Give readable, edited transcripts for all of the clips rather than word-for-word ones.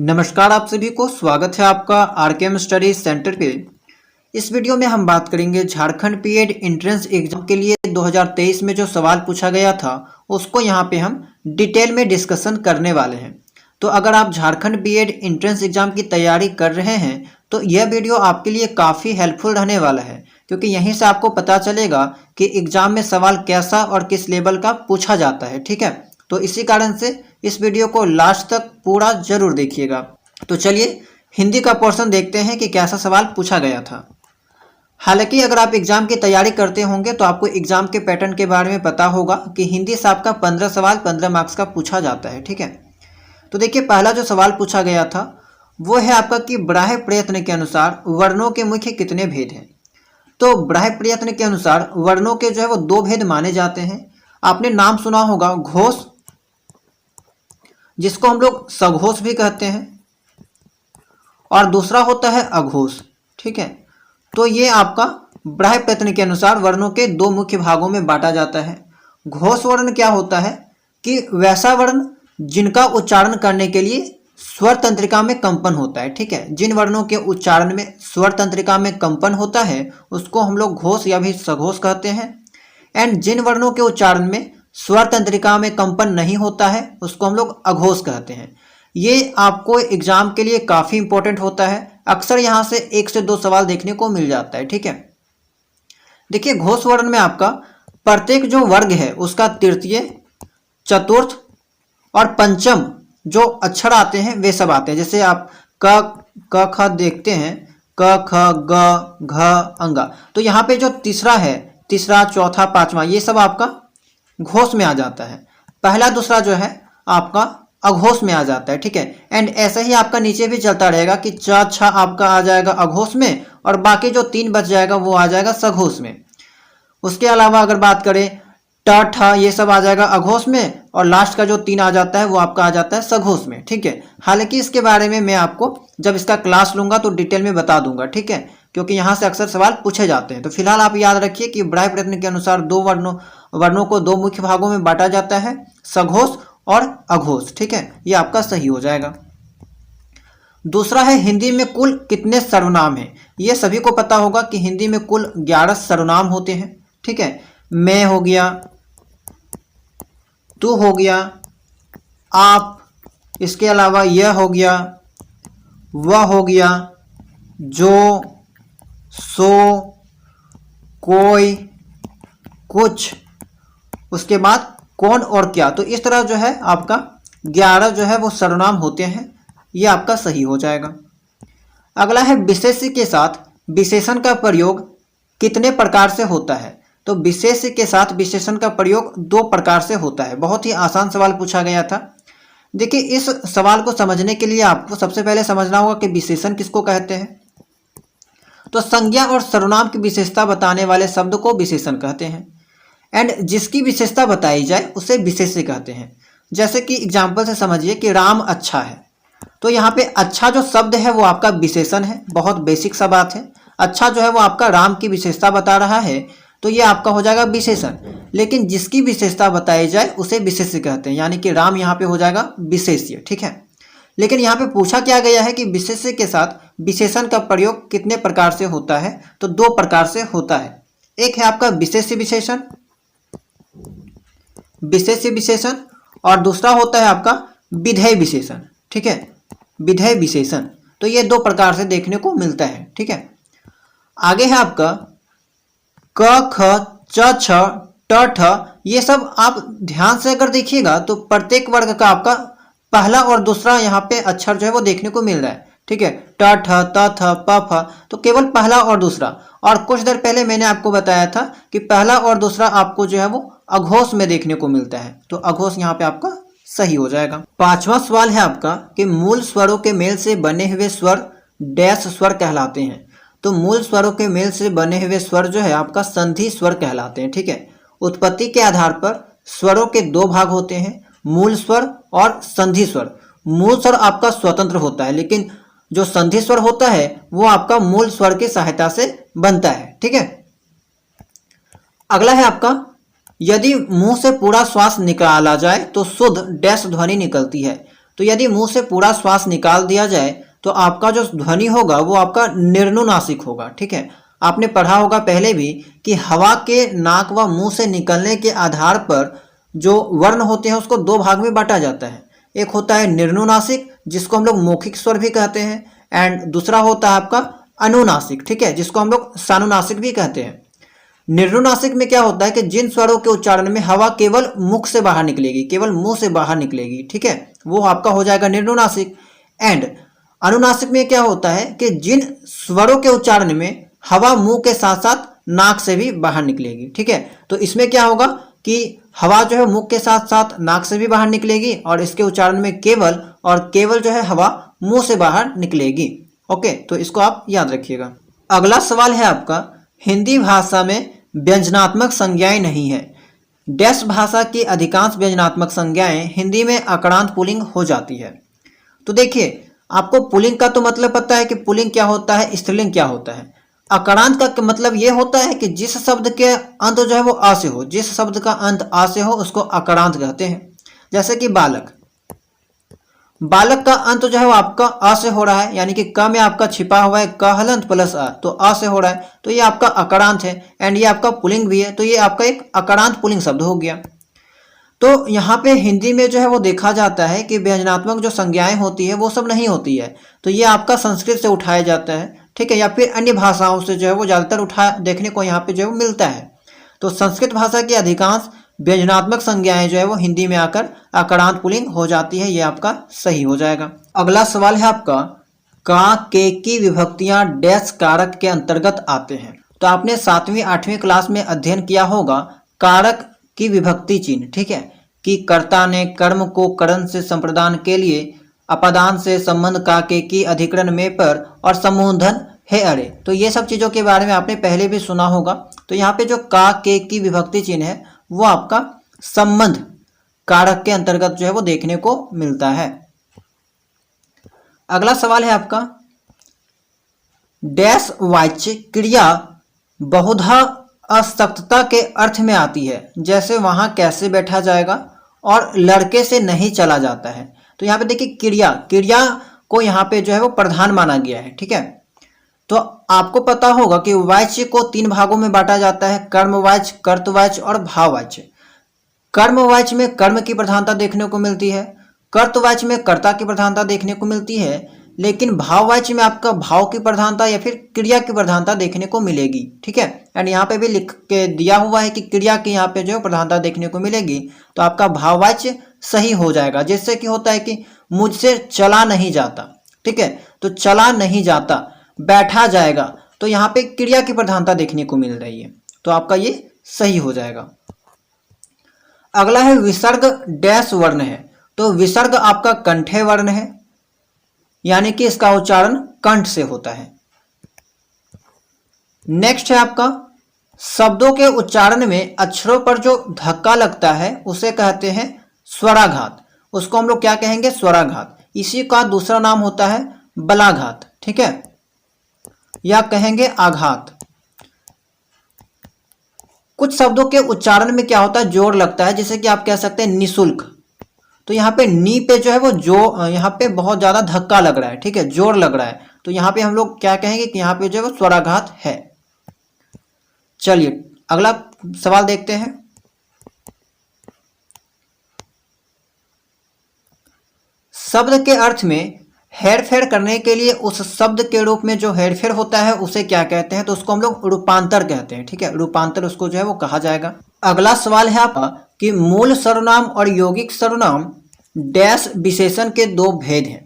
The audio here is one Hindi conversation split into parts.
नमस्कार, आप सभी को स्वागत है आपका आरकेएम स्टडी सेंटर पे। इस वीडियो में हम बात करेंगे झारखंड पीएड एंट्रेंस एग्जाम के लिए 2023 में जो सवाल पूछा गया था उसको यहाँ पे हम डिटेल में डिस्कशन करने वाले हैं। तो अगर आप झारखंड पीएड एंट्रेंस एग्जाम की तैयारी कर रहे हैं तो यह वीडियो आपके लिए काफ़ी हेल्पफुल रहने वाला है, क्योंकि यहीं से आपको पता चलेगा कि एग्जाम में सवाल कैसा और किस लेवल का पूछा जाता है। ठीक है, तो इसी कारण से इस वीडियो को लास्ट तक पूरा जरूर देखिएगा। तो चलिए हिंदी का पोर्शन देखते हैं कि कैसा सवाल पूछा गया था। हालांकि अगर आप एग्जाम की तैयारी करते होंगे तो आपको एग्जाम के पैटर्न के बारे में पता होगा कि हिंदी से आपका 15 सवाल 15 मार्क्स का पूछा जाता है। ठीक है, तो देखिए पहला जो सवाल पूछा गया था वो है आपका कि बराह प्रयत्न के अनुसार वर्णों के मुख्य कितने भेद हैं। तो बराह प्रयत्न के अनुसार वर्णों के जो है वो दो भेद माने जाते हैं। आपने नाम सुना होगा घोष, जिसको हम लोग सघोष भी कहते हैं, और दूसरा होता है अघोष। ठीक है, तो ये आपका बराह प्रयत्न के अनुसार वर्णों के दो मुख्य भागों में बांटा जाता है। घोष वर्ण क्या होता है कि वैसा वर्ण जिनका उच्चारण करने के लिए स्वर तंत्रिका में कंपन होता है। ठीक है, जिन वर्णों के उच्चारण में स्वर तंत्रिका में कंपन होता है उसको हम लोग घोष या भी सघोष कहते हैं। एंड जिन वर्णों के उच्चारण में स्वर तंत्रिका में कंपन नहीं होता है उसको हम लोग अघोष कहते हैं। ये आपको एग्जाम के लिए काफ़ी इंपॉर्टेंट होता है। अक्सर यहाँ से 1 से 2 सवाल देखने को मिल जाता है। ठीक है, देखिए घोष वर्ण में आपका प्रत्येक जो वर्ग है उसका तृतीय, चतुर्थ और पंचम जो अक्षर आते हैं वे सब आते हैं। जैसे आप क ख देखते हैं, क ख ग घ अंगा, तो यहाँ पे जो तीसरा है, तीसरा चौथा पांचवा, ये सब आपका घोष में आ जाता है। पहला दूसरा जो है आपका अघोष में आ जाता है। ठीक है, एंड ऐसा ही आपका नीचे भी चलता रहेगा कि च छ आपका आ जाएगा अघोष में और बाकी जो 3 बच जाएगा वो आ जाएगा सघोष में। उसके अलावा अगर बात करें ट ठ ये सब आ जाएगा अघोष में और लास्ट का जो 3 आ जाता है वो आपका आ जाता है सघोष में। ठीक है, हालांकि इसके बारे में मैं आपको जब इसका क्लास लूंगा तो डिटेल में बता दूंगा। ठीक है, क्योंकि यहाँ से अक्सर सवाल पूछे जाते हैं। तो फिलहाल आप याद रखिए कि बराह प्रयत्न के अनुसार दो वर्णों को दो मुख्य भागों में बांटा जाता है, सघोष और अघोष। ठीक है, ये आपका सही हो जाएगा। दूसरा है हिंदी में कुल कितने सर्वनाम हैं। ये सभी को पता होगा कि हिंदी में कुल 11 सर्वनाम होते हैं। ठीक है, मैं हो गया, तू हो गया, आप, इसके अलावा यह हो गया, वह हो गया, जो, सो, कोई, कुछ, उसके बाद कौन और क्या। तो इस तरह जो है आपका 11 जो है वो सर्वनाम होते हैं। ये आपका सही हो जाएगा। अगला है विशेष्य के साथ विशेषण का प्रयोग कितने प्रकार से होता है। तो विशेष्य के साथ विशेषण का प्रयोग 2 प्रकार से होता है। बहुत ही आसान सवाल पूछा गया था। देखिए इस सवाल को समझने के लिए आपको सबसे पहले समझना होगा कि विशेषण किसको कहते हैं। तो संज्ञा और सर्वनाम की विशेषता बताने वाले शब्द को विशेषण कहते हैं, एंड जिसकी विशेषता बताई जाए उसे विशेष्य कहते हैं। जैसे कि एग्जाम्पल से समझिए कि राम अच्छा है, तो यहाँ पे अच्छा जो शब्द है वो आपका विशेषण है। बहुत बेसिक सा बात है। अच्छा जो है वो आपका राम की विशेषता बता रहा है, तो ये आपका हो जाएगा विशेषण। लेकिन जिसकी विशेषता बताई जाए उसे विशेष्य कहते हैं, यानी कि राम यहाँ पे हो जाएगा विशेष्य। ठीक है, लेकिन यहाँ पे पूछा क्या गया है कि विशेष्य के साथ विशेषण का प्रयोग कितने प्रकार से होता है। तो 2 प्रकार से होता है। एक है आपका विशेष्य विशेषण, विशेष्य विशेषण, और दूसरा होता है आपका विधेय विशेषण। ठीक है, विधेय विशेषण। तो ये 2 प्रकार से देखने को मिलता है। ठीक है, आगे है आपका क ख च छ ट ठ। ये सब आप ध्यान से अगर देखिएगा तो प्रत्येक वर्ग का आपका पहला और दूसरा यहाँ पे अक्षर जो है वो देखने को मिल रहा है। ठीक है, ट ठ त थ प फ, तो केवल पहला और दूसरा। और कुछ देर पहले मैंने आपको बताया था कि पहला और दूसरा आपको जो है वो अघोष में देखने को मिलता है। तो अघोष यहाँ पे आपका सही हो जाएगा। 5वां सवाल है आपका कि मूल स्वरों के मेल से बने हुए स्वर डैश स्वर कहलाते हैं। तो मूल स्वरों के मेल से बने हुए स्वर जो है आपका संधि स्वर कहलाते हैं। ठीक है, उत्पत्ति के आधार पर स्वरों के 2 भाग होते हैं, मूल स्वर और संधि स्वर। मूल स्वर आपका स्वतंत्र होता है, लेकिन जो संधि स्वर होता है वो आपका मूल स्वर की सहायता से बनता है। ठीक है, अगला है आपका यदि मुंह से पूरा श्वास निकाला जाए तो शुद्ध डैश ध्वनि निकलती है। तो यदि मुंह से पूरा श्वास निकाल दिया जाए तो आपका जो ध्वनि होगा वो आपका निर्नुनासिक होगा। ठीक है, आपने पढ़ा होगा पहले भी कि हवा के नाक व मुंह से निकलने के आधार पर जो वर्ण होते हैं उसको दो भाग में बांटा जाता है। एक होता है निर्नुनासिक जिसको हम लोग मौखिक स्वर भी कहते हैं, एंड दूसरा होता है आपका अनुनासिक, ठीक है, जिसको हम लोग सानुनासिक भी कहते हैं। निर्नुनासिक में क्या होता है कि जिन स्वरों के उच्चारण में हवा केवल मुख से बाहर निकलेगी, केवल मुंह से बाहर निकलेगी, ठीक है, वो आपका हो जाएगा निर्नुनासिक। एंड अनुनासिक में क्या होता है कि जिन स्वरों के उच्चारण में हवा मुंह के साथ साथ नाक से भी बाहर निकलेगी। ठीक है, तो इसमें क्या होगा कि हवा जो है मुख के साथ साथ नाक से भी बाहर निकलेगी और इसके उच्चारण में केवल और केवल जो है हवा मुंह से बाहर निकलेगी। ओके, तो इसको आप याद रखिएगा। अगला सवाल है आपका, हिंदी भाषा में व्यंजनात्मक संज्ञाएं नहीं है। डैश भाषा की अधिकांश व्यंजनात्मक संज्ञाएं हिंदी में अकरांत पुल्लिंग हो जाती है। तो देखिए, आपको पुल्लिंग का तो मतलब पता है कि पुल्लिंग क्या होता है, स्त्रीलिंग क्या होता है। अकरांत का मतलब ये होता है कि जिस शब्द के अंत जो है वो आ से हो, जिस शब्द का अंत आ से हो उसको अकरांत कहते हैं। जैसे कि बालक, बालक का अंत जो है वो आपका अ से हो रहा है, यानी कि क में आपका छिपा हुआ है क हलंत प्लस अ, तो अ से हो रहा है, तो ये आपका अकरांत है। एंड ये आपका पुल्लिंग भी है, तो ये आपका एक अकरांत पुल्लिंग शब्द हो गया। तो यहाँ पे हिंदी में जो है वो देखा जाता है कि व्यंजनात्मक जो संज्ञाएं होती है वो सब नहीं होती है, तो ये आपका संस्कृत से उठाया जाता है। ठीक है, या फिर अन्य भाषाओं से जो है वो ज़्यादातर उठा देखने को यहाँ पे जो है वो मिलता है। तो संस्कृत भाषा की अधिकांश व्यंजनात्मक संज्ञाएं जो है वो हिंदी में आकर अकरांत पुल्लिंग हो जाती है, ये आपका सही हो जाएगा। अगला सवाल है आपका, का के की विभक्तियां डैश कारक के अंतर्गत आते हैं। तो आपने 7वीं 8वीं क्लास में अध्ययन किया होगा कारक की विभक्ति चिन्ह। ठीक है, कि कर्ता ने कर्म को करण से संप्रदान के लिए अपदान से संबंध का के की अधिकरण में पर और समूहधन है अरे। तो ये सब चीज़ों के बारे में आपने पहले भी सुना होगा। तो यहाँ पे जो का के की विभक्ति चिन्ह है वो आपका संबंध कारक के अंतर्गत जो है वो देखने को मिलता है। अगला सवाल है आपका, डैश वाच्य क्रिया बहुधा असक्तता के अर्थ में आती है, जैसे वहां कैसे बैठा जाएगा और लड़के से नहीं चला जाता है। तो यहाँ पे देखिए क्रिया, क्रिया को यहाँ पे जो है वो प्रधान माना गया है। ठीक है, तो आपको पता होगा कि वाच्य को 3 भागों में बांटा जाता है, कर्मवाच्य, कर्तवाच्य और भाववाच्य। कर्मवाच्य में कर्म की प्रधानता देखने को मिलती है, कर्तवाच्य में कर्ता की प्रधानता देखने को मिलती है, लेकिन भाववाच्य में आपका भाव की प्रधानता या फिर क्रिया की प्रधानता देखने को मिलेगी। ठीक है, एंड यहाँ पे भी लिख के दिया हुआ है कि क्रिया की यहाँ पे जो प्रधानता देखने को मिलेगी, तो आपका भाववाच्य सही हो जाएगा। जिससे कि होता है कि मुझसे चला नहीं जाता। ठीक है, तो चला नहीं जाता, बैठा जाएगा, तो यहाँ पे क्रिया की प्रधानता देखने को मिल रही है, तो आपका ये सही हो जाएगा। अगला है विसर्ग डैश वर्ण है। तो विसर्ग आपका कंठे वर्ण है, यानी कि इसका उच्चारण कंठ से होता है। नेक्स्ट है आपका, शब्दों के उच्चारण में अक्षरों पर जो धक्का लगता है उसे कहते हैं स्वराघात। उसको हम लोग क्या कहेंगे, स्वराघात। इसी का दूसरा नाम होता है बलाघात। ठीक है, या कहेंगे आघात। कुछ शब्दों के उच्चारण में क्या होता है, जोर लगता है, जैसे कि आप कह सकते हैं निशुल्क। तो यहाँ पे नी पे जो है वो जो यहाँ पे बहुत ज्यादा धक्का लग रहा है। ठीक है, जोर लग रहा है, तो यहाँ पे हम लोग क्या कहेंगे कि यहाँ पे जो है वो स्वराघात है। चलिए अगला सवाल देखते हैं। शब्द के अर्थ में हेरफेर करने के लिए उस शब्द के रूप में जो हेरफेर होता है उसे क्या कहते हैं, तो उसको हम लोग रूपांतर कहते हैं। ठीक है, रूपांतर उसको जो है वो कहा जाएगा। अगला सवाल है आपका कि मूल सर्वनाम और यौगिक सर्वनाम डैश विशेषण के 2 भेद हैं।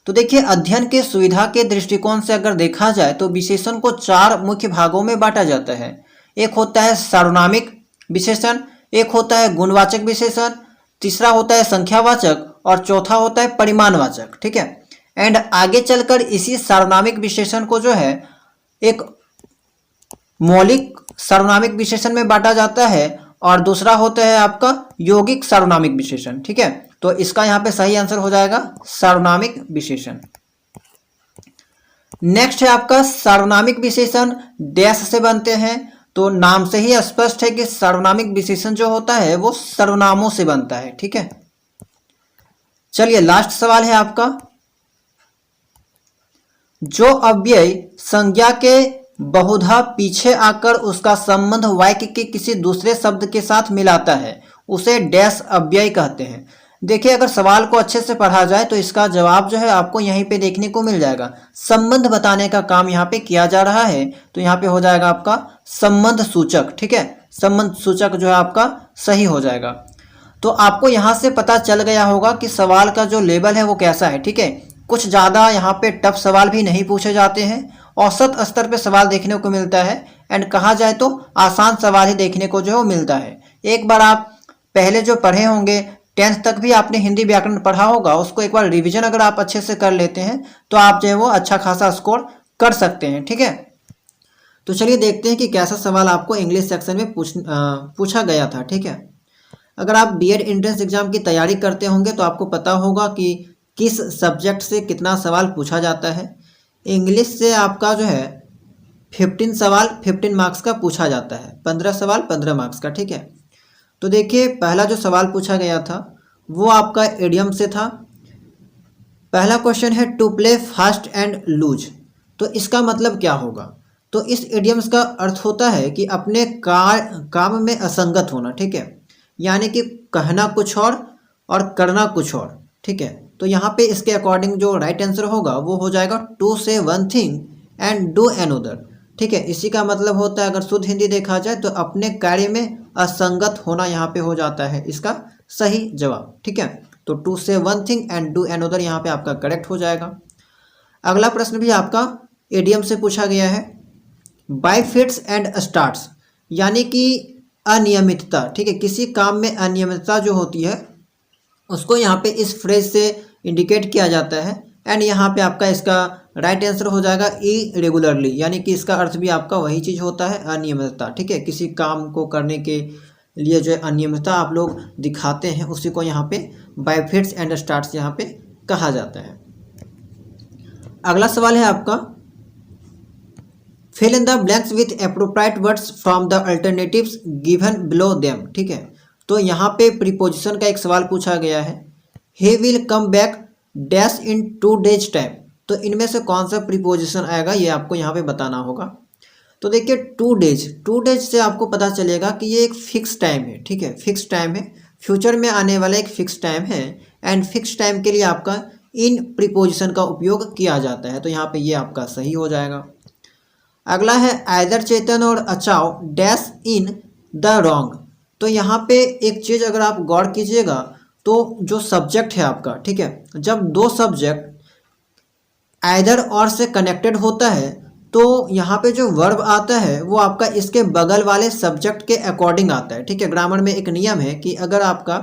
तो देखिए, अध्ययन के सुविधा के दृष्टिकोण से अगर देखा जाए तो विशेषण को 4 मुख्य भागों में बांटा जाता है। एक होता है सार्वनामिक विशेषण, एक होता है गुणवाचक विशेषण, तीसरा होता है संख्यावाचक और चौथा होता है परिमाणवाचक। ठीक है, एंड आगे चलकर इसी सार्वनामिक विशेषण को जो है एक मौलिक सार्वनामिक विशेषण में बांटा जाता है और दूसरा होता है आपका यौगिक सार्वनामिक विशेषण। ठीक है, तो इसका यहाँ पे सही आंसर हो जाएगा सार्वनामिक विशेषण। नेक्स्ट है आपका सार्वनामिक विशेषण डैश से बनते हैं। तो नाम से ही स्पष्ट है कि सार्वनामिक विशेषण जो होता है वो सर्वनामों से बनता है। ठीक है, चलिए लास्ट सवाल है आपका, जो अव्यय संज्ञा के बहुधा पीछे आकर उसका संबंध वाक्य के किसी दूसरे शब्द के साथ मिलाता है उसे डैश अव्यय कहते हैं। देखिए अगर सवाल को अच्छे से पढ़ा जाए तो इसका जवाब जो है आपको यहीं पे देखने को मिल जाएगा। संबंध बताने का काम यहाँ पे किया जा रहा है, तो यहाँ पे हो जाएगा आपका संबंध सूचक। ठीक है, संबंध सूचक जो है आपका सही हो जाएगा। तो आपको यहाँ से पता चल गया होगा कि सवाल का जो लेवल है वो कैसा है। ठीक है, कुछ ज़्यादा यहाँ पे टफ सवाल भी नहीं पूछे जाते हैं, औसत स्तर पे सवाल देखने को मिलता है, एंड कहा जाए तो आसान सवाल ही देखने को जो है वो मिलता है। एक बार आप पहले जो पढ़े होंगे 10th तक भी आपने हिंदी व्याकरण पढ़ा होगा, उसको एक बार रिवीजन अगर आप अच्छे से कर लेते हैं तो आप जो है वो अच्छा खासा स्कोर कर सकते हैं। ठीक है, तो चलिए देखते हैं कि कैसा सवाल आपको इंग्लिश सेक्शन में पूछा गया था। ठीक है, अगर आप बीएड एंट्रेंस एग्जाम की तैयारी करते होंगे तो आपको पता होगा कि किस सब्जेक्ट से कितना सवाल पूछा जाता है। इंग्लिश से आपका जो है 15 सवाल 15 मार्क्स का पूछा जाता है, 15 सवाल 15 मार्क्स का। ठीक है, तो देखिए पहला जो सवाल पूछा गया था वो आपका इडियम से था। पहला क्वेश्चन है to play fast and loose, तो इसका मतलब क्या होगा? तो इस इडियम्स का अर्थ होता है कि अपने काम में असंगत होना। ठीक है, यानी कि कहना कुछ और करना कुछ और। ठीक है, तो यहाँ पे इसके अकॉर्डिंग जो राइट आंसर होगा वो हो जाएगा टू से one thing and do another. ठीक है, इसी का मतलब होता है अगर शुद्ध हिंदी देखा जाए तो अपने कार्य में असंगत होना यहाँ पे हो जाता है इसका सही जवाब। ठीक है, तो टू से one thing and do another यहाँ पे आपका करेक्ट हो जाएगा। अगला प्रश्न भी आपका इडियम से पूछा गया है, बाय फिट्स एंड स्टार्ट्स, यानी कि अनियमितता। ठीक है, किसी काम में अनियमितता जो होती है उसको यहाँ पे इस फ्रेज से इंडिकेट किया जाता है, एंड यहाँ पे आपका इसका राइट आंसर हो जाएगा इरेगुलरली, यानी कि इसका अर्थ भी आपका वही चीज़ होता है, अनियमितता। ठीक है, किसी काम को करने के लिए जो है अनियमितता आप लोग दिखाते हैं उसी को यहाँ पे बाय फिट्स एंड स्टार्ट्स यहाँ पे कहा जाता है। अगला सवाल है आपका, fill in the blanks with appropriate words from the alternatives given below them. ठीक है, तो यहाँ पे प्रीपोजिशन का एक सवाल पूछा गया है, he will come back dash in 2 days time, तो इनमें से कौन सा प्रीपोजिशन आएगा ये आपको यहाँ पे बताना होगा। तो देखिए 2 days से आपको पता चलेगा कि ये एक फिक्स टाइम है। ठीक है, फिक्स टाइम है, फ्यूचर में आने वाला एक फिक्स टाइम है, एंड फिक्स टाइम के लिए आपका इन प्रीपोजिशन का उपयोग किया जाता है, तो यहाँ पे ये आपका सही हो जाएगा। अगला है आइदर चेतन और अचाव डैश इन द रॉन्ग, तो यहाँ पे एक चीज़ अगर आप गौर कीजिएगा तो जो सब्जेक्ट है आपका, ठीक है, जब दो सब्जेक्ट आइदर और से कनेक्टेड होता है तो यहाँ पे जो वर्ब आता है वो आपका इसके बगल वाले सब्जेक्ट के अकॉर्डिंग आता है। ठीक है, ग्रामर में एक नियम है कि अगर आपका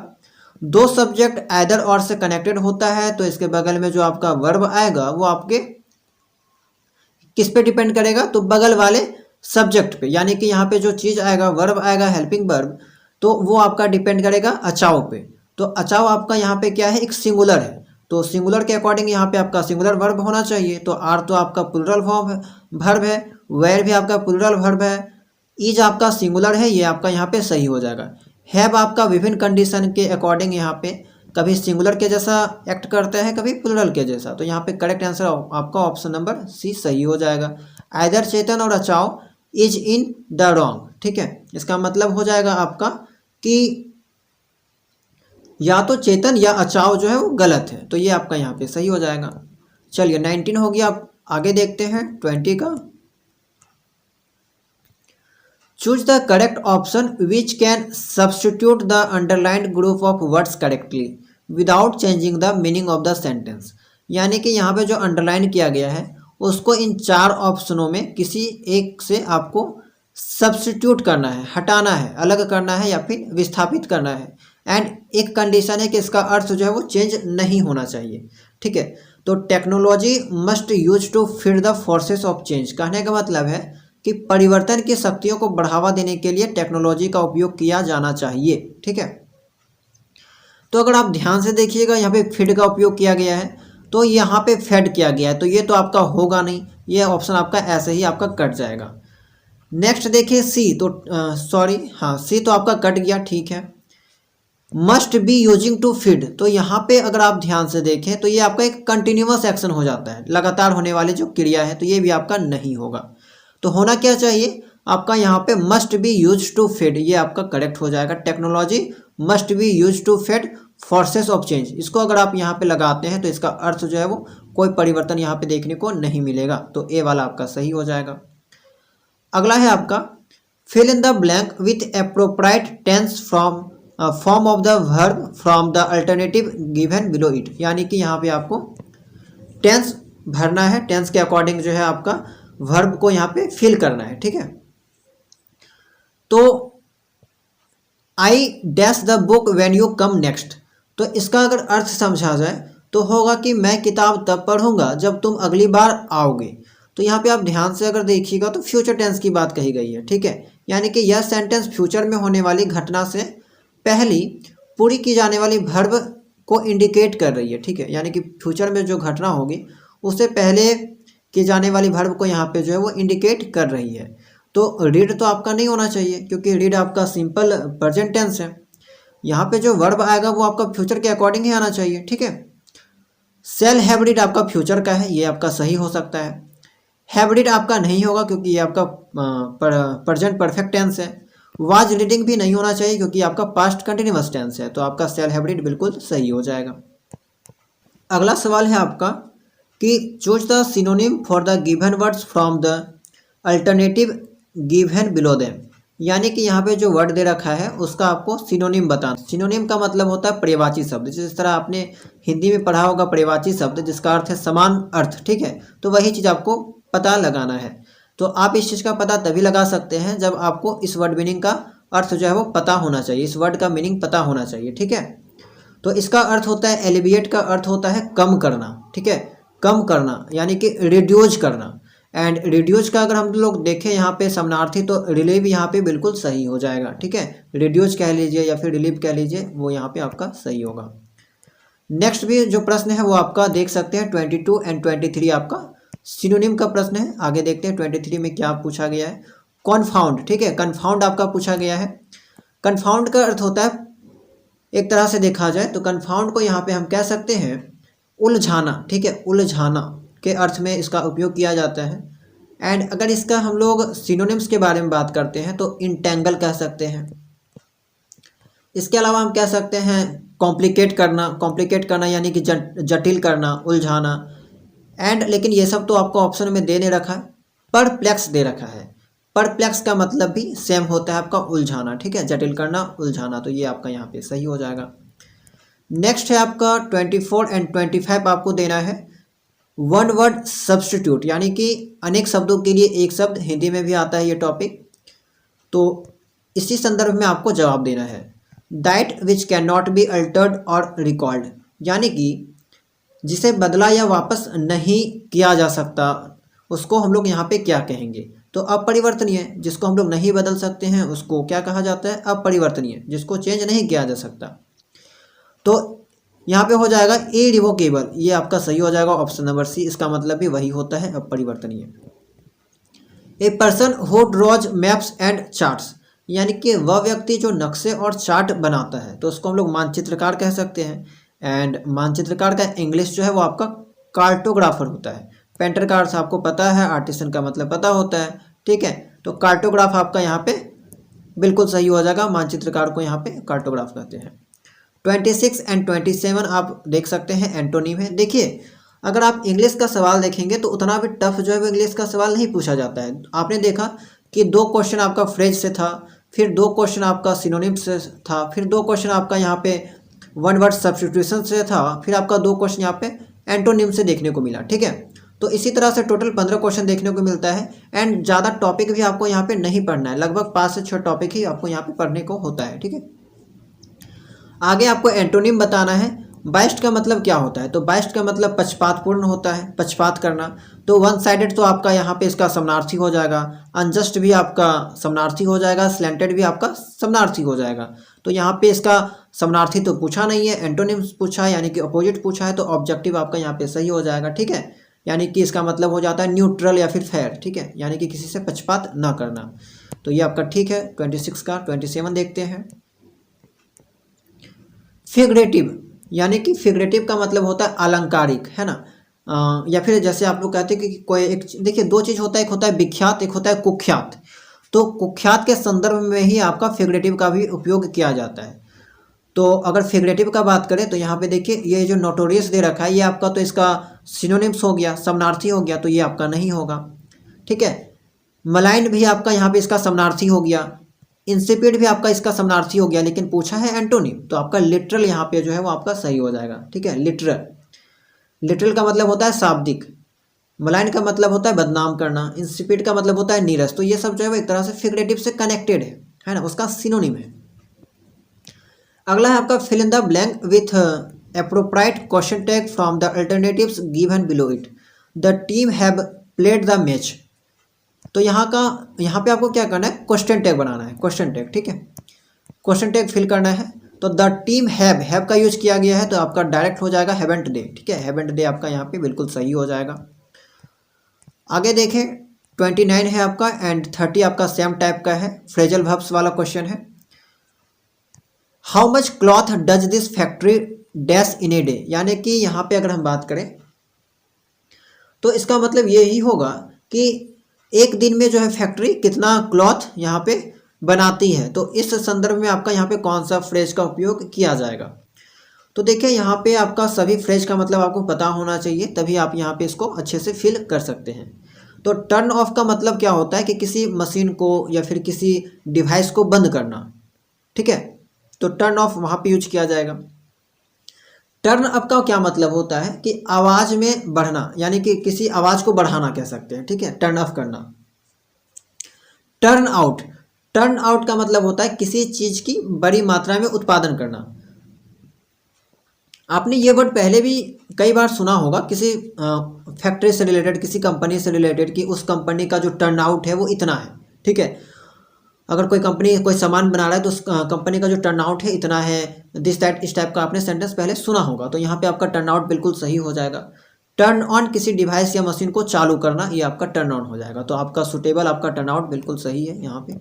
दो सब्जेक्ट आइदर और से कनेक्टेड होता है तो इसके बगल में जो आपका वर्ब आएगा वो आपके किस पे डिपेंड करेगा, तो बगल वाले सब्जेक्ट पे, यानी कि यहाँ पे जो चीज़ आएगा वर्ब आएगा हेल्पिंग वर्ब, तो वो आपका डिपेंड करेगा अचाव पे। तो अचाव आपका यहाँ पे क्या है, एक सिंगुलर है, तो सिंगुलर के अकॉर्डिंग यहाँ पे आपका सिंगुलर वर्ब होना चाहिए। तो आर तो आपका प्लूरल वर्ब है, वेयर भी आपका प्लूरल वर्ब है, इज आपका सिंगुलर है, ये आपका यहाँ पे सही हो जाएगा। हैव आपका विभिन्न कंडीशन के अकॉर्डिंग यहाँ पे कभी सिंगुलर के जैसा एक्ट करता है कभी प्लूरल के जैसा, तो यहाँ पे करेक्ट आंसर आपका ऑप्शन नंबर सी सही हो जाएगा। आइदर चेतन और अचाव इज इन द रॉन्ग। ठीक है, इसका मतलब हो जाएगा आपका कि या तो चेतन या अचाव जो है वो गलत है, तो ये आपका यहाँ पे सही हो जाएगा। चलिए 19 हो गया, आप आगे देखते हैं 20 का। Choose the correct option which can substitute the underlined group of words correctly without changing the meaning of the sentence, यानी कि यहाँ पे जो अंडरलाइन किया गया है उसको इन 4 ऑप्शनों में किसी एक से आपको सब्स्टिट्यूट करना है, हटाना है, अलग करना है या फिर विस्थापित करना है, एंड एक कंडीशन है कि इसका अर्थ जो है वो चेंज नहीं होना चाहिए। ठीक है, तो technology must use to feed the forces of change, कहने का मतलब है कि परिवर्तन की शक्तियों को बढ़ावा देने के लिए टेक्नोलॉजी का उपयोग किया जाना चाहिए। ठीक है, तो अगर आप ध्यान से देखिएगा यहाँ पे फीड का उपयोग किया गया है, तो यहाँ पे फेड किया गया है, तो ये तो आपका होगा नहीं, ये ऑप्शन आपका ऐसे ही आपका कट जाएगा। नेक्स्ट देखिए सी, तो सॉरी हाँ सी तो आपका कट गया। ठीक है, must be using to feed, तो यहाँ पे अगर आप ध्यान से देखें तो ये आपका एक कंटिन्यूअस एक्शन हो जाता है, लगातार होने वाली जो क्रिया है, तो ये भी आपका नहीं होगा। तो होना क्या चाहिए आपका यहाँ पे must be use to feed, ये आपका करेक्ट हो जाएगा। Technology must be use to feed forces of change, इसको अगर आप यहाँ पे लगाते हैं तो इसका अर्थ जो है वो कोई परिवर्तन यहाँ पे देखने को नहीं मिलेगा, तो ए वाला आपका सही हो जाएगा। अगला है आपका fill in the blank with appropriate tense from form of the verb from the alternative given below it, यानी कि यहाँ पे आपको टेंस भरना है, टेंस के अकॉर्डिंग जो है आपका वर्ब को यहाँ पे फिल करना है, ठीक है। तो I dash the book when you come next, तो इसका अगर अर्थ समझा जाए तो होगा कि मैं किताब तब पढ़ूंगा जब तुम अगली बार आओगे। तो यहाँ पे आप ध्यान से अगर देखिएगा तो फ्यूचर टेंस की बात कही गई है, ठीक है, यानी कि यह सेंटेंस फ्यूचर में होने वाली घटना से पहली पूरी की जाने वाली वर्ब को इंडिकेट कर रही है, ठीक है, यानी कि फ्यूचर में जो घटना होगी उससे पहले की जाने वाली वर्ब को यहाँ पे जो है वो इंडिकेट कर रही है। तो रीड तो आपका नहीं होना चाहिए क्योंकि रीड आपका सिंपल प्रेजेंट टेंस है, यहाँ पे जो वर्ब आएगा वो आपका फ्यूचर के अकॉर्डिंग ही आना चाहिए, ठीक है। सेल हैव रीड आपका फ्यूचर का है, ये आपका सही हो सकता है। हैव रीड आपका नहीं होगा क्योंकि ये आपका प्रेजेंट परफेक्ट टेंस है। वाज रीडिंग भी नहीं होना चाहिए क्योंकि आपका पास्ट कंटिन्यूअस टेंस है, तो आपका सेल हैव रीड बिल्कुल सही हो जाएगा। अगला सवाल है आपका कि choose the synonym for the given words from the alternative given below them, यानी कि यहाँ पे जो वर्ड दे रखा है उसका आपको सिनोनिम बताना। सिनोनिम का मतलब होता है पर्यायवाची शब्द, जिस तरह आपने हिंदी में पढ़ा होगा पर्यायवाची शब्द जिसका अर्थ है समान अर्थ, ठीक है, तो वही चीज़ आपको पता लगाना है। तो आप इस चीज़ का पता तभी लगा सकते हैं जब आपको इस वर्ड मीनिंग का अर्थ जो है वो पता होना चाहिए, इस वर्ड का मीनिंग पता होना चाहिए, ठीक है। तो इसका अर्थ होता है एलिविएट का अर्थ होता है कम करना, ठीक है, कम करना यानी कि रिड्यूज करना। एंड रिड्यूज का अगर हम लोग देखें यहाँ पे समानार्थी तो रिलीव यहाँ पे बिल्कुल सही हो जाएगा, ठीक है, रिड्यूज कह लीजिए या फिर रिलीव कह लीजिए, वो यहाँ पे आपका सही होगा। नेक्स्ट भी जो प्रश्न है वो आपका देख सकते हैं 22 एंड 23 आपका सिनोनिम का प्रश्न है। आगे देखते हैं 23 में क्या पूछा गया है। कन्फाउंड, ठीक है, कन्फाउंड आपका पूछा गया है। कन्फाउंड का अर्थ होता है एक तरह से देखा जाए तो कन्फाउंड को यहाँ पे हम कह सकते हैं उलझाना, ठीक है, उलझाना के अर्थ में इसका उपयोग किया जाता है। एंड अगर इसका हम लोग सिनोनिम्स के बारे में बात करते हैं तो इंटेंगल कह सकते हैं। इसके अलावा हम कह सकते हैं कॉम्प्लिकेट करना यानी कि जटिल करना, उलझाना। एंड लेकिन ये सब तो आपको ऑप्शन में दे नहीं रखा है, परप्लेक्स दे रखा है। परप्लेक्स का मतलब भी सेम होता है आपका उलझाना, ठीक है, जटिल करना, उलझाना, तो ये आपका यहाँ पे सही हो जाएगा। नेक्स्ट है आपका 24 एंड 25 आपको देना है वन वर्ड सब्स्टिट्यूट, यानी कि अनेक शब्दों के लिए एक शब्द, हिंदी में भी आता है ये टॉपिक। तो इसी संदर्भ में आपको जवाब देना है that which can not be altered और रिकॉल्ड, यानी कि जिसे बदला या वापस नहीं किया जा सकता उसको हम लोग यहाँ पे क्या कहेंगे, तो अपरिवर्तनीय। जिसको हम लोग नहीं बदल सकते हैं उसको क्या कहा जाता है, अपरिवर्तनीय, जिसको चेंज नहीं किया जा सकता। तो यहाँ पे हो जाएगा इरिवोकेबल, ये आपका सही हो जाएगा ऑप्शन नंबर सी, इसका मतलब भी वही होता है अपरिवर्तनीय। A person who draws maps and charts, यानी कि वह व्यक्ति जो नक्शे और चार्ट बनाता है तो उसको हम लोग मानचित्रकार कह सकते हैं। एंड मानचित्रकार का इंग्लिश जो है वो आपका कार्टोग्राफर होता है। पेंटर का अर्थ आपको पता है, आर्टिसन का मतलब पता होता है, ठीक है, तो कार्टोग्राफ आपका यहाँ पे बिल्कुल सही हो जाएगा, मानचित्रकार को यहाँ पे कार्टोग्राफ कहते हैं। 26 एंड 27 आप देख सकते हैं एंटोनिम है। देखिए अगर आप इंग्लिश का सवाल देखेंगे तो उतना भी टफ जो है वो इंग्लिश का सवाल नहीं पूछा जाता है। आपने देखा कि 2 क्वेश्चन आपका फ्रेज से था, फिर 2 क्वेश्चन आपका सिनोनिम से था, फिर 2 क्वेश्चन आपका यहाँ पे वन वर्ड सब्स्टिट्यूशन से था, फिर आपका 2 क्वेश्चन यहाँ पे एंटोनिम से देखने को मिला, ठीक है। तो इसी तरह से टोटल 15 क्वेश्चन देखने को मिलता है। एंड ज़्यादा टॉपिक भी आपको यहाँ पे नहीं पढ़ना है, लगभग 5 से 6 टॉपिक ही आपको यहाँ पे पढ़ने को होता है, ठीक है। आगे आपको एंटोनिम बताना है। बाइस्ड का मतलब क्या होता है, तो बाइस्ड का मतलब पक्षपातपूर्ण होता है, पक्षपात करना। तो वन साइडेड तो आपका यहाँ पे इसका समानार्थी हो जाएगा, अनजस्ट भी आपका समानार्थी हो जाएगा, स्लैंटेड भी आपका समानार्थी हो जाएगा। तो यहाँ पे इसका समानार्थी तो पूछा नहीं है, एंटोनिम्स पूछा है यानी कि अपोजिट पूछा है, तो ऑब्जेक्टिव आपका यहाँ पे सही हो जाएगा, ठीक है। यानी कि इसका मतलब हो जाता है न्यूट्रल या फिर फेयर, ठीक है, यानी कि किसी से पक्षपात ना करना। तो ये आपका ठीक है 26 का। 27 देखते हैं। फिगरेटिव, यानी कि फिगरेटिव का मतलब होता है अलंकारिक, है ना। या फिर जैसे आप लोग कहते हैं कि कोई एक, देखिए दो चीज़ होता है, एक होता है विख्यात, एक होता है कुख्यात। तो कुख्यात के संदर्भ में ही आपका फिगरेटिव का भी उपयोग किया जाता है। तो अगर फिगरेटिव का बात करें तो यहाँ पे देखिए ये जो नोटोरियस दे रखा है ये आपका तो इसका सिनोनिम्स हो गया, समानार्थी हो गया, तो ये आपका नहीं होगा, ठीक है। मलाइन भी आपका यहाँ पे इसका समानार्थी हो गया, इंसिपिड भी आपका इसका समानार्थी हो गया, लेकिन पूछा है एंटोनिम, तो आपका लिटरल यहाँ पे जो है वो आपका सही हो जाएगा, ठीक है। लिटरल, लिटरल का मतलब होता है शाब्दिक, मलाइन का मतलब होता है बदनाम करना, इंसिपिड का मतलब होता है नीरस। तो ये सब जो है वो एक तरह से फिगरेटिव से कनेक्टेड है ना, उसका सिनोनिम है। अगला है आपका fill in the blank with appropriate question tag from the alternatives given below it. The team have played the match. तो यहाँ पे आपको क्या करना है, क्वेश्चन टैग बनाना है, क्वेश्चन टैग, ठीक है। क्वेश्चन टैग फिल करना है, तो द टीम हैव का यूज किया गया है, तो आपका डायरेक्ट हो जाएगा हैवेंट दे, ठीक है। हैवेंट दे आपका यहाँ पे बिल्कुल सही हो जाएगा। आगे देखें 29 है आपका एंड 30 आपका सेम टाइप का है, फ्रेजल वर्ब्स वाला क्वेश्चन है। How much cloth does this factory dash in a day, यानी कि यहाँ पे अगर हम बात करें तो इसका मतलब ये ही होगा कि एक दिन में जो है फैक्ट्री कितना क्लॉथ यहाँ पे बनाती है। तो इस संदर्भ में आपका यहाँ पे कौन सा फ्रेज का उपयोग किया जाएगा। तो देखिए यहाँ पे आपका सभी फ्रेज का मतलब आपको पता होना चाहिए, तभी आप यहाँ पे इसको अच्छे से फिल कर सकते हैं। तो टर्न ऑफ का मतलब क्या होता है कि किसी मशीन को या फिर किसी डिवाइस को बंद करना, ठीक है। तो टर्न ऑफ वहाँ पे यूज किया जाएगा। टर्न अप का क्या मतलब होता है कि आवाज़ में बढ़ना, यानी कि किसी आवाज़ को बढ़ाना कह सकते हैं, ठीक है, टर्न ऑफ करना। टर्न आउट, टर्न आउट का मतलब होता है किसी चीज़ की बड़ी मात्रा में उत्पादन करना। आपने ये वर्ड पहले भी कई बार सुना होगा किसी फैक्ट्री से रिलेटेड, किसी कंपनी से रिलेटेड, कि उस कंपनी का जो टर्न आउट है वो इतना है, ठीक है। अगर कोई कंपनी कोई सामान बना रहा है तो उस कंपनी का जो टर्न आउट है इतना है, दिस दैट, इस टाइप का आपने सेंटेंस पहले सुना होगा। तो यहाँ पे आपका टर्न आउट बिल्कुल सही हो जाएगा। टर्न ऑन किसी डिवाइस या मशीन को चालू करना, ये आपका टर्न ऑन हो जाएगा। तो आपका सुटेबल, आपका टर्न आउट बिल्कुल सही है यहाँ पे।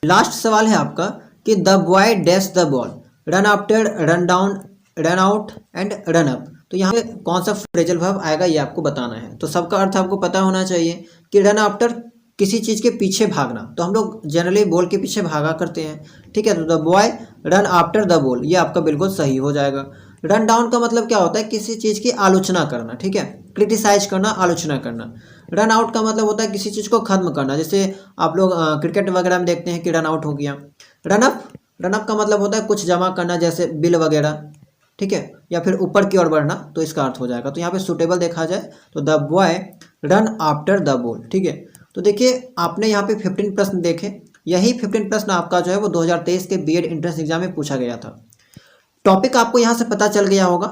लास्ट सवाल है आपका कि the boy dash the ball, run after, run down, run out and run up. तो यहाँ पे कौन सा फ्रेजल वर्ब आएगा ये आपको बताना है। तो सबका अर्थ आपको पता होना चाहिए कि रन आफ्टर किसी चीज़ के पीछे भागना, तो हम लोग जनरली बॉल के पीछे भागा करते हैं, ठीक है। तो the boy run after the ball, ये आपका बिल्कुल सही हो जाएगा। रन डाउन का मतलब क्या होता है, किसी चीज़ की आलोचना करना, ठीक है, क्रिटिसाइज करना, आलोचना करना। रन आउट का मतलब होता है किसी चीज़ को खत्म करना, जैसे आप लोग क्रिकेट वगैरह में देखते हैं कि रन आउट हो गया। रन अप का मतलब होता है कुछ जमा करना, जैसे बिल वगैरह, ठीक है, या फिर ऊपर की ओर बढ़ना, तो इसका अर्थ हो जाएगा। तो यहाँ पे सुटेबल देखा जाए तो the boy run after the ball, ठीक है। तो देखिए आपने यहाँ पे 15 प्रश्न देखे, यही 15 प्रश्न आपका जो है वो 2023 के बीएड एंट्रेंस एग्जाम में पूछा गया था। टॉपिक आपको यहाँ से पता चल गया होगा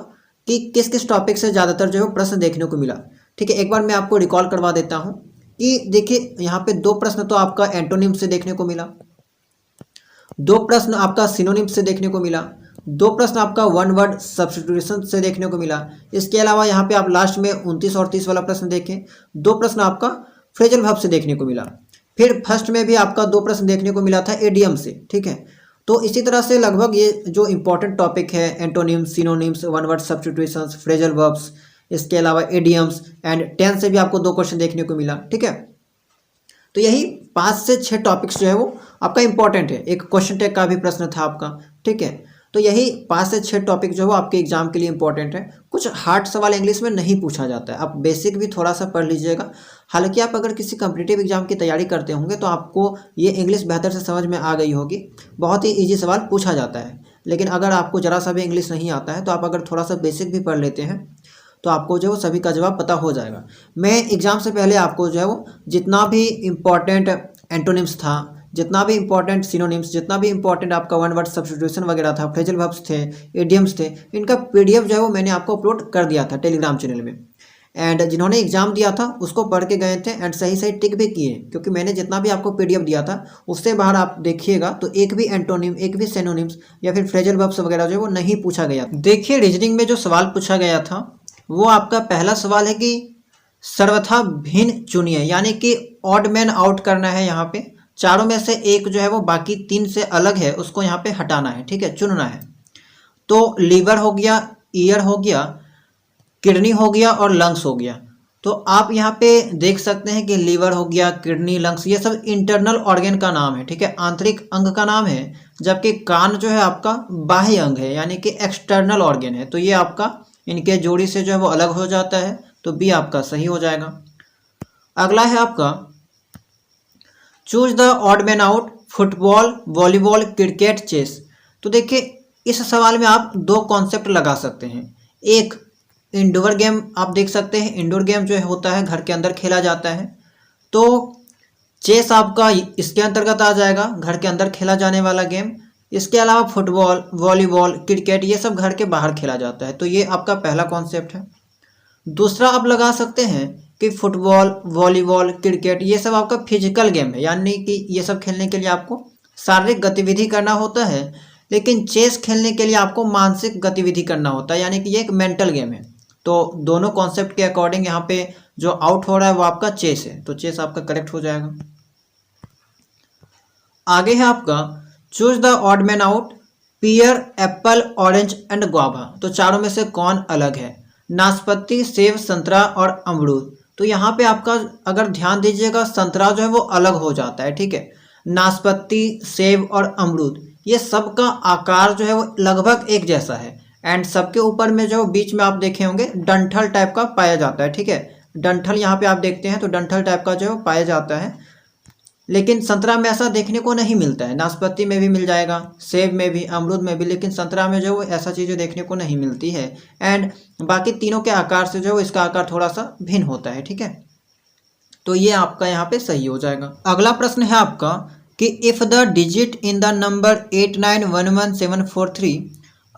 कि किस किस टॉपिक से ज़्यादातर जो है प्रश्न देखने को मिला, ठीक है। एक बार मैं आपको रिकॉल करवा देता हूँ कि देखिए यहाँ पे 2 प्रश्न तो आपका एंटोनिम से देखने को मिला, 2 प्रश्न आपका सिनोनिम से देखने को मिला, 2 प्रश्न आपका वन वर्ड सब्स्टिट्यूशन से देखने को मिला। इसके अलावा यहाँ पे आप लास्ट में 29 और 30 वाला प्रश्न देखें, 2 प्रश्न आपका फ्रेजल वर्ब से देखने को मिला। फिर फर्स्ट में भी आपका 2 प्रश्न देखने को मिला था एडियम से, ठीक है। तो इसी तरह से लगभग ये जो इंपॉर्टेंट टॉपिक है, antonyms, synonyms, one word substitutions, phrasal verbs, इसके अलावा एडियम्स एंड टेंस से भी आपको 2 क्वेश्चन देखने को मिला, ठीक है। तो यही 5 से 6 टॉपिक्स जो है वो आपका इंपॉर्टेंट है। एक क्वेश्चन टैग का भी प्रश्न था आपका, ठीक है। तो यही 5 से 6 टॉपिक जो है वो आपके एग्जाम के लिए इंपॉर्टेंट है। कुछ हार्ड सवाल इंग्लिश में नहीं पूछा जाता है, आप बेसिक भी थोड़ा सा पढ़ लीजिएगा। हालांकि आप अगर किसी कॉम्पिटिटिव एग्जाम की तैयारी करते होंगे तो आपको ये इंग्लिश बेहतर से समझ में आ गई होगी, बहुत ही ईजी सवाल पूछा जाता है। लेकिन अगर आपको ज़रा सा भी इंग्लिश नहीं आता है तो आप अगर थोड़ा सा बेसिक भी पढ़ लेते हैं तो आपको जो है वो सभी का जवाब पता हो जाएगा। मैं एग्ज़ाम से पहले आपको जो है वो जितना भी इम्पॉर्टेंट एंटोनिम्स था, जितना भी इंपॉर्टेंट सिनोनिम्स, जितना भी इंपॉर्टेंट आपका वन वर्ड सब्स्टिट्यूशन वगैरह था, फ्रेजल वर्ब्स थे, एडियम्स थे, इनका पीडीएफ जो है वो मैंने आपको अपलोड कर दिया था टेलीग्राम चैनल में। एंड जिन्होंने एग्जाम दिया था उसको पढ़ के गए थे एंड सही सही टिक भी किए, क्योंकि मैंने जितना भी आपको पीडीएफ दिया था उससे बाहर आप देखिएगा तो एक भी एंटोनिम, एक भी सिनोनिम्स या फिर फ्रेजल वर्ब्स वगैरह जो है वो नहीं पूछा गया। देखिए रीजनिंग में जो सवाल पूछा गया था वो आपका पहला सवाल है कि सर्वथा भिन्न चुनिए, यानी कि ऑड मैन आउट करना है। यहाँ पे चारों में से एक जो है वो बाकी 3 से अलग है उसको यहाँ पे हटाना है, ठीक है, चुनना है। तो लीवर हो गया, ईयर हो गया, किडनी हो गया और लंग्स हो गया। तो आप यहाँ पे देख सकते हैं कि लीवर हो गया, किडनी, लंग्स, ये सब इंटरनल ऑर्गन का नाम है, ठीक है, आंतरिक अंग का नाम है। जबकि कान जो है आपका बाह्य अंग है, यानी कि एक्सटर्नल ऑर्गन है। तो ये आपका इनके जोड़ी से जो है वो अलग हो जाता है। तो बी आपका सही हो जाएगा। अगला है आपका choose the odd man out, football, volleyball, cricket, chess. तो देखिए इस सवाल में आप दो कॉन्सेप्ट लगा सकते हैं। एक इंडोर गेम आप देख सकते हैं, इंडोर गेम जो है होता है घर के अंदर खेला जाता है। तो चेस आपका इसके अंतर्गत आ जाएगा, घर के अंदर खेला जाने वाला गेम। इसके अलावा फुटबॉल, वॉलीबॉल, क्रिकेट ये सब घर के बाहर खेला जाता है। तो ये आपका पहला कॉन्सेप्ट है। दूसरा आप लगा सकते हैं कि फुटबॉल, वॉलीबॉल, क्रिकेट ये सब आपका फिजिकल गेम है, यानी कि ये सब खेलने के लिए आपको शारीरिक गतिविधि करना होता है। लेकिन चेस खेलने के लिए आपको मानसिक गतिविधि करना होता है, यानी कि ये एक मेंटल गेम है। तो दोनों कॉन्सेप्ट के अकॉर्डिंग यहाँ पे जो आउट हो रहा है वो आपका चेस है। तो चेस आपका करेक्ट हो जाएगा। आगे है आपका choose the odd man out, pear, apple, orange and guava. तो चारों में से कौन अलग है? नाशपाती, सेब, संतरा और अमरूद। तो यहाँ पे आपका अगर ध्यान दीजिएगा संतरा जो है वो अलग हो जाता है, ठीक है। नाशपाती, सेब और अमरूद ये सब का आकार जो है वो लगभग एक जैसा है। एंड सबके ऊपर में जो बीच में आप देखे होंगे डंठल टाइप का पाया जाता है, ठीक है। डंठल यहाँ पे आप देखते हैं तो डंठल टाइप का जो है पाया जाता है। लेकिन संतरा में ऐसा देखने को नहीं मिलता है। नाशपाती में भी मिल जाएगा, सेब में भी, अमरूद में भी, लेकिन संतरा में जो है ऐसा चीज़ें देखने को नहीं मिलती है। एंड बाकी तीनों के आकार से जो है इसका आकार थोड़ा सा भिन्न होता है, ठीक है। तो ये आपका यहाँ पे सही हो जाएगा। अगला प्रश्न है आपका कि if the digit in the number 8911,743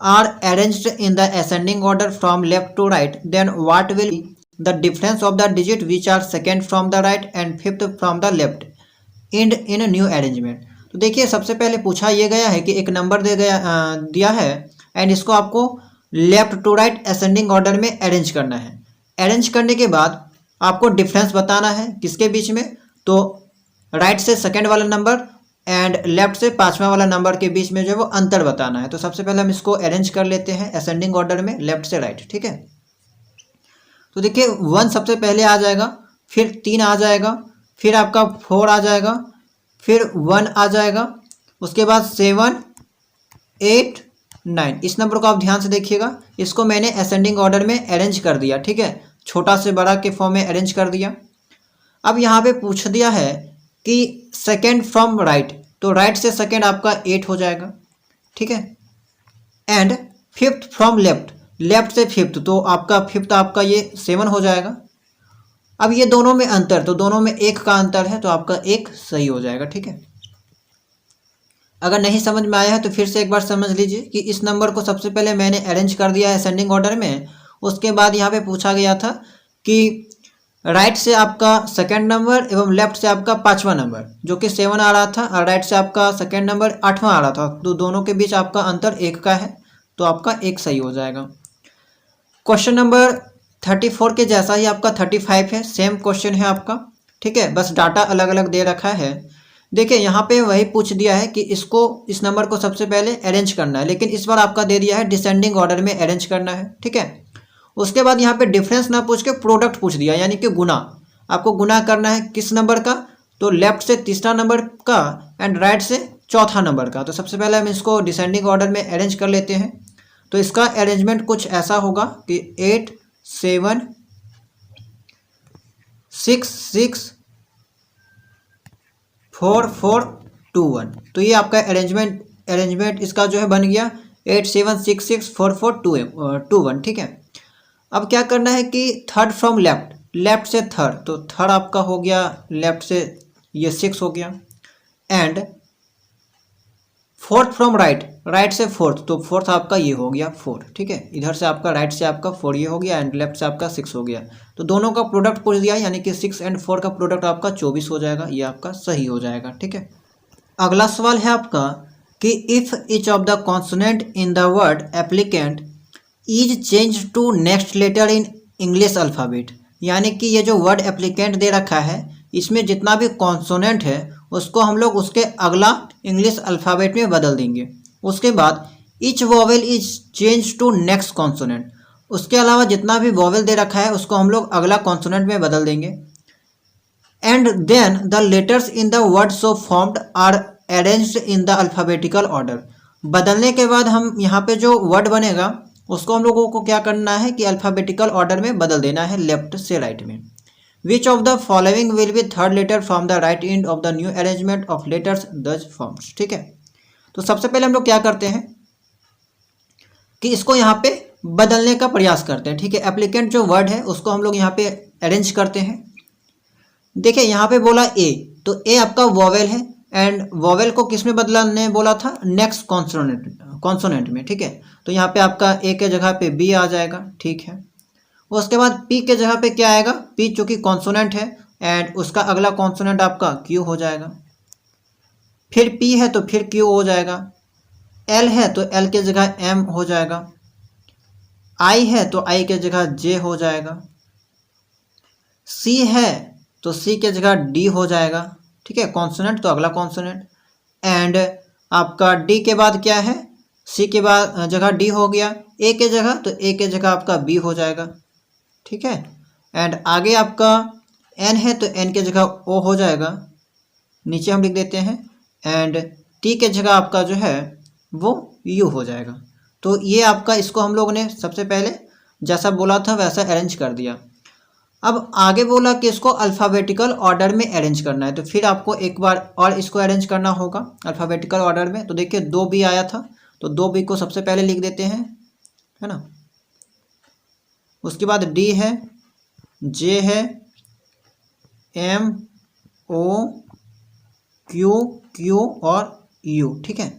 are arranged in the ascending order from left to right, then what will the difference of the digit which are second from the right and fifth from the left in new arrangement. तो देखिए सबसे पहले पूछा ये गया है कि एक नंबर दिया है एंड इसको आपको left to right ascending order में अरेंज करना है। अरेंज करने के बाद आपको डिफरेंस बताना है किसके बीच में, तो राइट से सेकंड वाला नंबर एंड लेफ्ट से पांचवा वाला नंबर के बीच में जो है वो अंतर बताना है। तो सबसे पहले हम इसको अरेंज कर लेते हैं असेंडिंग ऑर्डर में लेफ्ट से राइट, ठीक है। तो देखिए 1 सबसे पहले आ जाएगा, फिर 3 आ जाएगा, फिर आपका 4 आ जाएगा, फिर 1 आ जाएगा, उसके बाद 7, 8, 9। इस नंबर को आप ध्यान से देखिएगा, इसको मैंने असेंडिंग ऑर्डर में अरेंज कर दिया, ठीक है, छोटा से बड़ा के फॉर्म में अरेंज कर दिया। अब यहाँ पे पूछ दिया है कि सेकेंड फ्रॉम राइट, तो राइट से सेकेंड आपका 8 हो जाएगा, ठीक है। And fifth from left, left से फिफ्थ, तो आपका फिफ्थ आपका ये 7 हो जाएगा। अब ये दोनों में अंतर, तो दोनों में 1 का अंतर है, तो आपका 1 सही हो जाएगा, ठीक है। अगर नहीं समझ में आया है तो फिर से एक बार समझ लीजिए कि इस नंबर को सबसे पहले मैंने अरेंज कर दिया है असेंडिंग ऑर्डर में। उसके बाद यहाँ पे पूछा गया था कि राइट से आपका सेकंड नंबर एवं लेफ्ट से आपका पांचवा नंबर जो कि 7 आ रहा था, और राइट से आपका सेकंड नंबर 8वां आ रहा था, तो दोनों के बीच आपका अंतर 1 का है, तो आपका 1 सही हो जाएगा। क्वेश्चन नंबर 34 के जैसा ही आपका 35 है, सेम क्वेश्चन है आपका, ठीक है, बस डाटा अलग अलग दे रखा है। देखिए यहाँ पे वही पूछ दिया है कि इसको इस नंबर को सबसे पहले अरेंज करना है, लेकिन इस बार आपका दे दिया है डिसेंडिंग ऑर्डर में अरेंज करना है, ठीक है। उसके बाद यहाँ पे डिफरेंस ना पूछ के प्रोडक्ट पूछ दिया, यानी कि गुना, आपको गुना करना है किस नंबर का, तो लेफ्ट से तीसरा नंबर का एंड राइट से चौथा नंबर का। तो सबसे पहले हम इसको डिसेंडिंग ऑर्डर में अरेंज कर लेते हैं। तो इसका अरेंजमेंट कुछ ऐसा होगा कि 8, 7, 6, 6, 4, 4, 2, 1। तो ये आपका अरेंजमेंट इसका जो है बन गया 8, 7, 6, 6, 4, 4, 2, 1, ठीक है। अब क्या करना है कि थर्ड फ्रॉम लेफ्ट, लेफ्ट से थर्ड, तो थर्ड आपका हो गया लेफ्ट से ये 6 हो गया, and fourth from right, right से फोर्थ, तो फोर्थ आपका ये हो गया 4, ठीक है। इधर से आपका राइट से आपका 4 ये हो गया एंड लेफ्ट से आपका 6 हो गया। तो दोनों का प्रोडक्ट पूछ दिया, यानी कि 6 एंड 4 का प्रोडक्ट आपका 24 हो जाएगा, ये आपका सही हो जाएगा, ठीक है। अगला सवाल है आपका कि if each of the consonant in the word applicant is change to next letter in English alphabet, यानी कि ये जो वर्ड एप्लीकेंट दे रखा है इसमें जितना भी कॉन्सोनेंट है उसको हम लोग उसके अगला इंग्लिश अल्फ़ाबेट में बदल देंगे। उसके बाद each vowel is change to next consonant. उसके अलावा जितना भी वॉवेल दे रखा है उसको हम लोग अगला कॉन्सोनेंट में बदल देंगे। And then the letters in the word so formed are arranged in the alphabetical order. बदलने के बाद हम यहाँ पे जो वर्ड बनेगा उसको हम लोगों को क्या करना है कि अल्फ़ाबेटिकल ऑर्डर में बदल देना है, लेफ्ट से राइट में। Which of the following will be third letter from the right end of the new arrangement of letters thus formed. ठीक है, तो सबसे पहले हम लोग क्या करते हैं कि इसको यहाँ पे बदलने का प्रयास करते हैं। ठीक है, एप्लीकेंट जो वर्ड है उसको हम लोग यहाँ पे अरेंज करते हैं। देखिए यहाँ पे बोला ए, तो ए आपका वॉवेल है एंड वॉवेल को किस में बदलने बोला था, नेक्स्ट कॉन्सोनेंट में। ठीक है, तो यहाँ पे आपका ए के जगह पे बी आ जाएगा। ठीक है, उसके बाद पी के जगह पे क्या आएगा, पी चूंकि कॉन्सोनेंट है एंड उसका अगला कॉन्सोनेंट आपका क्यू हो जाएगा। फिर पी है तो फिर क्यू हो जाएगा। एल है तो एल के जगह एम हो जाएगा। आई है तो आई के जगह जे हो जाएगा। सी है तो सी के जगह डी हो जाएगा। ठीक है, कॉन्सोनेंट तो अगला कॉन्सोनेंट। एंड आपका डी के बाद क्या है, सी के बाद जगह डी हो गया। ए के जगह तो ए के जगह आपका बी हो जाएगा। ठीक है, एंड आगे आपका एन है तो एन के जगह ओ हो जाएगा, नीचे हम लिख देते हैं। एंड टी के जगह आपका जो है वो यू हो जाएगा। तो ये आपका, इसको हम लोग ने सबसे पहले जैसा बोला था वैसा अरेंज कर दिया। अब आगे बोला कि इसको अल्फ़ाबेटिकल ऑर्डर में अरेंज करना है, तो फिर आपको एक बार और इसको अरेंज करना होगा अल्फ़ाबेटिकल ऑर्डर में। तो देखिए 2B आया था, तो 2B को सबसे पहले लिख देते हैं, है ना। उसके बाद डी है, जे है, एम, ओ, क्यू और यू। ठीक है,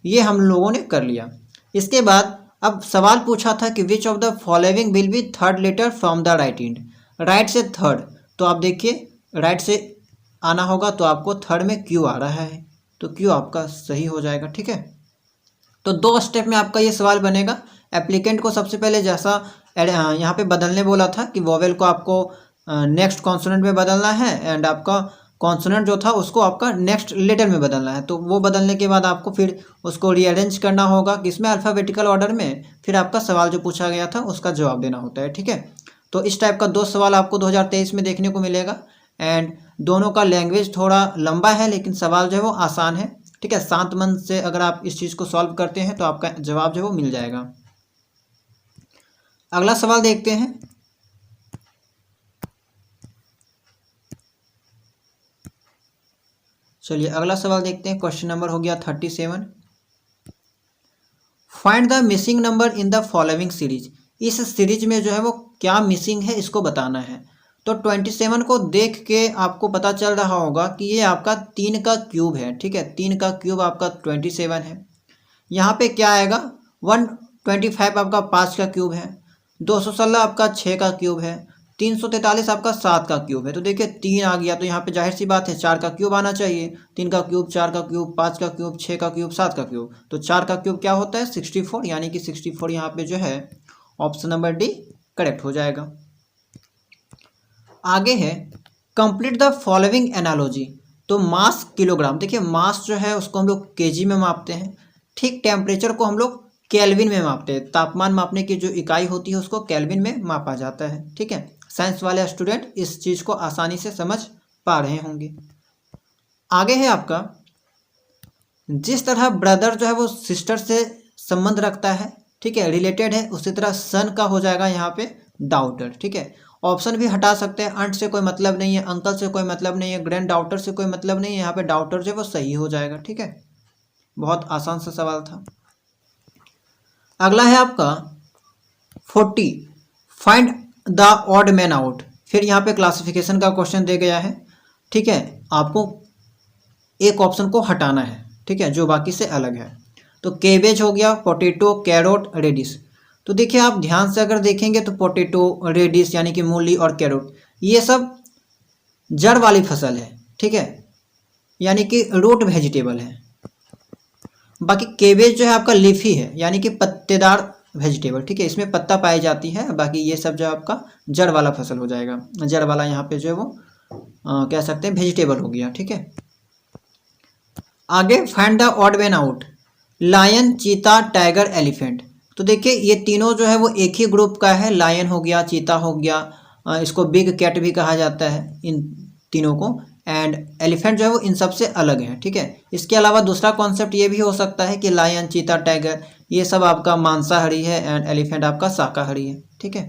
ये हम लोगों ने कर लिया। इसके बाद अब सवाल पूछा था कि which of the following will be third letter from the right end. Right से थर्ड, तो आप देखिए राइट से आना होगा, तो आपको थर्ड में क्यू आ रहा है, तो क्यू आपका सही हो जाएगा। ठीक है, तो 2 स्टेप में आपका ये सवाल बनेगा। एप्लीकेंट को सबसे पहले जैसा यहाँ पे बदलने बोला था कि वोवेल को आपको नेक्स्ट कॉन्सोनेंट में बदलना है एंड आपका कॉन्सोनेंट जो था उसको आपका नेक्स्ट लेटर में बदलना है। तो वो बदलने के बाद आपको फिर उसको रीअरेंज करना होगा किसमें, अल्फ़ाबेटिकल ऑर्डर में। फिर आपका सवाल जो पूछा गया था उसका जवाब देना होता है। ठीक है, तो इस टाइप का 2 सवाल आपको 2023 में देखने को मिलेगा एंड दोनों का लैंग्वेज थोड़ा लंबा है लेकिन सवाल जो है वो आसान है। ठीक है, शांत मन से अगर आप इस चीज़ को सॉल्व करते हैं तो आपका जवाब जो है वो मिल जाएगा। अगला सवाल देखते हैं। चलिए अगला सवाल देखते हैं। क्वेश्चन नंबर हो गया 37। Find the missing number in the following series. इस सीरीज में जो है वो क्या मिसिंग है इसको बताना है। तो 27 को देख के आपको पता चल रहा होगा कि ये आपका 3 का क्यूब है। ठीक है, 3 का क्यूब आपका 27 है। यहाँ पे क्या आएगा, 125 आपका 5 का क्यूब है, 216 आपका 6 का क्यूब है, 343 आपका 7 का क्यूब है। तो देखिए 3 आ गया, तो यहाँ पे जाहिर सी बात है 4 का क्यूब आना चाहिए। 3 का क्यूब, 4 का क्यूब, 5 का क्यूब, 6 का क्यूब, 7 का क्यूब। तो 4 का क्यूब क्या होता है, 64, यानी कि 64 यहाँ पे जो है ऑप्शन नंबर डी करेक्ट हो जाएगा। आगे है कंप्लीट द फॉलोइंग एनालॉजी। तो मास किलोग्राम, देखिए मास जो है उसको हम लोग केजी में मापते हैं। ठीक, टेम्परेचर को हम लोग केल्विन में मापते हैं। तापमान मापने की जो इकाई होती है उसको केल्विन में मापा जाता है। ठीक है, साइंस वाले स्टूडेंट इस चीज़ को आसानी से समझ पा रहे होंगे। आगे है आपका, जिस तरह ब्रदर जो है वो सिस्टर से संबंध रखता है, ठीक है, रिलेटेड है, उसी तरह सन का हो जाएगा यहाँ पे डाउटर। ठीक है, ऑप्शन भी हटा सकते हैं। अंट से कोई मतलब नहीं है, अंकल से कोई मतलब नहीं है, ग्रैंड डाउटर से कोई मतलब नहीं है, यहाँ पे डाउटर जो है वो सही हो जाएगा। ठीक है, बहुत आसान सा सवाल था। अगला है आपका 40, find the odd man out. फिर यहाँ पे क्लासिफिकेशन का क्वेश्चन दे गया है। ठीक है, आपको एक ऑप्शन को हटाना है, ठीक है, जो बाकी से अलग है। तो केबेज हो गया, पोटैटो, कैरोट, रेडिश। तो देखिए आप ध्यान से अगर देखेंगे तो पोटैटो, रेडिश यानी कि मूली और कैरोट ये सब जड़ वाली फसल है। ठीक है, यानी कि रूट वेजिटेबल है। बाकी केबेज जो है आपका लीफी है, यानी कि पत्तेदार वेजिटेबल। ठीक है, इसमें पत्ता पाई जाती है। बाकी ये सब जो आपका जड़ वाला फसल हो जाएगा। जड़ वाला यहाँ पे जो है वो कह सकते हैं वेजिटेबल हो गया। ठीक है, आगे find the odd man out. Lion, cheetah, tiger, elephant. तो देखिए ये तीनों जो है वो एक ही ग्रुप का है। लायन हो गया, चीता हो गया, इसको बिग कैट भी कहा जाता है इन तीनों को, एंड एलिफेंट जो है वो इन सब से अलग है। ठीक है, इसके अलावा दूसरा कॉन्सेप्ट ये भी हो सकता है कि लायन, चीता, टाइगर ये सब आपका मांसाहारी है एंड एलिफेंट आपका शाकाहारी है। ठीक है,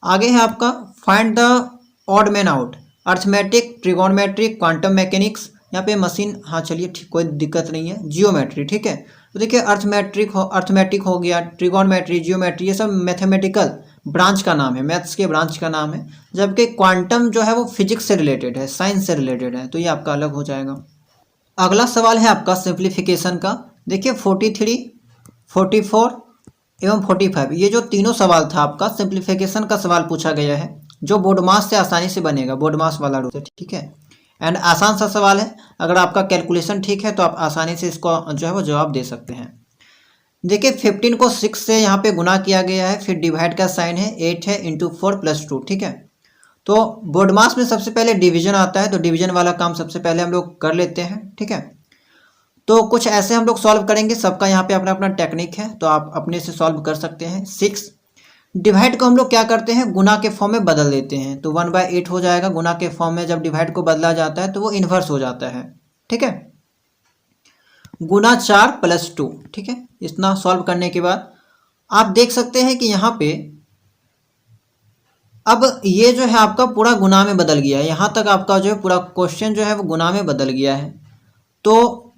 आगे है आपका find the odd man out, arithmetic, trigonometric, quantum mechanics, यहाँ पे मशीन, हाँ चलिए ठीक, कोई दिक्कत नहीं है, जियोमेट्री। ठीक है, तो देखिए अर्थमेटिक हो गया, ट्रिगोनमेट्री, जियोमेट्री, ये सब मैथमेटिकल ब्रांच का नाम है, मैथ्स के ब्रांच का नाम है, जबकि क्वांटम जो है वो फिजिक्स से रिलेटेड है, साइंस से रिलेटेड है, तो ये आपका अलग हो जाएगा। अगला सवाल है आपका सिंप्लीफिकेशन का। देखिए 43, 44 एवं 45, ये जो तीनों सवाल था आपका सिंप्लीफिकेशन का सवाल पूछा गया है, जो बोर्ड मास से आसानी से बनेगा, बोर्ड मास वाला रूप से। ठीक है, एंड आसान सा सवाल है, अगर आपका कैलकुलेशन ठीक है तो आप आसानी से इसको जो है वो जवाब दे सकते हैं। देखिए 15 को 6 से यहाँ पे गुना किया गया है, फिर डिवाइड का साइन है, 8 है, इंटू 4 + 2। ठीक है, तो बोर्ड मास में सबसे पहले डिवीजन आता है, तो डिवीजन वाला काम सबसे पहले हम लोग कर लेते हैं। ठीक है, तो कुछ ऐसे हम लोग सॉल्व करेंगे, सबका यहाँ पे अपना अपना टेक्निक है, तो आप अपने से सॉल्व कर सकते हैं। 6 डिवाइड को हम लोग क्या करते हैं, गुना के फॉर्म में बदल देते हैं, तो 1/8 हो जाएगा। गुना के फॉर्म में जब डिवाइड को बदला जाता है तो वो इन्वर्स हो जाता है। ठीक है, गुना 4 + 2। ठीक है, इतना सॉल्व करने के बाद आप देख सकते हैं कि यहाँ पे अब ये जो है आपका पूरा गुना में बदल गया है, यहाँ तक आपका जो है पूरा क्वेश्चन जो है वो गुना में बदल गया है। तो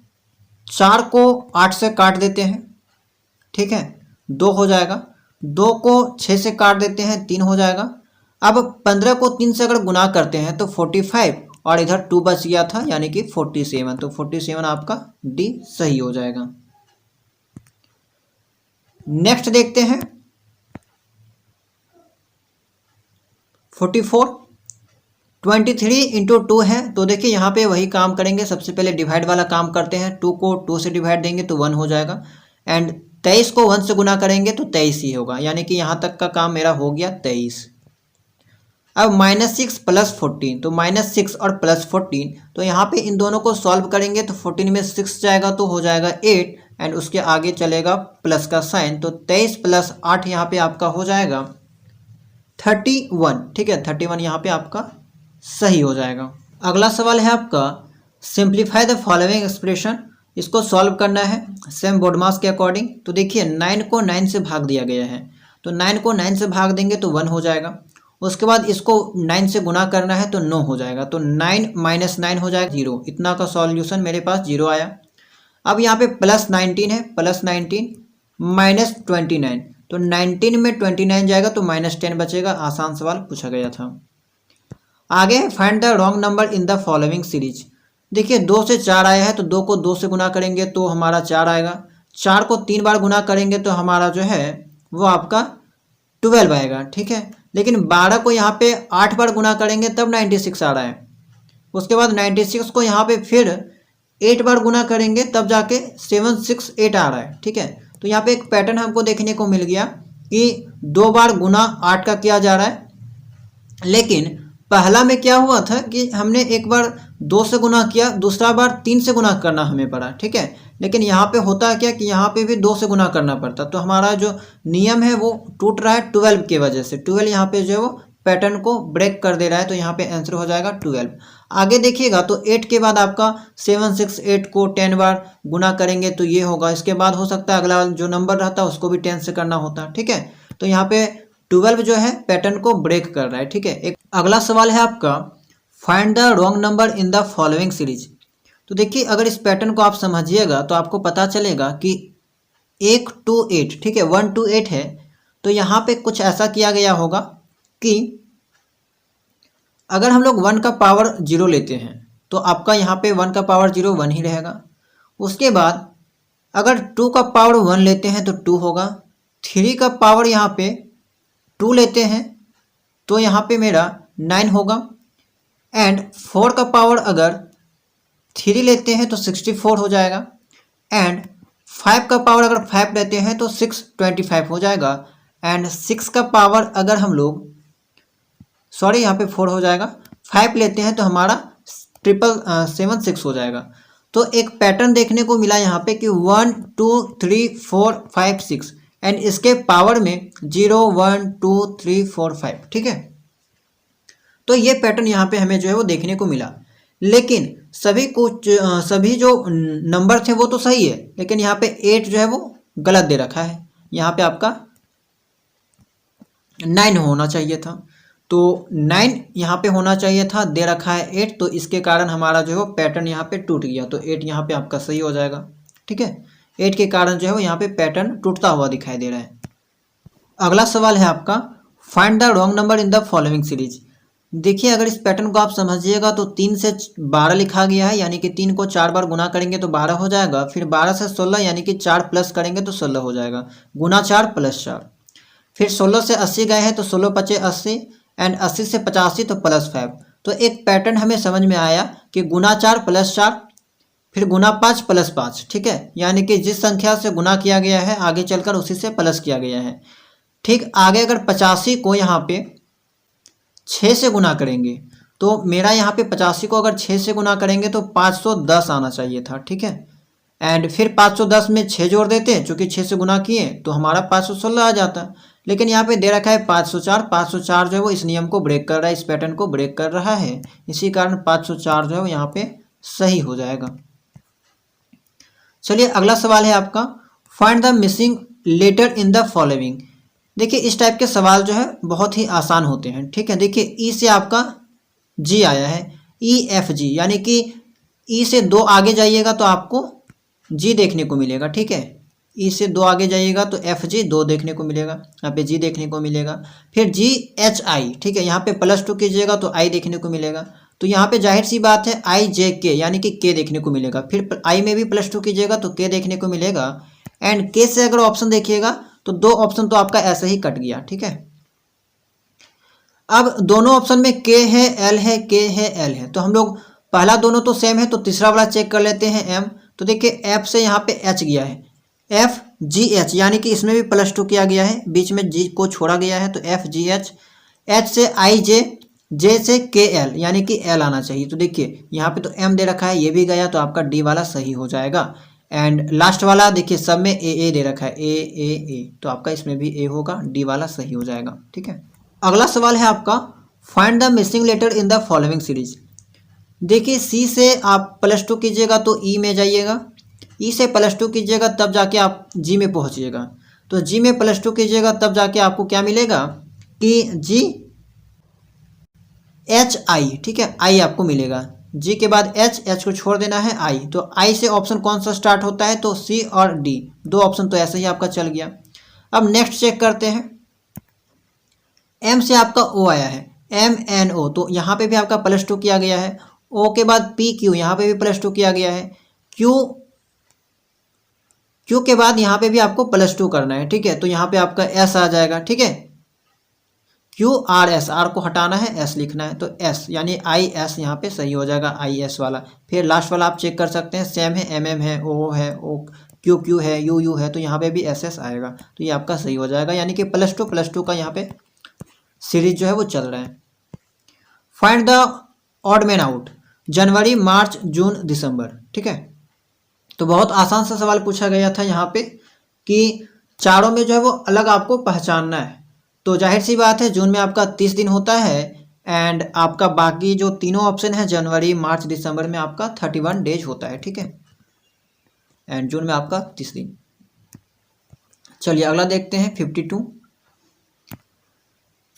4 को 8 से काट देते हैं, ठीक है, 2 हो जाएगा। 2 को 6 से काट देते हैं, 3 हो जाएगा। अब 15 को 3 से अगर गुना करते हैं तो 45, और इधर 2 बच गया था यानी कि 47, तो 47 आपका डी सही हो जाएगा। नेक्स्ट देखते हैं 44, 23 इंटू 2 है, तो देखिए यहाँ पे वही काम करेंगे, सबसे पहले डिवाइड वाला काम करते हैं। 2 को 2 से डिवाइड देंगे तो 1 हो जाएगा, एंड 23 को 1 से गुना करेंगे तो 23 ही होगा, यानी कि यहाँ तक का काम मेरा हो गया 23। अब -6 + 14, तो -6 और +14, तो यहाँ पे इन दोनों को सॉल्व करेंगे तो 14 में 6 जाएगा तो हो जाएगा 8, एंड उसके आगे चलेगा प्लस का साइन, तो 23 + 8 यहाँ पे आपका हो जाएगा 31। ठीक है, 31 यहाँ पे आपका सही हो जाएगा। अगला सवाल है आपका सिंप्लीफाई द फॉलोइंग एक्सप्रेशन, इसको सॉल्व करना है सेम बोर्ड मास के अकॉर्डिंग। तो देखिए 9 को 9 से भाग दिया गया है, तो 9 को 9 से भाग देंगे तो 1 हो जाएगा। उसके बाद इसको 9 से गुना करना है तो 9 हो जाएगा, तो 9 - 9 हो जाएगा 0। इतना का सॉल्यूशन मेरे पास 0 आया। अब यहाँ पे +19 है, +19 - 29, तो 19 में 29 जाएगा तो -10 बचेगा। आसान सवाल पूछा गया था। आगे find the wrong number in the following series. देखिए 2 से 4 आया है, तो 2 को 2 से गुना करेंगे तो हमारा 4 आएगा। 4 को 3 बार गुना करेंगे तो हमारा जो है वो आपका 12 आएगा। ठीक है, लेकिन 12 को यहाँ पे 8 बार गुना करेंगे तब 96 आ रहा है। उसके बाद 96 को यहाँ पे फिर 8 बार गुना करेंगे तब जाके 768 आ रहा है। ठीक है, तो यहाँ पे एक पैटर्न हमको देखने को मिल गया कि 2 बार गुना 8 का किया जा रहा है, लेकिन पहला में क्या हुआ था कि हमने एक बार 2 से गुना किया, दूसरा बार 3 से गुना करना हमें पड़ा। ठीक है, लेकिन यहाँ पे होता है क्या कि यहाँ पे भी 2 से गुना करना पड़ता, तो हमारा जो नियम है वो टूट रहा है 12 की वजह से। 12 यहाँ पे जो है वो पैटर्न को ब्रेक कर दे रहा है, तो यहाँ पे आंसर हो जाएगा 12। आगे देखिएगा तो 8 के बाद आपका 768 को 10 बार गुना करेंगे तो ये होगा। इसके बाद हो सकता है अगला जो नंबर रहता है उसको भी 10 से करना होता। ठीक है, तो यहाँ पे 12 जो है पैटर्न को ब्रेक कर रहा है। ठीक है, एक अगला सवाल है आपका find the wrong number in the following series. तो देखिए अगर इस पैटर्न को आप समझिएगा तो आपको पता चलेगा कि 1 to 8, ठीक है, 1 to 8 है, तो यहाँ पे कुछ ऐसा किया गया होगा कि अगर हम लोग 1 का पावर 0 लेते हैं तो आपका यहाँ पे 1 का पावर 0 1 ही रहेगा। उसके बाद अगर 2 का पावर 1 लेते हैं तो 2 होगा। 3 का पावर यहाँ पे 2 लेते हैं तो यहाँ पे मेरा 9 होगा, एंड 4 का पावर अगर 3 लेते हैं तो 64 हो जाएगा, एंड 5 का पावर अगर 5 लेते हैं तो 625 हो जाएगा, एंड 6 का पावर अगर हम लोग यहाँ पे 4 हो जाएगा, 5 लेते हैं तो हमारा 776 हो जाएगा। तो एक पैटर्न देखने को मिला यहाँ पे कि 1 2 3 4 5 6 एंड इसके पावर में 0 1 2 3 4 5, ठीक है। तो ये पैटर्न यहाँ पे हमें जो है वो देखने को मिला, लेकिन सभी जो नंबर थे वो तो सही है, लेकिन यहाँ पे 8 जो है वो गलत दे रखा है। यहाँ पे आपका 9 होना चाहिए था, तो 9 यहाँ पे होना चाहिए था, दे रखा है 8, तो इसके कारण हमारा जो है वो पैटर्न यहाँ पे टूट गया। तो 8 यहाँ पे आपका सही हो जाएगा, ठीक है। 8 के कारण जो है वो यहाँ पे पैटर्न टूटता हुआ दिखाई दे रहा है। अगला सवाल है आपका, find the wrong number in the following series. देखिए अगर इस पैटर्न को आप समझिएगा तो 3 से 12 लिखा गया है, यानी कि 3 को 4 बार गुना करेंगे तो 12 हो जाएगा। फिर 12 से 16 यानी कि 4 प्लस करेंगे तो 16 हो जाएगा, गुना 4 प्लस 4। फिर 16 से 80 गए हैं तो 16 पचे 80 एंड 80 से 85 तो प्लस 5। तो एक पैटर्न हमें समझ में आया कि गुना 4 प्लस 4 फिर गुना 5 प्लस 5, ठीक है। यानी कि जिस संख्या से गुना किया गया है आगे चलकर उसी से प्लस किया गया है। ठीक आगे अगर 85 को यहाँ पे 6 से गुना करेंगे तो मेरा यहाँ पे 85 को अगर 6 से गुना करेंगे तो 510 आना चाहिए था, ठीक है। एंड फिर 510 में 6 जोड़ देते, चूँकि 6 से गुना किए तो हमारा 516 आ जाता। लेकिन यहाँ पे दे रखा है 504। 504 जो है वो इस नियम को ब्रेक कर रहा है, इस पैटर्न को ब्रेक कर रहा है, इसी कारण 504 जो है वो यहाँ पे सही हो जाएगा। चलिए अगला सवाल है आपका, find the missing letter in the following. देखिए इस टाइप के सवाल जो है बहुत ही आसान होते हैं, ठीक है। देखिए ई से आपका जी आया है, ई एफ जी, यानी कि ई से 2 आगे जाइएगा तो आपको जी देखने को मिलेगा, ठीक है। ई से 2 आगे जाइएगा तो एफ जी 2 देखने को मिलेगा, यहाँ पे जी देखने को मिलेगा। फिर जी एच आई, ठीक है, यहाँ पे +2 कीजिएगा तो आई देखने को मिलेगा। तो यहाँ पे जाहिर सी बात है आई जे के यानी कि के देखने को मिलेगा। फिर आई में भी +2 कीजिएगा तो के देखने को मिलेगा। एंड के से अगर ऑप्शन देखिएगा तो 2 ऑप्शन तो आपका ऐसे ही कट गया, ठीक है। अब दोनों ऑप्शन में के है, एल है, के है, एल है, तो हम लोग पहला दोनों तो सेम है तो तीसरा वाला चेक कर लेते हैं, एम। तो देखिए एफ से यहाँ पे एच गया है, एफ जी एच, यानी कि इसमें भी +2 किया गया है, बीच में जी को छोड़ा गया है तो एफ जी एच। एच से आई जे, जे से के एल, यानी कि एल आना चाहिए। तो देखिए यहाँ पे तो एम दे रखा है, ये भी गया, तो आपका डी वाला सही हो जाएगा। एंड लास्ट वाला देखिए सब में ए दे रखा है, ए, तो आपका इसमें भी ए होगा, डी वाला सही हो जाएगा, ठीक है। अगला सवाल है आपका, find the missing letter in the following series. देखिए सी से आप +2 कीजिएगा तो ई में जाइएगा, ई से +2 कीजिएगा तब जाके आप जी में पहुंचिएगा। तो जी में +2 कीजिएगा तब जाके आपको क्या मिलेगा कि जी एच आई, ठीक है, आई आपको मिलेगा। जी के बाद एच को छोड़ देना है आई, तो आई से ऑप्शन कौन सा स्टार्ट होता है तो सी और डी, 2 ऑप्शन तो ऐसे ही आपका चल गया। अब नेक्स्ट चेक करते हैं, एम से आपका ओ आया है, एम एन ओ, तो यहाँ पे भी आपका +2 किया गया है। ओ के बाद पी क्यू, यहाँ पे भी +2 किया गया है। क्यू के बाद यहाँ पे भी आपको +2 करना है, ठीक है। तो यहाँ पे आपका एस आ जाएगा, ठीक है। क्यू आर एस, आर को हटाना है, एस लिखना है, तो एस यानी आई एस यहाँ पे सही हो जाएगा, आई एस वाला। फिर लास्ट वाला आप चेक कर सकते हैं, सेम है, एम एम है, ओ है, ओ क्यू है, यू है, तो यहाँ पे भी एस एस आएगा, तो ये आपका सही हो जाएगा। यानी कि +2 का यहाँ पे सीरीज जो है वो चल रहा है। Find the odd man out, January, March, June, December, ठीक है। तो बहुत आसान सा सवाल पूछा गया था यहाँ पे कि चारों में जो है वो अलग आपको पहचानना है। तो जाहिर सी बात है जून में आपका 30 दिन होता है, एंड आपका बाकी जो तीनों ऑप्शन है जनवरी, मार्च, दिसंबर में आपका 31 डेज होता है, ठीक है। एंड जून में आपका 30 दिन। चलिए अगला देखते हैं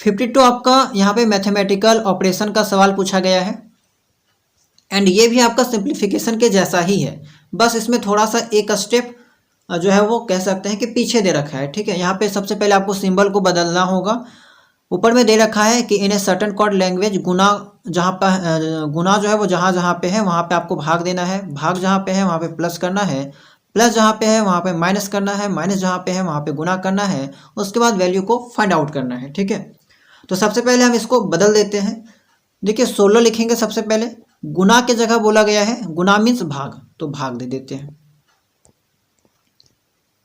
52 आपका यहाँ पे मैथमेटिकल ऑपरेशन का सवाल पूछा गया है, एंड ये भी आपका सिंप्लीफिकेशन के जैसा ही है, बस इसमें थोड़ा सा एक स्टेप जो है वो कह सकते हैं कि पीछे दे रखा है, ठीक है। यहाँ पे सबसे पहले आपको सिंबल को बदलना होगा। ऊपर में दे रखा है कि इन ए सर्टेन कोड लैंग्वेज, गुना जहाँ पर गुना जो है वो जहाँ जहाँ पे है वहाँ पे आपको भाग देना है, भाग जहाँ पे है वहाँ पे प्लस करना है, प्लस जहाँ पे है वहाँ पे माइनस करना है, माइनस जहाँ पे है वहाँ पे गुना करना है, उसके बाद वैल्यू को फाइंड आउट करना है, ठीक है। तो सबसे पहले हम इसको बदल देते हैं। देखिए 16 लिखेंगे सबसे पहले, गुना के जगह बोला गया है, गुना मीन्स भाग, तो भाग दे देते हैं।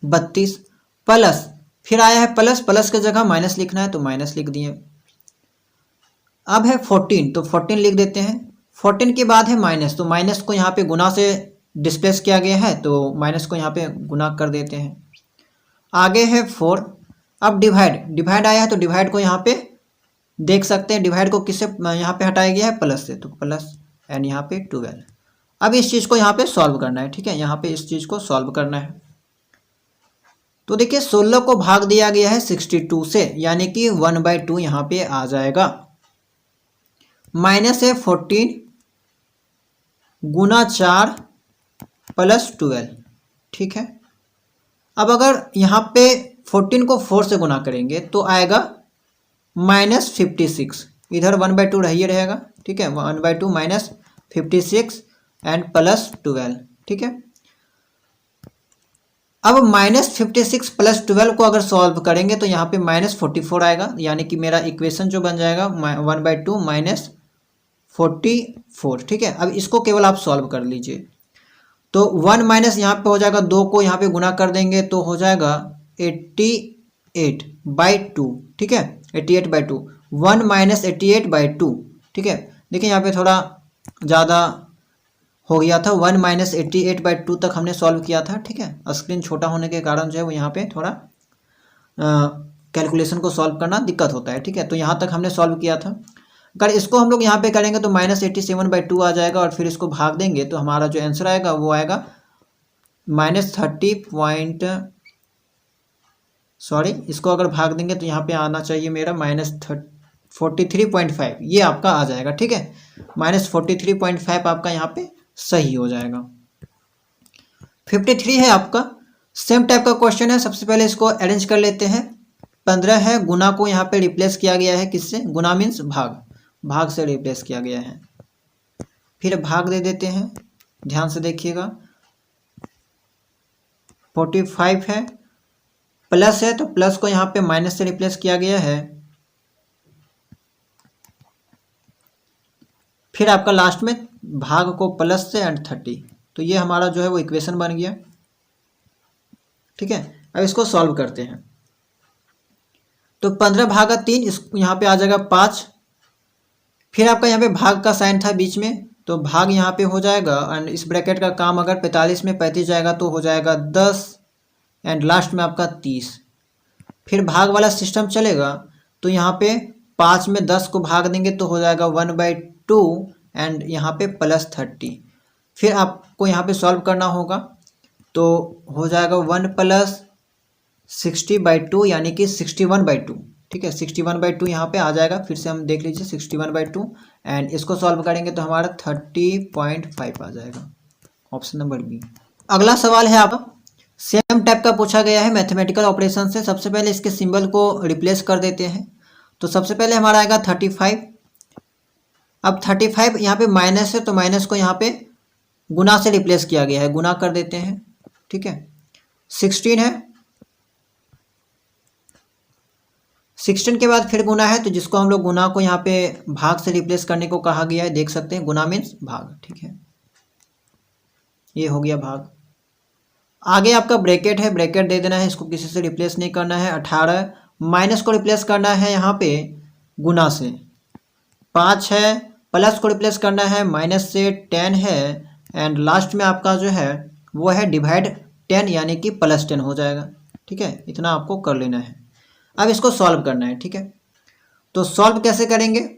32 प्लस, फिर आया है प्लस, प्लस के जगह माइनस लिखना है तो माइनस लिख दिए। अब है 14, तो 14 लिख देते हैं। 14 के बाद है माइनस, तो माइनस को यहाँ पे गुना से डिस्प्लेस किया गया है, तो माइनस को यहाँ पे गुना कर देते हैं। आगे है 4। अब डिवाइड आया है तो डिवाइड को यहाँ पे देख सकते हैं, डिवाइड को किससे यहाँ पे हटाया गया है, प्लस से, तो प्लस एंड यहाँ पे 12। अब इस चीज़ को यहाँ पे सॉल्व करना है, ठीक है, यहाँ पे इस चीज़ को सॉल्व करना है। तो देखिए 16 को भाग दिया गया है 62 से, यानी कि 1/2 यहाँ पे आ जाएगा। माइनस है 14 गुना 4 प्लस 12, ठीक है। अब अगर यहाँ पे 14 को 4 से गुना करेंगे तो आएगा -56, इधर 1/2 रही रहेगा, ठीक है, 1/2 माइनस 56 एंड प्लस 12, ठीक है। अब -56 प्लस 12 को अगर सॉल्व करेंगे तो यहाँ पे -44 आएगा, यानी कि मेरा इक्वेशन जो बन जाएगा 1/2 -44, ठीक है। अब इसको केवल आप सॉल्व कर लीजिए, तो 1 माइनस यहाँ पे हो जाएगा, 2 को यहाँ पे गुना कर देंगे तो हो जाएगा 88/2, ठीक है, 88/2, 1 माइनस 88/2, ठीक है। देखिए यहाँ पे थोड़ा ज़्यादा हो गया था, 1 माइनस 88/2 तक हमने सॉल्व किया था, ठीक है। स्क्रीन छोटा होने के कारण जो है वो यहाँ पे थोड़ा कैलकुलेशन को सॉल्व करना दिक्कत होता है, ठीक है। तो यहाँ तक हमने सॉल्व किया था। अगर इसको हम लोग यहाँ पे करेंगे तो -87/2 आ जाएगा, और फिर इसको भाग देंगे तो हमारा जो आंसर आएगा वो आएगा इसको अगर भाग देंगे तो यहाँ पे आना चाहिए मेरा -43.5, ये आपका आ जाएगा, ठीक है। -43.5 आपका यहाँ पे सही हो जाएगा। 53 है आपका, सेम टाइप का क्वेश्चन है। सबसे पहले इसको अरेंज कर लेते हैं। 15 है, गुना को यहाँ पे रिप्लेस किया गया है किससे, गुना मीन्स भाग से रिप्लेस किया गया है। फिर भाग दे देते हैं, ध्यान से देखिएगा। 45 है, प्लस है तो प्लस को यहाँ पे माइनस से रिप्लेस किया गया है। फिर आपका लास्ट में भाग को प्लस से एंड 30, तो ये हमारा जो है वो इक्वेशन बन गया, ठीक है। अब इसको सॉल्व करते हैं, तो 15/3 इस यहाँ पे आ जाएगा 5। फिर आपका यहाँ पे भाग का साइन था बीच में, तो भाग यहाँ पे हो जाएगा, एंड इस ब्रैकेट का काम अगर 45 में 35 जाएगा तो हो जाएगा 10, एंड लास्ट में आपका 30। फिर भाग वाला सिस्टम चलेगा, तो यहाँ पे 5 में 10 को भाग देंगे तो हो जाएगा 1/2, एंड यहाँ पे प्लस 30। फिर आपको यहाँ पे सॉल्व करना होगा, तो हो जाएगा 1 + 60/2, यानी कि 61/2, ठीक है। 61/2 यहाँ पे आ जाएगा, फिर से हम देख लीजिए 61/2, एंड इसको सॉल्व करेंगे तो हमारा 30.5 आ जाएगा, ऑप्शन नंबर बी। अगला सवाल है आपका, सेम टाइप का पूछा गया है मैथमेटिकल ऑपरेशन से। सबसे पहले इसके सिंबल को रिप्लेस कर देते हैं, तो सबसे पहले हमारा आएगा 35। अब 35 यहाँ पे माइनस है, तो माइनस को यहाँ पे गुना से रिप्लेस किया गया है, गुना कर देते हैं, ठीक है। 16 है, 16 के बाद फिर गुना है, तो जिसको हम लोग गुना को यहाँ पे भाग से रिप्लेस करने को कहा गया है, देख सकते हैं, गुना मीन्स भाग, ठीक है। ये हो गया भाग। आगे आपका ब्रैकेट है, ब्रैकेट दे देना है, इसको किसी से रिप्लेस नहीं करना है। 18 माइनस को रिप्लेस करना है यहाँ पे गुना से। 5 है, प्लस को रिप्लेस करना है माइनस से। 10 है, एंड लास्ट में आपका जो है वो है डिवाइड 10, यानी कि +10 हो जाएगा, ठीक है। इतना आपको कर लेना है। अब इसको सॉल्व करना है, ठीक है। तो सॉल्व कैसे करेंगे,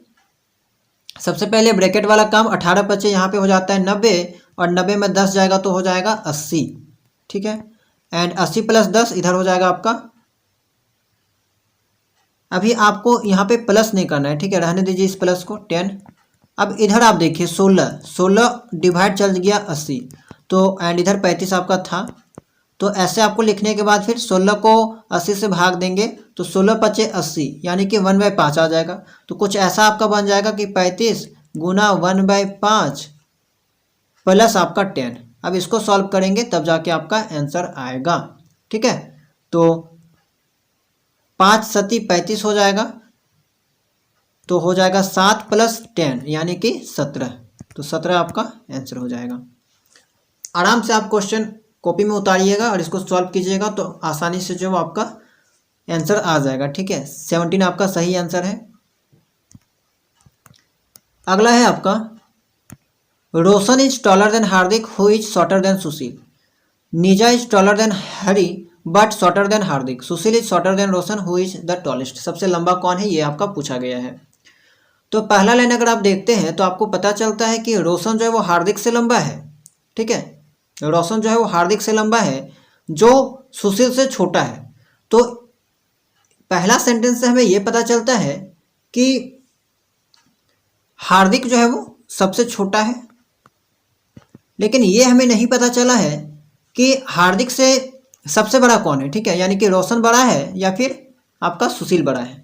सबसे पहले ब्रैकेट वाला काम 18 × 5 यहाँ पे हो जाता है 90, और 90 में 10 जाएगा तो हो जाएगा 80, ठीक है। एंड 80 + 10 इधर हो जाएगा आपका। अभी आपको यहाँ पे प्लस नहीं करना है, ठीक है, रहने दीजिए इस प्लस को, 10। अब इधर आप देखिए 16 डिवाइड चल गया 80, तो एंड इधर 35 आपका था, तो ऐसे आपको लिखने के बाद फिर 16 को 80 से भाग देंगे तो 16 × 5 = 80, यानी कि 1/5 आ जाएगा। तो कुछ ऐसा आपका बन जाएगा कि 35 गुना 1/5 प्लस आपका 10। अब इसको सॉल्व करेंगे तब जाके आपका आंसर आएगा, ठीक है। तो 5 × 7 = 35 हो जाएगा, तो हो जाएगा 7 + 10 यानी कि 17, तो 17 आपका आंसर हो जाएगा। आराम से आप क्वेश्चन कॉपी में उतारिएगा और इसको सॉल्व कीजिएगा, तो आसानी से जो आपका आंसर आ जाएगा, ठीक है। 17 आपका सही आंसर है। अगला है आपका Roshan is taller than Hardik, who is shorter than Sushil. Neeja is taller than Harry but shorter than Hardik. Sushil is shorter than Roshan, who is the tallest. सबसे लंबा कौन है, ये आपका पूछा गया है। तो पहला लाइन अगर आप देखते हैं तो आपको पता चलता है कि रोशन जो है वो हार्दिक से लंबा है, ठीक है। रोशन जो है वो हार्दिक से लंबा है, जो सुशील से छोटा है। तो पहला सेंटेंस से हमें ये पता चलता है कि हार्दिक जो है वो सबसे छोटा है, लेकिन ये हमें नहीं पता चला है कि हार्दिक से सबसे बड़ा कौन है, ठीक है। यानी कि रोशन बड़ा है या फिर आपका सुशील बड़ा है।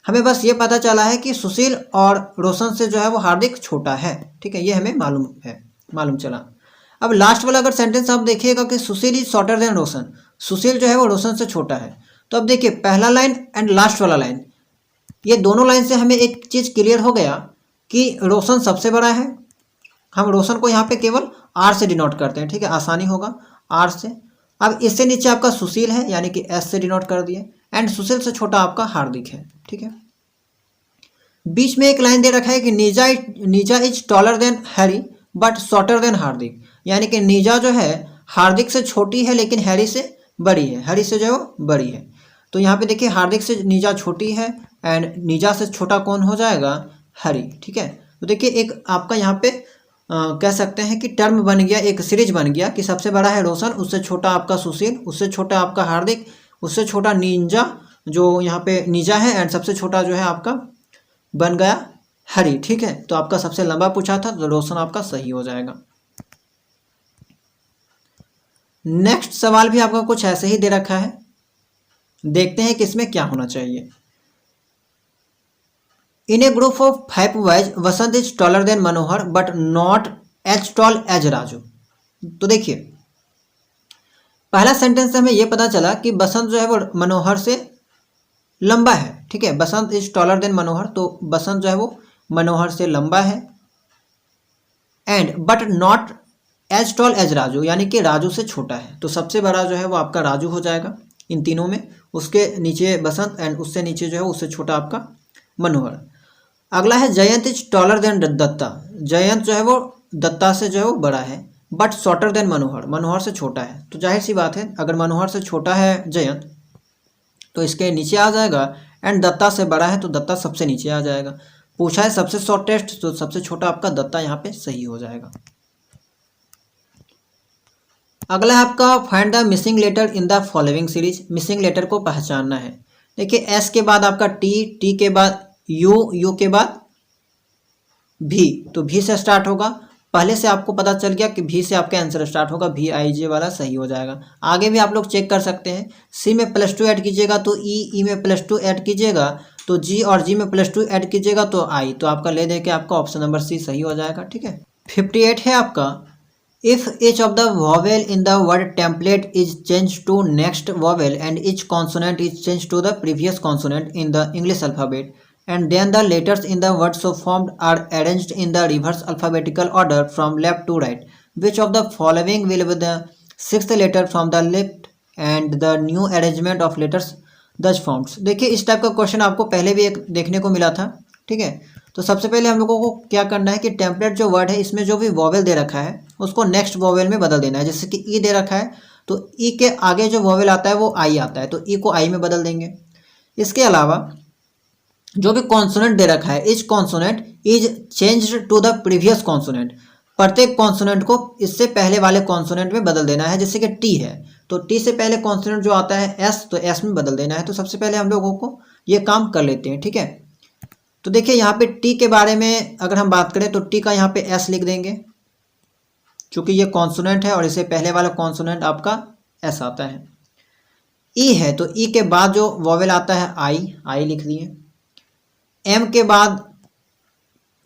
हमें बस ये पता चला है कि सुशील और रोशन से जो है वो हार्दिक छोटा है, ठीक है। ये हमें मालूम चला। अब लास्ट वाला अगर सेंटेंस आप देखिएगा कि सुशील इज शॉर्टर देन रोशन, सुशील जो है वो रोशन से छोटा है। तो अब देखिए पहला लाइन एंड लास्ट वाला लाइन, ये दोनों लाइन से हमें एक चीज़ क्लियर हो गया कि रोशन सबसे बड़ा है। हम रोशन को यहाँ पे केवल आर से डिनोट करते हैं, ठीक है, आसानी होगा आर से। अब इससे नीचे आपका सुशील है, यानी कि एस से डिनोट कर दिए, एंड सुशील से छोटा आपका हार्दिक है, ठीक है। बीच में एक लाइन दे रखा है कि Neeja is taller than Harry but shorter than Hardik. यानी कि नीजा जो है हार्दिक से छोटी है लेकिन हैरी से बड़ी है, हैरी से जो है वो बड़ी है। तो यहाँ पे देखिए हार्दिक से नीजा छोटी है एंड नीजा से छोटा कौन हो जाएगा, हैरी, ठीक है। तो देखिए एक आपका यहाँ पे कह सकते हैं कि टर्म बन गया, एक सीरीज बन गया कि सबसे बड़ा है रोशन, उससे छोटा आपका सुशील, उससे छोटा आपका हार्दिक, उससे छोटा निंजा जो यहाँ पे नीजा है, एंड सबसे छोटा जो है आपका बन गया हैरी, ठीक है। तो आपका सबसे लंबा पूछा था तो रोशन आपका सही हो जाएगा। नेक्स्ट सवाल भी आपका कुछ ऐसे ही दे रखा है, देखते हैं कि इसमें क्या होना चाहिए। In a group of 5 boys Vasant is taller than Manohar but not as tall as Raju. तो देखिए पहला सेंटेंस से हमें यह पता चला कि बसंत जो है वो मनोहर से लंबा है, ठीक है। Basant is taller than Manohar, तो बसंत जो है वो मनोहर से लंबा है। And but not as tall as Raju, यानी कि राजू से छोटा है। तो सबसे बड़ा जो है वो आपका राजू हो जाएगा इन तीनों में, उसके नीचे बसंत एंड उससे नीचे जो है उससे छोटा आपका मनोहर। अगला है Jayant is taller than Datta. Jayant जो है वो दत्ता से जो है वो बड़ा है बट शॉर्टर देन मनोहर, मनोहर से छोटा है। तो जाहिर सी बात है अगर मनोहर से छोटा है जयंत तो इसके नीचे आ जाएगा, एंड दत्ता से बड़ा है तो दत्ता सबसे नीचे आ जाएगा। पूछा है सबसे शॉर्टेस्ट, तो सबसे छोटा आपका दत्ता यहाँ पे सही हो जाएगा। अगला है आपका find the missing letter in the following series. Missing letter को पहचानना है। देखिए एस के बाद आपका टी, टी के बाद यू, यू के बाद भी, तो भी से स्टार्ट होगा। पहले से आपको पता चल गया कि भी से आपका आंसर स्टार्ट होगा, भी आई जे वाला सही हो जाएगा। आगे भी आप लोग चेक कर सकते हैं, सी में +2 ऐड कीजिएगा तो ई में +2 ऐड कीजिएगा तो जी, और जी में +2 ऐड कीजिएगा तो आई। तो आपका ले दे के आपका ऑप्शन नंबर सी सही हो जाएगा, ठीक है। 58 है आपका, if each of the vowel in the word template is changed to next vowel and each consonant is changed to the previous consonant in the English alphabet, and then the letters in the word so formed are arranged in the reverse alphabetical order from left to right, which of the following will be the 6th letter from the left and the new arrangement of letters thus formed। देखिए इस टाइप का क्वेश्चन आपको पहले भी एक देखने को मिला था, ठीक है। तो सबसे पहले हम लोगों को क्या करना है कि टेम्पलेट जो वर्ड है इसमें जो भी वॉवेल दे रखा है उसको नेक्स्ट वॉवेल में बदल देना है। जैसे कि ई दे रखा है तो ई के आगे जो वॉवेल आता है वो आई आता है, तो ई को आई में बदल देंगे। इसके अलावा जो भी कॉन्सोनेंट दे रखा है, each consonant is changed to the previous consonant, प्रत्येक कॉन्सोनेंट को इससे पहले वाले कॉन्सोनेंट में बदल देना है। जैसे कि टी है तो टी से पहले कॉन्सोनेंट जो आता है एस, तो एस में बदल देना है। तो सबसे पहले हम लोगों को ये काम कर लेते हैं, ठीक है। तो देखिए यहाँ पे टी के बारे में अगर हम बात करें तो टी का यहाँ पे एस लिख देंगे, क्योंकि ये कॉन्सोनेंट है और इसे पहले वाला कॉन्सोनेंट आपका एस आता है। ई है तो ई के बाद जो वॉवेल आता है आई, आई लिख दिए। एम के बाद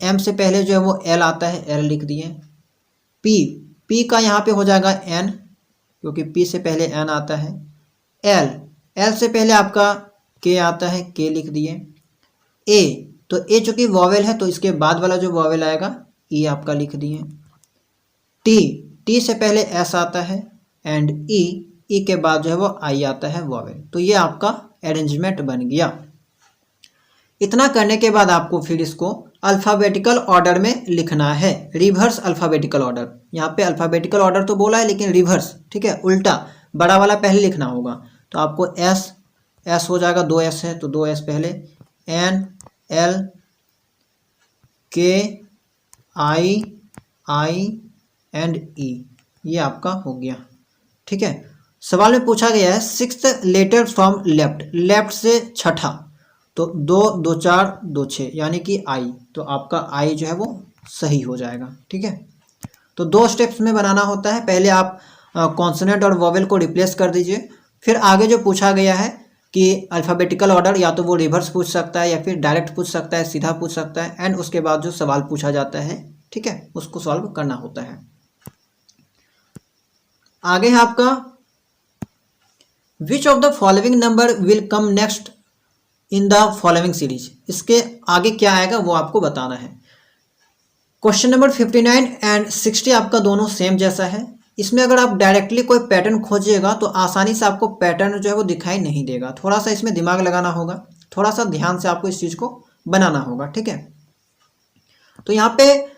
एम से पहले जो है वो एल आता है, एल लिख दिए। पी, पी का यहाँ पे हो जाएगा एन, क्योंकि पी से पहले एन आता है। एल, एल से पहले आपका के आता है, के लिख दिए। ए, तो ए चूंकि वॉवेल है तो इसके बाद वाला जो वॉवेल आएगा ई आपका लिख दिए। टी, टी से पहले एस आता है, एंड ई, ई के बाद जो है वो आई आता है वॉवेल। तो ये आपका अरेंजमेंट बन गया। इतना करने के बाद आपको फिर इसको अल्फ़ाबेटिकल ऑर्डर में लिखना है, रिवर्स अल्फ़ाबेटिकल ऑर्डर। यहाँ पे अल्फ़ाबेटिकल ऑर्डर तो बोला है लेकिन रिवर्स, ठीक है, उल्टा, बड़ा वाला पहले लिखना होगा। तो आपको एस हो जाएगा, 2 एस है तो 2 एस पहले, एन एल के आई एंड ई, ये आपका हो गया, ठीक है। सवाल में पूछा गया है 6th लेटर फ्रॉम लेफ्ट से छठा, तो 2 2 4 2 6 यानी कि आई, तो आपका आई जो है वो सही हो जाएगा, ठीक है। तो 2 स्टेप्स में बनाना होता है, पहले आप कॉन्सोनेंट और वोवेल को रिप्लेस कर दीजिए, फिर आगे जो पूछा गया है कि अल्फ़ाबेटिकल ऑर्डर या तो वो रिवर्स पूछ सकता है या फिर डायरेक्ट पूछ सकता है, सीधा पूछ सकता है, एंड उसके बाद जो सवाल पूछा जाता है, ठीक है, उसको सॉल्व करना होता है। आगे है आपका विच of the following number will come next in the following series, इसके आगे क्या आएगा वो आपको बताना है। क्वेश्चन नंबर 59 एंड 60 आपका दोनों सेम जैसा है। इसमें अगर आप डायरेक्टली कोई पैटर्न खोजिएगा तो आसानी से आपको पैटर्न जो है वो दिखाई नहीं देगा, थोड़ा सा इसमें दिमाग लगाना होगा, थोड़ा सा ध्यान से आपको इस चीज़ को बनाना होगा, ठीक है। तो यहाँ पे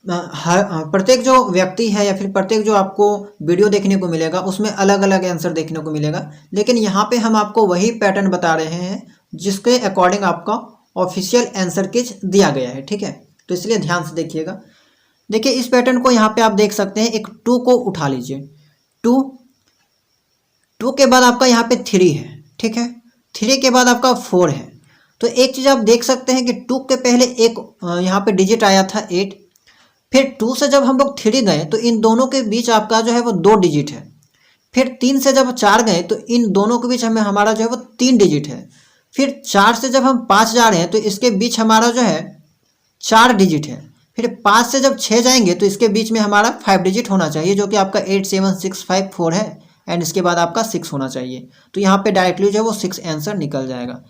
प्रत्येक जो व्यक्ति है या फिर प्रत्येक जो आपको वीडियो देखने को मिलेगा उसमें अलग अलग आंसर देखने को मिलेगा, लेकिन यहाँ पे हम आपको वही पैटर्न बता रहे हैं जिसके अकॉर्डिंग आपका ऑफिशियल आंसर कीज दिया गया है, ठीक है। तो इसलिए ध्यान से देखिएगा। देखिए इस पैटर्न को यहाँ पे आप देख सकते हैं, एक 2 को उठा लीजिए, 2 के बाद आपका यहाँ पे 3 है, ठीक है, 3 के बाद आपका 4 है। तो एक चीज़ आप देख सकते हैं कि 2 के पहले एक यहाँ पे डिजिट आया था 8, फिर 2 से जब हम लोग 3 गए तो इन दोनों के बीच आपका जो है वो 2 डिजिट है, फिर 3 से जब 4 गए तो इन दोनों के बीच हमें हमारा जो है वो 3 डिजिट है, फिर 4 से जब हम 5 जा रहे हैं तो इसके बीच हमारा जो है 4 डिजिट है, फिर 5 से जब 6 जाएंगे तो इसके बीच में हमारा 5 डिजिट होना चाहिए जो कि आपका 8 7 6 5 4 है, एंड इसके बाद आपका 6 होना चाहिए। तो यहाँ पे डायरेक्टली जो है वो 6 आंसर निकल जाएगा।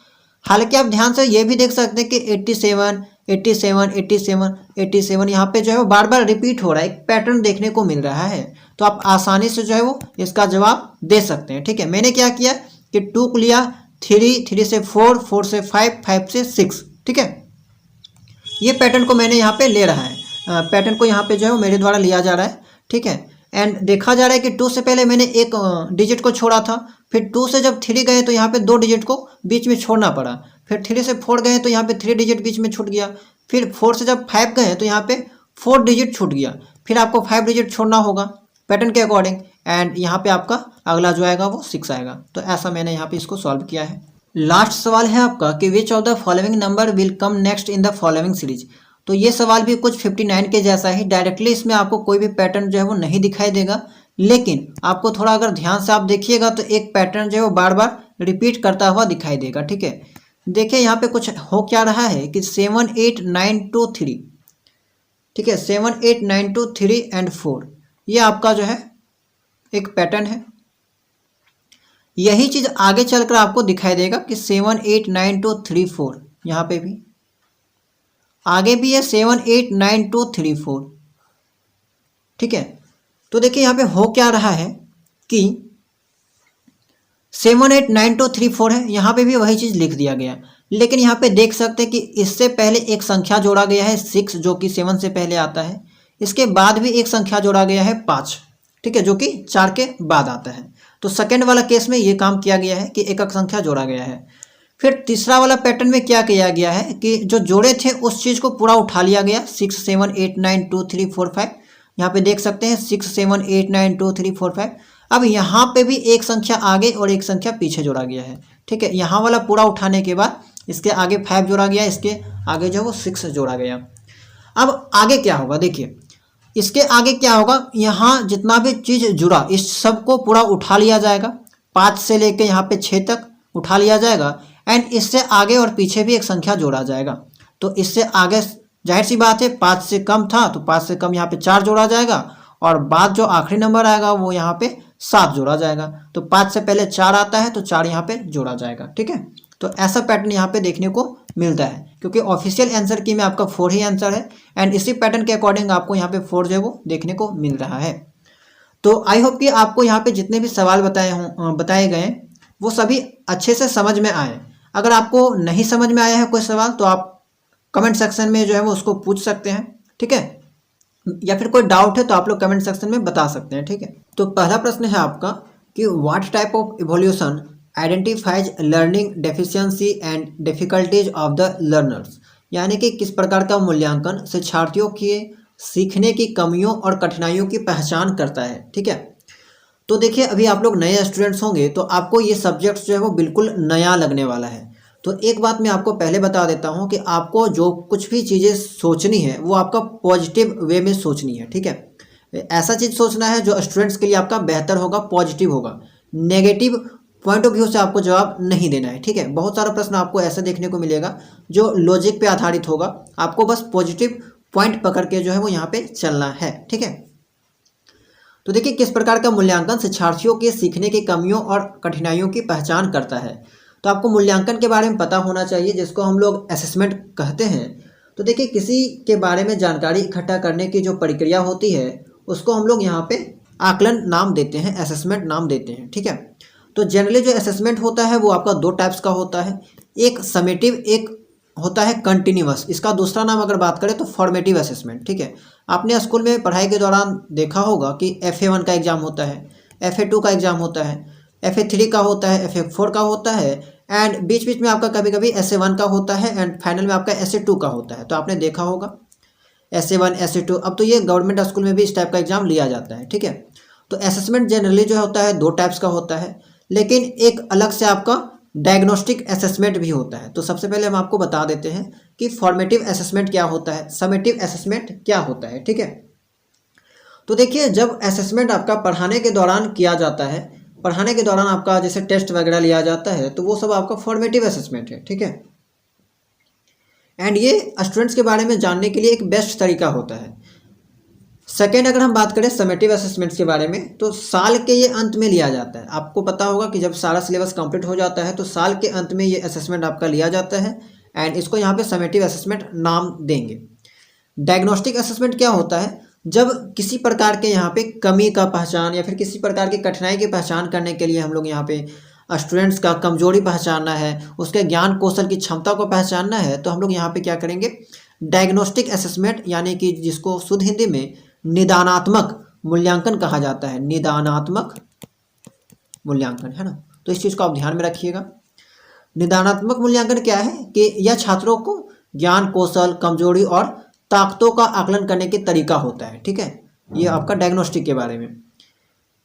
हालांकि आप ध्यान से ये भी देख सकते हैं कि 87 87 87 87 यहाँ पे जो है वो बार बार रिपीट हो रहा है, एक पैटर्न देखने को मिल रहा है। तो आप आसानी से जो है वो इसका जवाब दे सकते हैं, ठीक है। मैंने क्या किया कि 2 को लिया, 3 से 4 4 से 5 5 से 6, ठीक है। ये पैटर्न को मैंने यहाँ पे ले रहा है, पैटर्न को यहाँ पे जो है वो मेरे द्वारा लिया जा रहा है, ठीक है। एंड देखा जा रहा है कि 2 से पहले मैंने एक डिजिट को छोड़ा था, फिर 2 से जब 3 गए तो यहाँ पे 2 डिजिट को बीच में छोड़ना पड़ा, फिर 3 से 4 गए तो यहाँ पे 3 डिजिट बीच में छूट गया, फिर 4 से जब 5 गए तो यहाँ पे 4 डिजिट छूट गया, फिर आपको 5 डिजिट छोड़ना होगा पैटर्न के अकॉर्डिंग, एंड यहाँ पे आपका अगला जो आएगा वो 6 आएगा। तो ऐसा मैंने यहाँ पे इसको सॉल्व किया है। लास्ट सवाल है आपका कि which of the following number will come next in the following series. तो ये सवाल भी कुछ 59 के जैसा ही, डायरेक्टली इसमें आपको कोई भी पैटर्न जो है वो नहीं दिखाई देगा, लेकिन आपको थोड़ा अगर ध्यान से आप देखिएगा तो एक पैटर्न जो है वो बार बार रिपीट करता हुआ दिखाई देगा, ठीक है। देखिए यहाँ पे कुछ हो क्या रहा है कि 7 8 9 2 3, ठीक है, 7 8 9 2 3 एंड 4, ये आपका जो है एक पैटर्न है। यही चीज आगे चलकर आपको दिखाई देगा कि 7 8 9 2 3 4, यहाँ पे भी आगे भी है 7 8 9 2 3 4, ठीक है। तो देखिए यहाँ पे हो क्या रहा है कि 7 8 9 2 3 4 है, यहाँ पे भी वही चीज़ लिख दिया गया, लेकिन यहाँ पे देख सकते हैं कि इससे पहले एक संख्या जोड़ा गया है 6 जो कि 7 से पहले आता है, इसके बाद भी एक संख्या जोड़ा गया है 5, ठीक है, जो कि 4 के बाद आता है। तो सेकेंड वाला केस में ये काम किया गया है कि एक एक संख्या जोड़ा गया है। फिर तीसरा वाला पैटर्न में क्या किया गया है कि जो जोड़े थे उस चीज़ को पूरा उठा लिया गया, 6 7 8 9 2 3 4 5, यहाँ पे देख सकते हैं 6 7 8 9 2 3 4 5। अब यहाँ पे भी एक संख्या आगे और एक संख्या पीछे जोड़ा गया है, ठीक है। यहाँ वाला पूरा उठाने के बाद इसके आगे 5 जोड़ा गया, इसके आगे जो वो 6 जोड़ा गया। अब आगे क्या होगा, देखिए इसके आगे क्या होगा, यहाँ जितना भी चीज़ जुड़ा इस सब को पूरा उठा लिया जाएगा, 5 से लेके यहाँ पे 6 तक उठा लिया जाएगा, एंड इससे आगे और पीछे भी एक संख्या जोड़ा जाएगा। तो इससे आगे जाहिर सी बात है 5 से कम था तो 5 से कम यहाँ पे 4 जोड़ा जाएगा, और बाद जो आखिरी नंबर आएगा वो यहाँ पे 7 जोड़ा जाएगा। तो 5 से पहले 4 आता है तो 4 यहाँ पे जोड़ा जाएगा, ठीक है। तो ऐसा पैटर्न यहाँ पे देखने को मिलता है, क्योंकि ऑफिशियल आंसर की में आपका 4 ही आंसर है, एंड इसी पैटर्न के अकॉर्डिंग आपको यहाँ पे 4 जो है वो देखने को मिल रहा है। तो आई होप कि आपको यहाँ पे जितने भी सवाल बताए गए वो सभी अच्छे से समझ में आए। अगर आपको नहीं समझ में आया है कोई सवाल तो आप कमेंट सेक्शन में जो है वो उसको पूछ सकते हैं, ठीक है। या फिर कोई डाउट है तो आप लोग कमेंट सेक्शन में बता सकते हैं, ठीक है। तो पहला प्रश्न है आपका कि what type of evolution identifies learning deficiency and difficulties of the learners, यानी कि किस प्रकार का मूल्यांकन शिक्षार्थियों के सीखने की कमियों और कठिनाइयों की पहचान करता है, ठीक है। तो देखिए अभी आप लोग नए स्टूडेंट्स होंगे तो आपको ये सब्जेक्ट जो है वो बिल्कुल नया लगने वाला है। तो एक बात मैं आपको पहले बता देता हूँ कि आपको जो कुछ भी चीज़ें सोचनी है वो आपका पॉजिटिव वे में सोचनी है, ठीक है। ऐसा चीज़ सोचना है जो स्टूडेंट्स के लिए आपका बेहतर होगा, पॉजिटिव होगा। नेगेटिव पॉइंट ऑफ व्यू से आपको जवाब नहीं देना है, ठीक है। बहुत सारा प्रश्न आपको ऐसा देखने को मिलेगा जो लॉजिक पे आधारित होगा, आपको बस पॉजिटिव पॉइंट पकड़ के जो है वो यहाँ पे चलना है, ठीक है। तो देखिए किस प्रकार का मूल्यांकन शिक्षार्थियों के सीखने की कमियों और कठिनाइयों की पहचान करता है। तो आपको मूल्यांकन के बारे में पता होना चाहिए, जिसको हम लोग असेसमेंट कहते हैं। तो देखिए किसी के बारे में जानकारी इकट्ठा करने की जो प्रक्रिया होती है उसको हम लोग यहाँ पे आकलन नाम देते हैं, असेसमेंट नाम देते हैं, ठीक है। तो जनरली जो असेसमेंट होता है वो आपका दो टाइप्स का होता है, एक समेटिव, एक होता है कंटिन्यूअस। इसका दूसरा नाम अगर बात करें तो फॉर्मेटिव असेसमेंट, ठीक है। आपने स्कूल में पढ़ाई के दौरान देखा होगा कि FA1 का एग्जाम होता है, FA2 का एग्जाम होता है, FA3 का होता है, FA4 का होता है, एंड बीच बीच में आपका कभी कभी SA1 का होता है, एंड फाइनल में आपका SA2 का होता है। तो आपने देखा होगा SA1 SA2। अब तो ये गवर्नमेंट स्कूल में भी इस टाइप का एग्जाम लिया जाता है, ठीक है। तो असेसमेंट जनरली जो होता है दो टाइप्स का होता है, लेकिन एक अलग से आपका डायग्नोस्टिक असेसमेंट भी होता है। तो सबसे पहले हम आपको बता देते हैं कि फॉर्मेटिव असेसमेंट क्या होता है, समेटिव असेसमेंट क्या होता है, ठीक है। तो देखिए जब असेसमेंट आपका पढ़ाने के दौरान किया जाता है, पढ़ाने के दौरान आपका जैसे टेस्ट वगैरह लिया जाता है, तो वो सब आपका फॉर्मेटिव असेसमेंट है, ठीक है। एंड ये स्टूडेंट्स के बारे में जानने के लिए एक बेस्ट तरीका होता है। सेकेंड अगर हम बात करें समेटिव असेसमेंट्स के बारे में, तो साल के ये अंत में लिया जाता है। आपको पता होगा कि जब सारा सिलेबस कंप्लीट हो जाता है तो साल के अंत में ये असेसमेंट आपका लिया जाता है, एंड इसको यहाँ पे समेटिव असेसमेंट नाम देंगे। डायग्नोस्टिक असेसमेंट क्या होता है, जब किसी प्रकार के यहाँ पे कमी का पहचान या फिर किसी प्रकार की कठिनाई की पहचान करने के लिए हम लोग यहाँ पे स्टूडेंट्स का कमजोरी पहचानना है, उसके ज्ञान कौशल की क्षमता को पहचानना है, तो हम लोग यहाँ पे क्या करेंगे, डायग्नोस्टिक असेसमेंट, यानी कि जिसको शुद्ध हिंदी में निदानात्मक मूल्यांकन कहा जाता है, निदानात्मक मूल्यांकन, है ना। तो इस चीज़ को आप ध्यान में रखिएगा। निदानात्मक मूल्यांकन क्या है कि यह छात्रों को ज्ञान कौशल, कमजोरी और ताकतों का आकलन करने के तरीका होता है, ठीक है। ये आपका डायग्नोस्टिक के बारे में।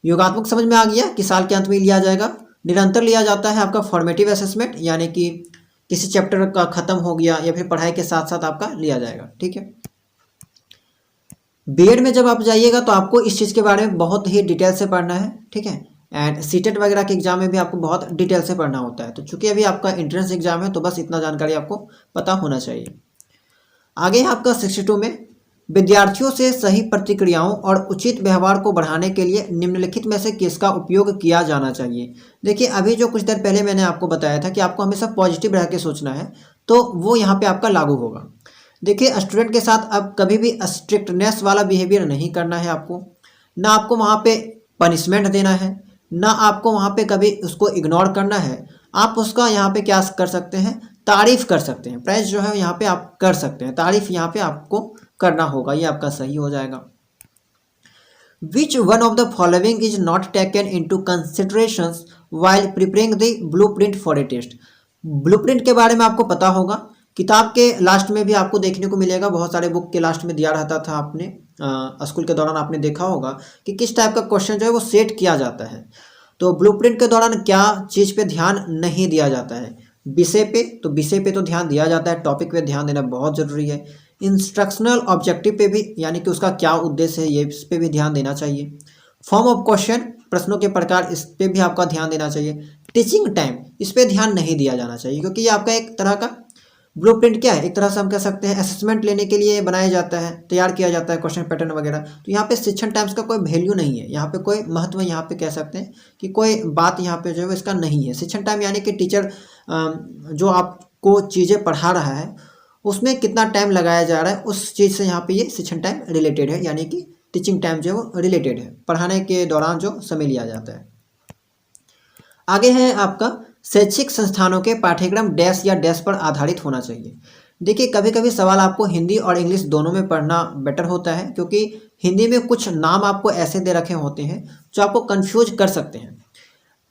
योगात्मक समझ में आ गया कि साल के अंत में लिया जाएगा। निरंतर लिया जाता है आपका फॉर्मेटिव असेसमेंट, यानी कि किसी चैप्टर का खत्म हो गया या फिर पढ़ाई के साथ साथ आपका लिया जाएगा, ठीक है। बीएड में जब आप जाइएगा तो आपको इस चीज़ के बारे में बहुत ही डिटेल से पढ़ना है, ठीक है। एंड सीटेट वगैरह के एग्जाम में भी आपको बहुत डिटेल से पढ़ना होता है। तो चूंकि अभी आपका एंट्रेंस एग्जाम है तो बस इतना जानकारी आपको पता होना चाहिए। आगे है आपका 62 में, विद्यार्थियों से सही प्रतिक्रियाओं और उचित व्यवहार को बढ़ाने के लिए निम्नलिखित में से किसका उपयोग किया जाना चाहिए। देखिए अभी जो कुछ देर पहले मैंने आपको बताया था कि आपको हमेशा पॉजिटिव रह के सोचना है, तो वो यहाँ पे आपका लागू होगा। देखिए स्टूडेंट के साथ अब कभी भी स्ट्रिक्टनेस वाला बिहेवियर नहीं करना है आपको, ना आपको वहाँ पे पनिशमेंट देना है, ना आपको वहाँ पे कभी उसको इग्नोर करना है। आप उसका यहाँ पे क्या कर सकते हैं, तारीफ कर सकते हैं। प्राइस जो है यहाँ पे आप कर सकते हैं, तारीफ यहाँ पे आपको करना होगा, ये आपका सही हो जाएगा। Which one of the following is not taken into considerations while preparing the blueprint for a test. Blueprint के बारे में आपको पता होगा, किताब के लास्ट में भी आपको देखने को मिलेगा, बहुत सारे बुक के लास्ट में दिया रहता था। आपने स्कूल के दौरान आपने देखा होगा कि किस टाइप का क्वेश्चन जो है वो सेट किया जाता है। तो ब्लूप्रिंट के दौरान क्या चीज़ पे ध्यान नहीं दिया जाता है, विषय पे, तो विषय पे तो ध्यान दिया जाता है, टॉपिक पे ध्यान देना बहुत ज़रूरी है। इंस्ट्रक्शनल ऑब्जेक्टिव पे भी, यानी कि उसका क्या उद्देश्य है, ये इस पे भी ध्यान देना चाहिए। फॉर्म ऑफ क्वेश्चन, प्रश्नों के प्रकार, इस पे भी आपका ध्यान देना चाहिए। टीचिंग टाइम, इस पे ध्यान नहीं दिया जाना चाहिए, क्योंकि ये आपका एक तरह का ब्लूप्रिंट क्या है, एक तरह से हम कह सकते हैं असेसमेंट लेने के लिए बनाया जाता है, तैयार किया जाता है क्वेश्चन पैटर्न वगैरह। तो यहाँ पे शिक्षण टाइम्स का कोई वैल्यू नहीं है, यहाँ पे कोई महत्व, यहाँ पे कह सकते हैं कि कोई बात यहाँ पे जो है इसका नहीं है। शिक्षण टाइम यानी कि टीचर जो आपको चीज़ें पढ़ा रहा है उसमें कितना टाइम लगाया जा रहा है, उस चीज़ से यहाँ पे ये शिक्षण टाइम रिलेटेड है, यानी कि टीचिंग टाइम जो है वो रिलेटेड है, पढ़ाने के दौरान जो समय लिया जाता है। आगे है आपका शैक्षिक संस्थानों के पाठ्यक्रम डैश या डैश पर आधारित होना चाहिए। देखिए कभी कभी सवाल आपको हिंदी और इंग्लिश दोनों में पढ़ना बेटर होता है, क्योंकि हिंदी में कुछ नाम आपको ऐसे दे रखे होते हैं जो आपको कंफ्यूज कर सकते हैं।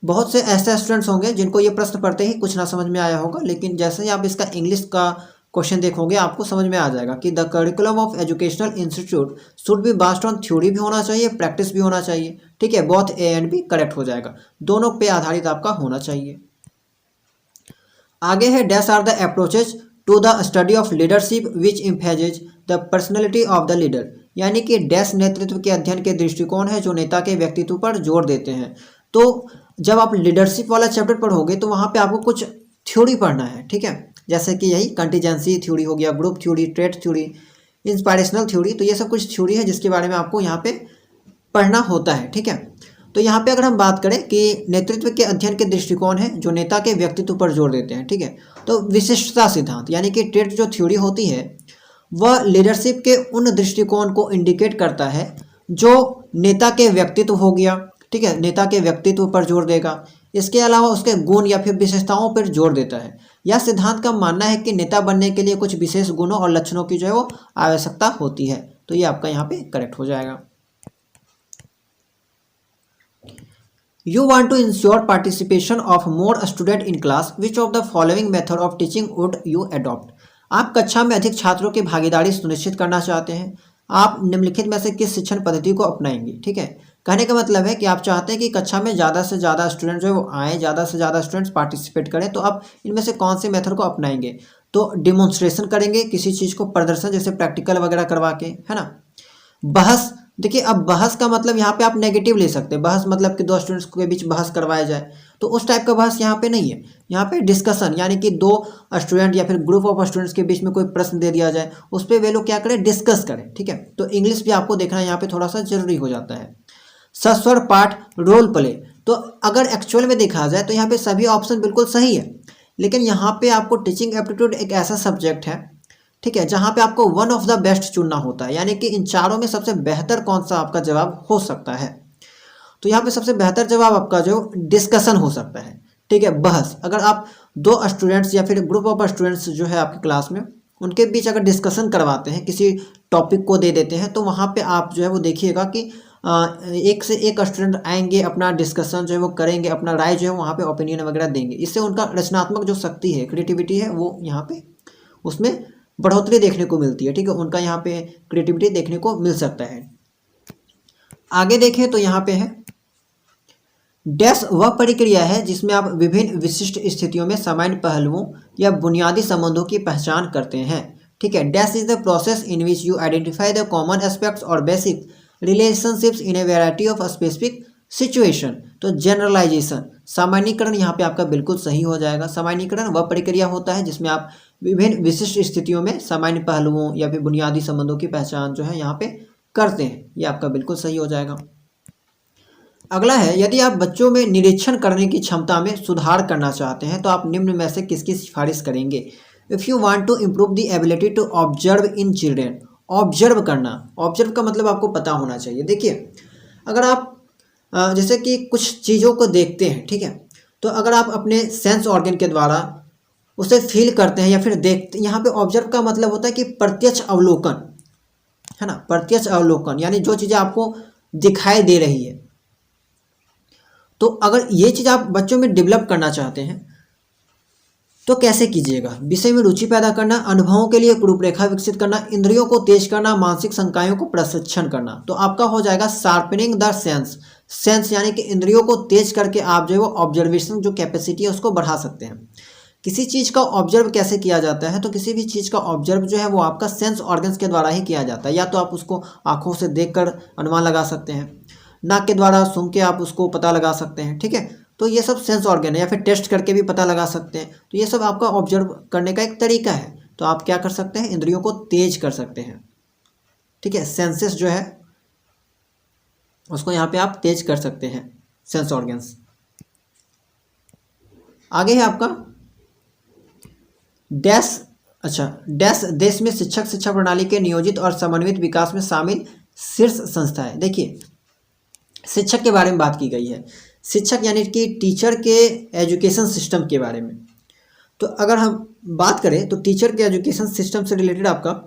बहुत से ऐसे स्टूडेंट्स होंगे जिनको ये प्रश्न पढ़ते ही कुछ ना समझ में आया होगा, लेकिन जैसे ही आप इसका इंग्लिश का क्वेश्चन देखोगे आपको समझ में आ जाएगा कि the curriculum of educational institute should be based on theory भी होना चाहिए, प्रैक्टिस भी होना चाहिए। ठीक है, both A and B correct हो जाएगा, दोनों पे आधारित आपका होना चाहिए। आगे है dash are the approaches to the study of leadership which emphasizes the personality of the leader, यानी कि डैश नेतृत्व के अध्ययन के दृष्टिकोण है जो नेता के व्यक्तित्व पर जोर देते हैं। तो जब आप लीडरशिप वाला चैप्टर पढ़ोगे तो वहाँ पे आपको कुछ थ्योरी पढ़ना है। ठीक है, जैसे कि यही कंटीजेंसी थ्योरी हो गया, group theory, trade theory, inspirational theory, तो ये सब कुछ थ्योरी है जिसके बारे में आपको यहाँ पे पढ़ना होता है। ठीक है, तो यहाँ पे अगर हम बात करें कि नेतृत्व के अध्ययन के दृष्टिकोण है जो नेता के व्यक्तित्व पर जोर देते हैं। ठीक है, तो विशिष्टता सिद्धांत यानी कि ट्रेड जो थ्योरी होती है वह लीडरशिप के उन दृष्टिकोण को इंडिकेट करता है जो नेता के व्यक्तित्व हो गया। ठीक है, नेता के व्यक्तित्व पर जोर देगा, इसके अलावा उसके गुण या फिर विशेषताओं पर जोर देता है। यह सिद्धांत का मानना है कि नेता बनने के लिए कुछ विशेष गुणों और लक्षणों की जो है वो आवश्यकता होती है। तो ये आपका यहाँ पे करेक्ट हो जाएगा। You want to ensure participation of more student in class. Which of the following method of teaching would you adopt? आप कक्षा में अधिक छात्रों की भागीदारी सुनिश्चित करना चाहते हैं, आप निम्नलिखित में से किस शिक्षण पद्धति को अपनाएंगे। ठीक है, कहने का मतलब है कि आप चाहते हैं कि कक्षा में ज़्यादा से ज़्यादा स्टूडेंट जो है वो आए, ज़्यादा से ज़्यादा स्टूडेंट्स पार्टिसिपेट करें, तो आप इनमें से कौन से मेथड को अपनाएंगे। तो डिमॉन्स्ट्रेशन करेंगे, किसी चीज़ को प्रदर्शन जैसे प्रैक्टिकल वगैरह करवा के, है ना। बहस, देखिए अब बहस का मतलब यहाँ पे आप नेगेटिव ले सकते हैं, बहस मतलब कि दो स्टूडेंट्स के बीच बहस करवाया जाए, तो उस टाइप का बहस यहाँ पे नहीं है। यहाँ पे डिस्कशन यानी कि दो स्टूडेंट या फिर ग्रुप ऑफ स्टूडेंट्स के बीच में कोई प्रश्न दे दिया जाए, उस पर वे लोग क्या करें, डिस्कस करें। ठीक है, तो इंग्लिश भी आपको देखना यहाँ पे थोड़ा सा जरूरी हो जाता है। सस्वर पाठ, रोल प्ले, तो अगर एक्चुअल में देखा जाए तो यहाँ पे सभी ऑप्शन बिल्कुल सही है, लेकिन यहाँ पे आपको टीचिंग एप्टीट्यूड एक ऐसा सब्जेक्ट है, ठीक है, जहाँ पे आपको वन ऑफ द बेस्ट चुनना होता है, यानी कि इन चारों में सबसे बेहतर कौन सा आपका जवाब हो सकता है। तो यहाँ पे सबसे बेहतर जवाब आपका जो डिस्कशन हो सकता है। ठीक है, बहस, अगर आप दो स्टूडेंट्स या फिर ग्रुप ऑफ स्टूडेंट्स जो है आपकी क्लास में, उनके बीच अगर डिस्कशन करवाते हैं, किसी टॉपिक को दे देते हैं, तो वहाँ पे आप जो है वो देखिएगा कि एक से एक स्टूडेंट आएंगे, अपना डिस्कशन जो है वो करेंगे, अपना राय जो है वहाँ पे ओपिनियन वगैरह देंगे। इससे उनका रचनात्मक जो शक्ति है, क्रिएटिविटी है, वो यहाँ पे उसमें बढ़ोतरी देखने को मिलती है। ठीक है, उनका यहाँ पे क्रिएटिविटी देखने को मिल सकता है। आगे देखें तो यहाँ पे है डैश वह प्रक्रिया है जिसमें आप विभिन्न विशिष्ट स्थितियों में सामान्य पहलुओं या बुनियादी संबंधों की पहचान करते हैं। ठीक है, dash is the process in which you identify the common aspects और basic relationships in a variety of specific situation. तो जनरलाइजेशन, सामान्यीकरण यहाँ पे आपका बिल्कुल सही हो जाएगा। सामान्यीकरण वह प्रक्रिया होता है जिसमें आप विभिन्न विशिष्ट स्थितियों में सामान्य पहलुओं या फिर बुनियादी संबंधों की पहचान जो है यहाँ पे करते हैं। ये आपका बिल्कुल सही हो जाएगा। अगला है, यदि आप बच्चों में निरीक्षण करने की क्षमता में सुधार करना चाहते हैं तो आप निम्न में से किसकी सिफारिश करेंगे। If you want to improve the ability to observe in children, observe करना, ऑब्जर्व का मतलब आपको पता होना चाहिए। देखिए अगर आप जैसे कि कुछ चीज़ों को देखते हैं, ठीक है, तो अगर आप अपने सेंस ऑर्गन के द्वारा उसे फील करते हैं या फिर देखते, यहाँ पे ऑब्जर्व का मतलब होता है कि प्रत्यक्ष अवलोकन, है ना, प्रत्यक्ष अवलोकन यानी जो चीज़ें आपको दिखाई दे रही है। तो अगर ये चीज़ आप बच्चों में डेवलप करना चाहते हैं तो कैसे कीजिएगा, विषय में रुचि पैदा करना, अनुभवों के लिए एक रूपरेखा विकसित करना, इंद्रियों को तेज करना, मानसिक संकायों को प्रशिक्षण करना। तो आपका हो जाएगा शार्पनिंग द सेंस, सेंस यानी कि इंद्रियों को तेज करके आप जो है वो ऑब्जर्वेशन जो कैपेसिटी है उसको बढ़ा सकते हैं। किसी चीज़ का ऑब्जर्व कैसे किया जाता है, तो किसी भी चीज़ का ऑब्जर्व जो है वो आपका सेंस ऑर्गन्स के द्वारा ही किया जाता है। या तो आप उसको आँखों से देखकर अनुमान लगा सकते हैं, नाक के द्वारा सूंघ के आप उसको पता लगा सकते हैं। ठीक है, तो ये सब सेंस ऑर्गन है, या फिर टेस्ट करके भी पता लगा सकते हैं। तो ये सब आपका ऑब्जर्व करने का एक तरीका है। तो आप क्या कर सकते हैं, इंद्रियों को तेज कर सकते हैं। ठीक है, सेंसेस जो है उसको यहाँ पे आप तेज कर सकते हैं, सेंस ऑर्गन्स। आगे है आपका डैश, अच्छा डैश देश में शिक्षक शिक्षा प्रणाली के नियोजित और समन्वित विकास में शामिल शीर्ष संस्था है। देखिए शिक्षक के बारे में बात की गई है, शिक्षक यानी कि टीचर के एजुकेशन सिस्टम के बारे में। तो अगर हम बात करें तो टीचर के एजुकेशन सिस्टम से रिलेटेड आपका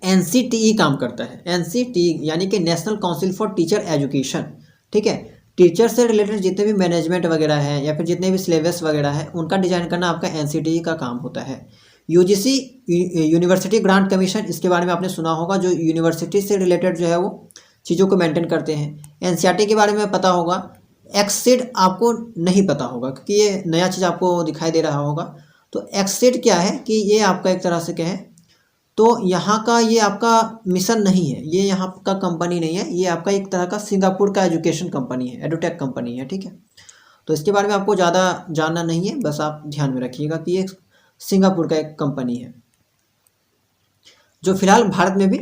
एनसीटीई काम करता है। एनसीटीई यानी कि national council for teacher education, ठीक है। टीचर से रिलेटेड जितने भी मैनेजमेंट वगैरह हैं या फिर जितने भी सिलेबस वगैरह है उनका डिजाइन करना आपका एनसीटीई का काम होता है। यूजीसी यूनिवर्सिटी ग्रांट कमीशन, इसके बारे में आपने सुना होगा, जो यूनिवर्सिटी से रिलेटेड जो है वो चीज़ों को मेंटेन करते हैं। एनसीईआरटी के बारे में पता होगा, एक्ससीड आपको नहीं पता होगा क्योंकि ये नया चीज़ आपको दिखाई दे रहा होगा। तो एक्ससीड क्या है कि ये आपका एक तरह से कहें तो यहाँ का ये आपका मिशन नहीं है, ये यहाँ का कंपनी नहीं है, ये आपका एक तरह का सिंगापुर का एजुकेशन कंपनी है, एडुटेक कंपनी है, ठीक है। तो इसके बारे में आपको ज़्यादा जानना नहीं है, बस आप ध्यान में रखिएगा कि ये सिंगापुर का एक कंपनी है जो फिलहाल भारत में भी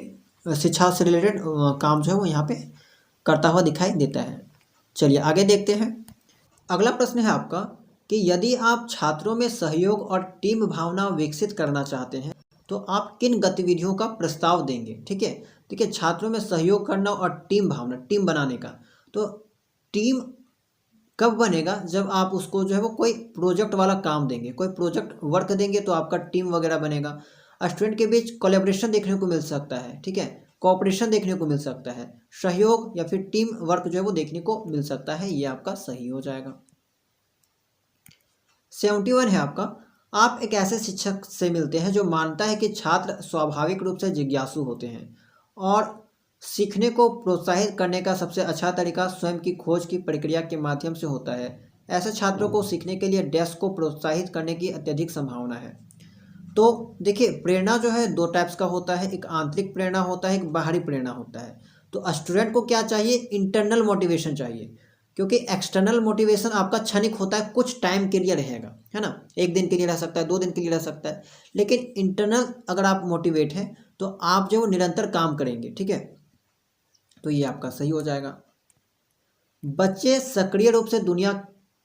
शिक्षा से रिलेटेड काम जो है वो यहाँ पे करता हुआ दिखाई देता है। चलिए आगे देखते हैं। अगला प्रश्न है आपका कि यदि आप छात्रों में सहयोग और टीम भावना विकसित करना चाहते हैं तो आप किन गतिविधियों का प्रस्ताव देंगे, ठीक है। देखिए, छात्रों में सहयोग करना और टीम भावना, टीम बनाने का, तो टीम कब बनेगा जब आप उसको जो है वो कोई प्रोजेक्ट वाला काम देंगे, कोई प्रोजेक्ट वर्क देंगे तो आपका टीम वगैरह बनेगा। स्टूडेंट के बीच कोलैबोरेशन देखने को मिल सकता है, ठीक है, कोऑपरेशन देखने को मिल सकता है, सहयोग या फिर टीम वर्क जो है वो देखने को मिल सकता है, ये आपका सही हो जाएगा। 71 है आपका, आप एक ऐसे शिक्षक से मिलते हैं जो मानता है कि छात्र स्वाभाविक रूप से जिज्ञासु होते हैं और सीखने को प्रोत्साहित करने का सबसे अच्छा तरीका स्वयं की खोज की प्रक्रिया के माध्यम से होता है। ऐसे छात्रों को सीखने के लिए डेस्क को प्रोत्साहित करने की अत्यधिक संभावना है। तो देखिए, प्रेरणा जो है दो टाइप्स का होता है, एक आंतरिक प्रेरणा होता है, एक बाहरी प्रेरणा होता है। तो स्टूडेंट को क्या चाहिए, इंटरनल मोटिवेशन चाहिए, क्योंकि एक्सटर्नल मोटिवेशन आपका क्षणिक होता है, कुछ टाइम के लिए रहेगा, है ना, एक दिन के लिए रह सकता है, 2 दिन के लिए रह सकता है। लेकिन इंटरनल अगर आप मोटिवेट हैं तो आप जो निरंतर काम करेंगे, ठीक है, तो ये आपका सही हो जाएगा। बच्चे सक्रिय रूप से दुनिया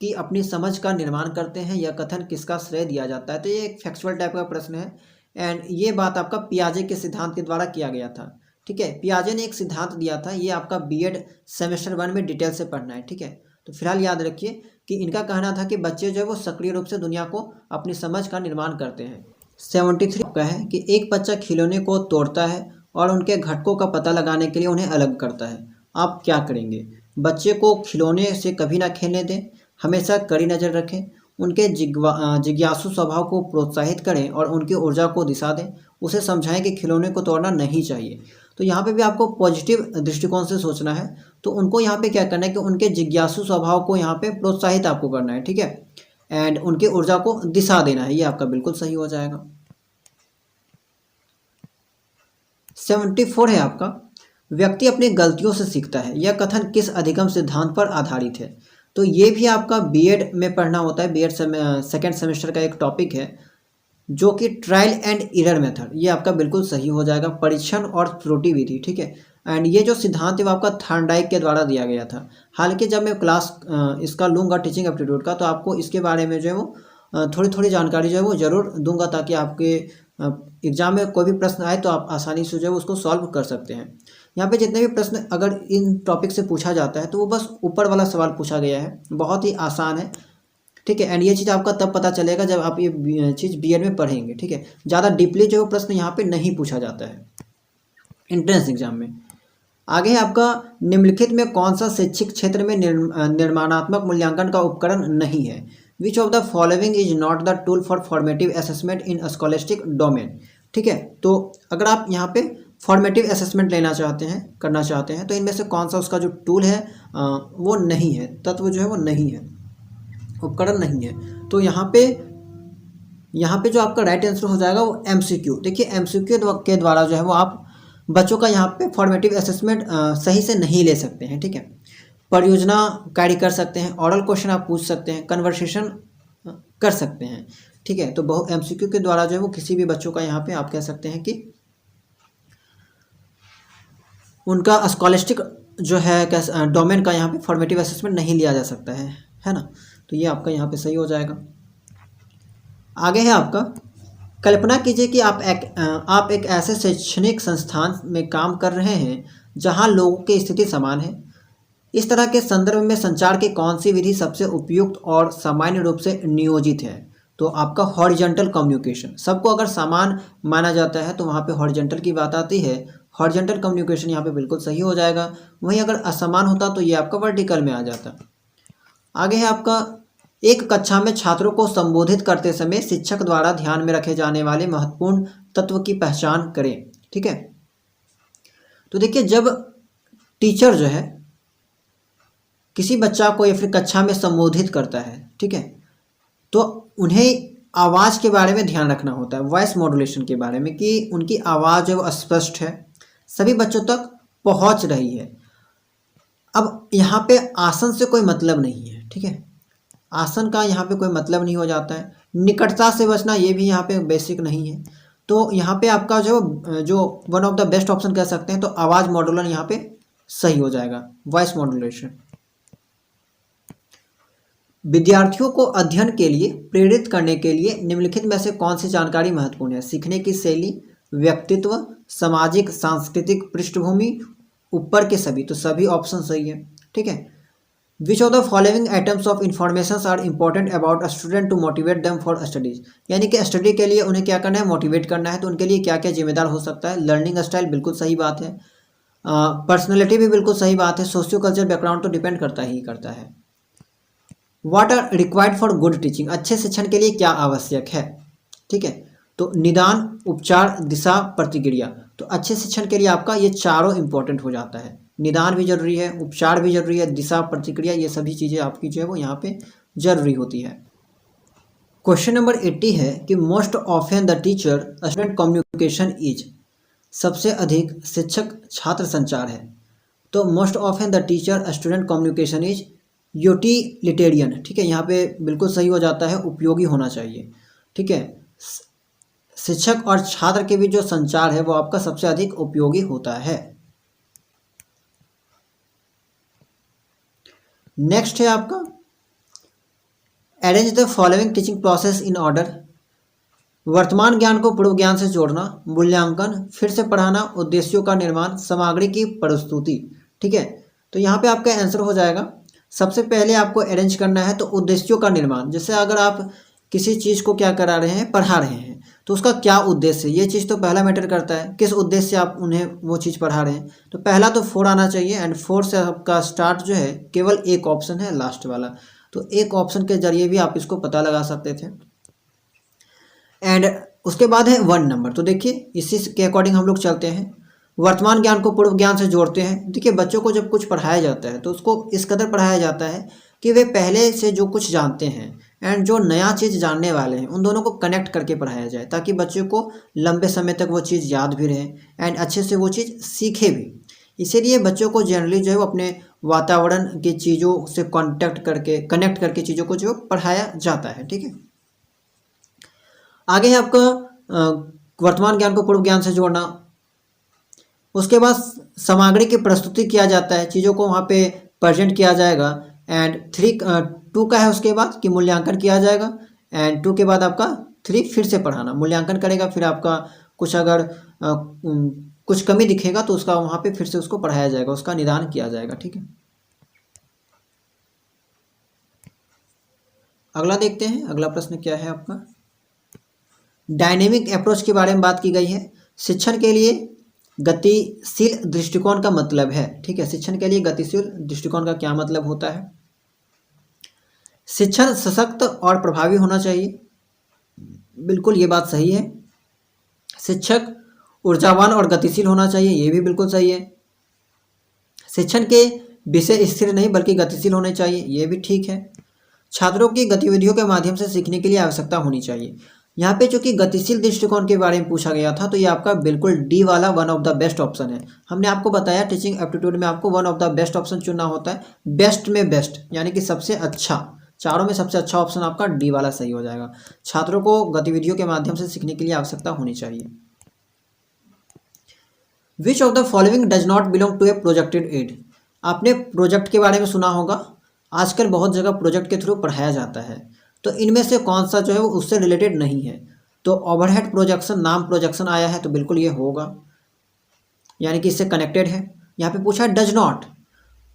की अपनी समझ का निर्माण करते हैं, यह कथन किसका श्रेय दिया जाता है। तो ये एक फैक्चुअल टाइप का प्रश्न है एंड ये बात आपका पियाजे के सिद्धांत के द्वारा किया गया था, ठीक है। पियाजे ने एक सिद्धांत दिया था, ये आपका बीएड सेमेस्टर 1 में डिटेल से पढ़ना है, ठीक है। तो फिलहाल याद रखिए कि इनका कहना था कि बच्चे जो है वो सक्रिय रूप से दुनिया को अपनी समझ का निर्माण करते हैं। 73 का है कि एक बच्चा खिलौने को तोड़ता है और उनके घटकों का पता लगाने के लिए उन्हें अलग करता है, आप क्या करेंगे। बच्चे को खिलौने से कभी ना खेलने दें, हमेशा कड़ी नज़र रखें, उनके जिज्ञासु स्वभाव को प्रोत्साहित करें और उनकी ऊर्जा को दिशा दें, उसे समझाएं कि खिलौने को तोड़ना नहीं चाहिए। तो यहाँ पे भी आपको पॉजिटिव दृष्टिकोण से सोचना है, तो उनको यहाँ पे क्या करना है कि उनके जिज्ञासु स्वभाव को यहाँ पे प्रोत्साहित आपको करना है, ठीक है, एंड उनकी ऊर्जा को दिशा देना है, ये आपका बिल्कुल सही हो जाएगा। 74 है आपका, व्यक्ति अपनी गलतियों से सीखता है, यह कथन किस अधिगम सिद्धांत पर आधारित है। तो ये भी आपका बीएड में पढ़ना होता है, बीएड सेकेंड सेमेस्टर का एक टॉपिक है जो कि ट्रायल एंड एरर मेथड, ये आपका बिल्कुल सही हो जाएगा, परीक्षण और त्रुटि विधि, ठीक है। एंड ये जो सिद्धांत है वो आपका थॉर्नडाइक के द्वारा दिया गया था। हालांकि जब मैं क्लास इसका लूँगा टीचिंग एप्टीट्यूड का, तो आपको इसके बारे में जो है वो थोड़ी थोड़ी जानकारी जो है वो ज़रूर दूंगा, ताकि आपके एग्जाम में कोई भी प्रश्न आए तो आप आसानी से जो है उसको सॉल्व कर सकते हैं। यहाँ पे जितने भी प्रश्न अगर इन टॉपिक से पूछा जाता है तो वो बस ऊपर वाला सवाल पूछा गया है, बहुत ही आसान है, ठीक है। एंड ये चीज़ आपका तब पता चलेगा जब आप ये चीज़ बीएड में पढ़ेंगे, ठीक है। ज़्यादा डीपली जो प्रश्न यहाँ पे नहीं पूछा जाता है एंट्रेंस एग्जाम में। आगे है आपका, निम्नलिखित में कौन सा शैक्षिक क्षेत्र में निर्माणात्मक मूल्यांकन का उपकरण नहीं है। Which of the following is not the tool for formative assessment in scholastic domain, ठीक है। तो अगर आप यहाँ पे फॉर्मेटिव असेसमेंट लेना चाहते हैं, करना चाहते हैं, तो इनमें से कौन सा उसका जो टूल है वो नहीं है, तत्व जो है वो नहीं है, उपकरण नहीं है। तो यहाँ पे जो आपका राइट आंसर हो जाएगा वो एमसीक्यू। देखिए, एमसीक्यू के द्वारा जो है वो आप बच्चों का यहाँ पे फॉर्मेटिव असेसमेंट सही से नहीं ले सकते हैं, ठीक है। परियोजना कार्य कर सकते हैं, ऑरल क्वेश्चन आप पूछ सकते हैं, कन्वर्सेशन कर सकते हैं, ठीक है। तो बहु एमसीक्यू के द्वारा जो है वो किसी भी बच्चों का यहाँ पे आप कह सकते हैं कि उनका स्कॉलस्टिक जो है डोमेन का यहाँ पे फॉर्मेटिव असेसमेंट नहीं लिया जा सकता है ना। तो ये आपका यहाँ पे सही हो जाएगा। आगे है आपका, कल्पना कीजिए कि आप एक ऐसे शैक्षणिक संस्थान में काम कर रहे हैं जहां लोगों की स्थिति समान है। इस तरह के संदर्भ में संचार की कौन सी विधि सबसे उपयुक्त और सामान्य रूप से नियोजित है। तो आपका हॉरिजॉन्टल कम्युनिकेशन, सबको अगर समान माना जाता है तो वहाँ पे हॉरिजॉन्टल की बात आती है, हॉरिजॉन्टल कम्युनिकेशन यहाँ पे बिल्कुल सही हो जाएगा। वहीं अगर असमान होता तो ये आपका वर्टिकल में आ जाता। आगे है आपका, एक कक्षा में छात्रों को संबोधित करते समय शिक्षक द्वारा ध्यान में रखे जाने वाले महत्वपूर्ण तत्व की पहचान करें। ठीक है, तो देखिए जब टीचर जो है किसी बच्चा को या फिर कक्षा में संबोधित करता है, ठीक है, तो उन्हें आवाज़ के बारे में ध्यान रखना होता है, वॉइस मॉड्यूलेशन के बारे में, कि उनकी आवाज़ जो स्पष्ट है, सभी बच्चों तक पहुंच रही है। अब यहाँ पे आसन से कोई मतलब नहीं है, ठीक है, आसन का यहाँ पे कोई मतलब नहीं हो जाता है। निकटता से बचना ये भी यहाँ पे बेसिक नहीं है। तो यहाँ पे आपका जो one of the best option कह सकते हैं तो आवाज़ मॉड्यूलन यहाँ पे सही हो जाएगा, वॉइस मॉड्यूलेशन। विद्यार्थियों को अध्ययन के लिए प्रेरित करने के लिए निम्नलिखित में से कौन सी जानकारी महत्वपूर्ण है? सीखने की शैली, व्यक्तित्व, सामाजिक सांस्कृतिक पृष्ठभूमि, ऊपर के सभी, तो सभी ऑप्शन सही है। ठीक है, which of the following items of information are important about a student to motivate them for studies, यानी कि स्टडी के लिए उन्हें क्या करना है, मोटिवेट करना है, तो उनके लिए क्या क्या जिम्मेदार हो सकता है? लर्निंग स्टाइल बिल्कुल सही बात है, पर्सनैलिटी भी बिल्कुल सही बात है, सोशियो कल्चर बैकग्राउंड तो डिपेंड करता ही करता है। What are required for good teaching, अच्छे शिक्षण के लिए क्या आवश्यक है? ठीक है, तो निदान, उपचार, दिशा, प्रतिक्रिया, तो अच्छे शिक्षण के लिए आपका ये चारों इंपॉर्टेंट हो जाता है। निदान भी जरूरी है, उपचार भी जरूरी है, दिशा, प्रतिक्रिया, ये सभी चीज़ें आपकी जो है वो यहाँ पे जरूरी होती है। क्वेश्चन नंबर 80 है कि most often the teacher student communication is, सबसे अधिक शिक्षक छात्र संचार है, तो most often the teacher student communication is utilitarian. ठीक है, यहाँ पे बिल्कुल सही हो जाता है, उपयोगी होना चाहिए। ठीक है, शिक्षक और छात्र के बीच जो संचार है वो आपका सबसे अधिक उपयोगी होता है। नेक्स्ट है आपका, arrange the following teaching process in order, वर्तमान ज्ञान को पूर्व ज्ञान से जोड़ना, मूल्यांकन, फिर से पढ़ाना, उद्देश्यों का निर्माण, सामग्री की प्रस्तुति। ठीक है, तो यहाँ पे आपका आंसर हो जाएगा, सबसे पहले आपको अरेंज करना है तो उद्देश्यों का निर्माण। जैसे अगर आप किसी चीज़ को क्या करा रहे हैं, पढ़ा रहे हैं, तो उसका क्या उद्देश्य है, ये चीज़ तो पहला मैटर करता है, किस उद्देश्य से आप उन्हें वो चीज़ पढ़ा रहे हैं। तो पहला तो 4 आना चाहिए, एंड 4 से आपका स्टार्ट जो है केवल एक ऑप्शन है लास्ट वाला, तो एक ऑप्शन के जरिए भी आप इसको पता लगा सकते थे। एंड उसके बाद है 1 नंबर, तो देखिए इसी के अकॉर्डिंग हम लोग चलते हैं, वर्तमान ज्ञान को पूर्व ज्ञान से जोड़ते हैं। देखिए बच्चों को जब कुछ पढ़ाया जाता है तो उसको इस कदर पढ़ाया जाता है कि वे पहले से जो कुछ जानते हैं एंड जो नया चीज़ जानने वाले हैं उन दोनों को कनेक्ट करके पढ़ाया जाए, ताकि बच्चों को लंबे समय तक वो चीज़ याद भी रहे एंड अच्छे से वो चीज़ सीखे भी। इसीलिए बच्चों को जनरली जो है वो अपने वातावरण की चीज़ों से कनेक्ट करके चीज़ों को जो पढ़ाया जाता है। ठीक है, आगे है आपका वर्तमान ज्ञान को पूर्व ज्ञान से जोड़ना, उसके बाद सामग्री की प्रस्तुति किया जाता है, चीज़ों को वहाँ पे प्रेजेंट किया जाएगा। एंड 2 का है उसके बाद कि मूल्यांकन किया जाएगा, एंड 2 के बाद आपका 3 फिर से पढ़ाना, मूल्यांकन करेगा, फिर आपका कुछ अगर कुछ कमी दिखेगा तो उसका वहाँ पे फिर से उसको पढ़ाया जाएगा, उसका निदान किया जाएगा। ठीक है, अगला देखते हैं, अगला प्रश्न क्या है आपका, डायनेमिक अप्रोच के बारे में बात की गई है। शिक्षण के लिए गतिशील दृष्टिकोण का मतलब है। ठीक है, शिक्षण के लिए गतिशील दृष्टिकोण का क्या मतलब होता है? शिक्षण सशक्त और प्रभावी होना चाहिए, बिल्कुल ये बात सही है। शिक्षक ऊर्जावान और गतिशील होना चाहिए, ये भी बिल्कुल सही है। शिक्षण के विषय स्थिर नहीं बल्कि गतिशील होने चाहिए, ये भी ठीक है। छात्रों की गतिविधियों के माध्यम से सीखने के लिए आवश्यकता होनी चाहिए। यहाँ पे चूंकि गतिशील दृष्टिकोण के बारे में पूछा गया था तो ये आपका बिल्कुल डी वाला one of the best option है। हमने आपको बताया टीचिंग एप्टीट्यूड में आपको one of the best option चुनना होता है, बेस्ट में बेस्ट, यानी कि सबसे अच्छा, चारों में सबसे अच्छा ऑप्शन आपका डी वाला सही हो जाएगा। छात्रों को गतिविधियों के माध्यम से सीखने के लिए आवश्यकता होनी चाहिए। Which of the following does not belong to a projected aid, आपने प्रोजेक्ट के बारे में सुना होगा, आजकल बहुत जगह प्रोजेक्ट के थ्रू पढ़ाया जाता है, तो इनमें से कौन सा जो है वो उससे रिलेटेड नहीं है? तो ओवरहेड प्रोजेक्शन, नाम प्रोजेक्शन आया है तो बिल्कुल ये होगा, यानी कि इससे कनेक्टेड है। यहाँ पे पूछा है does not,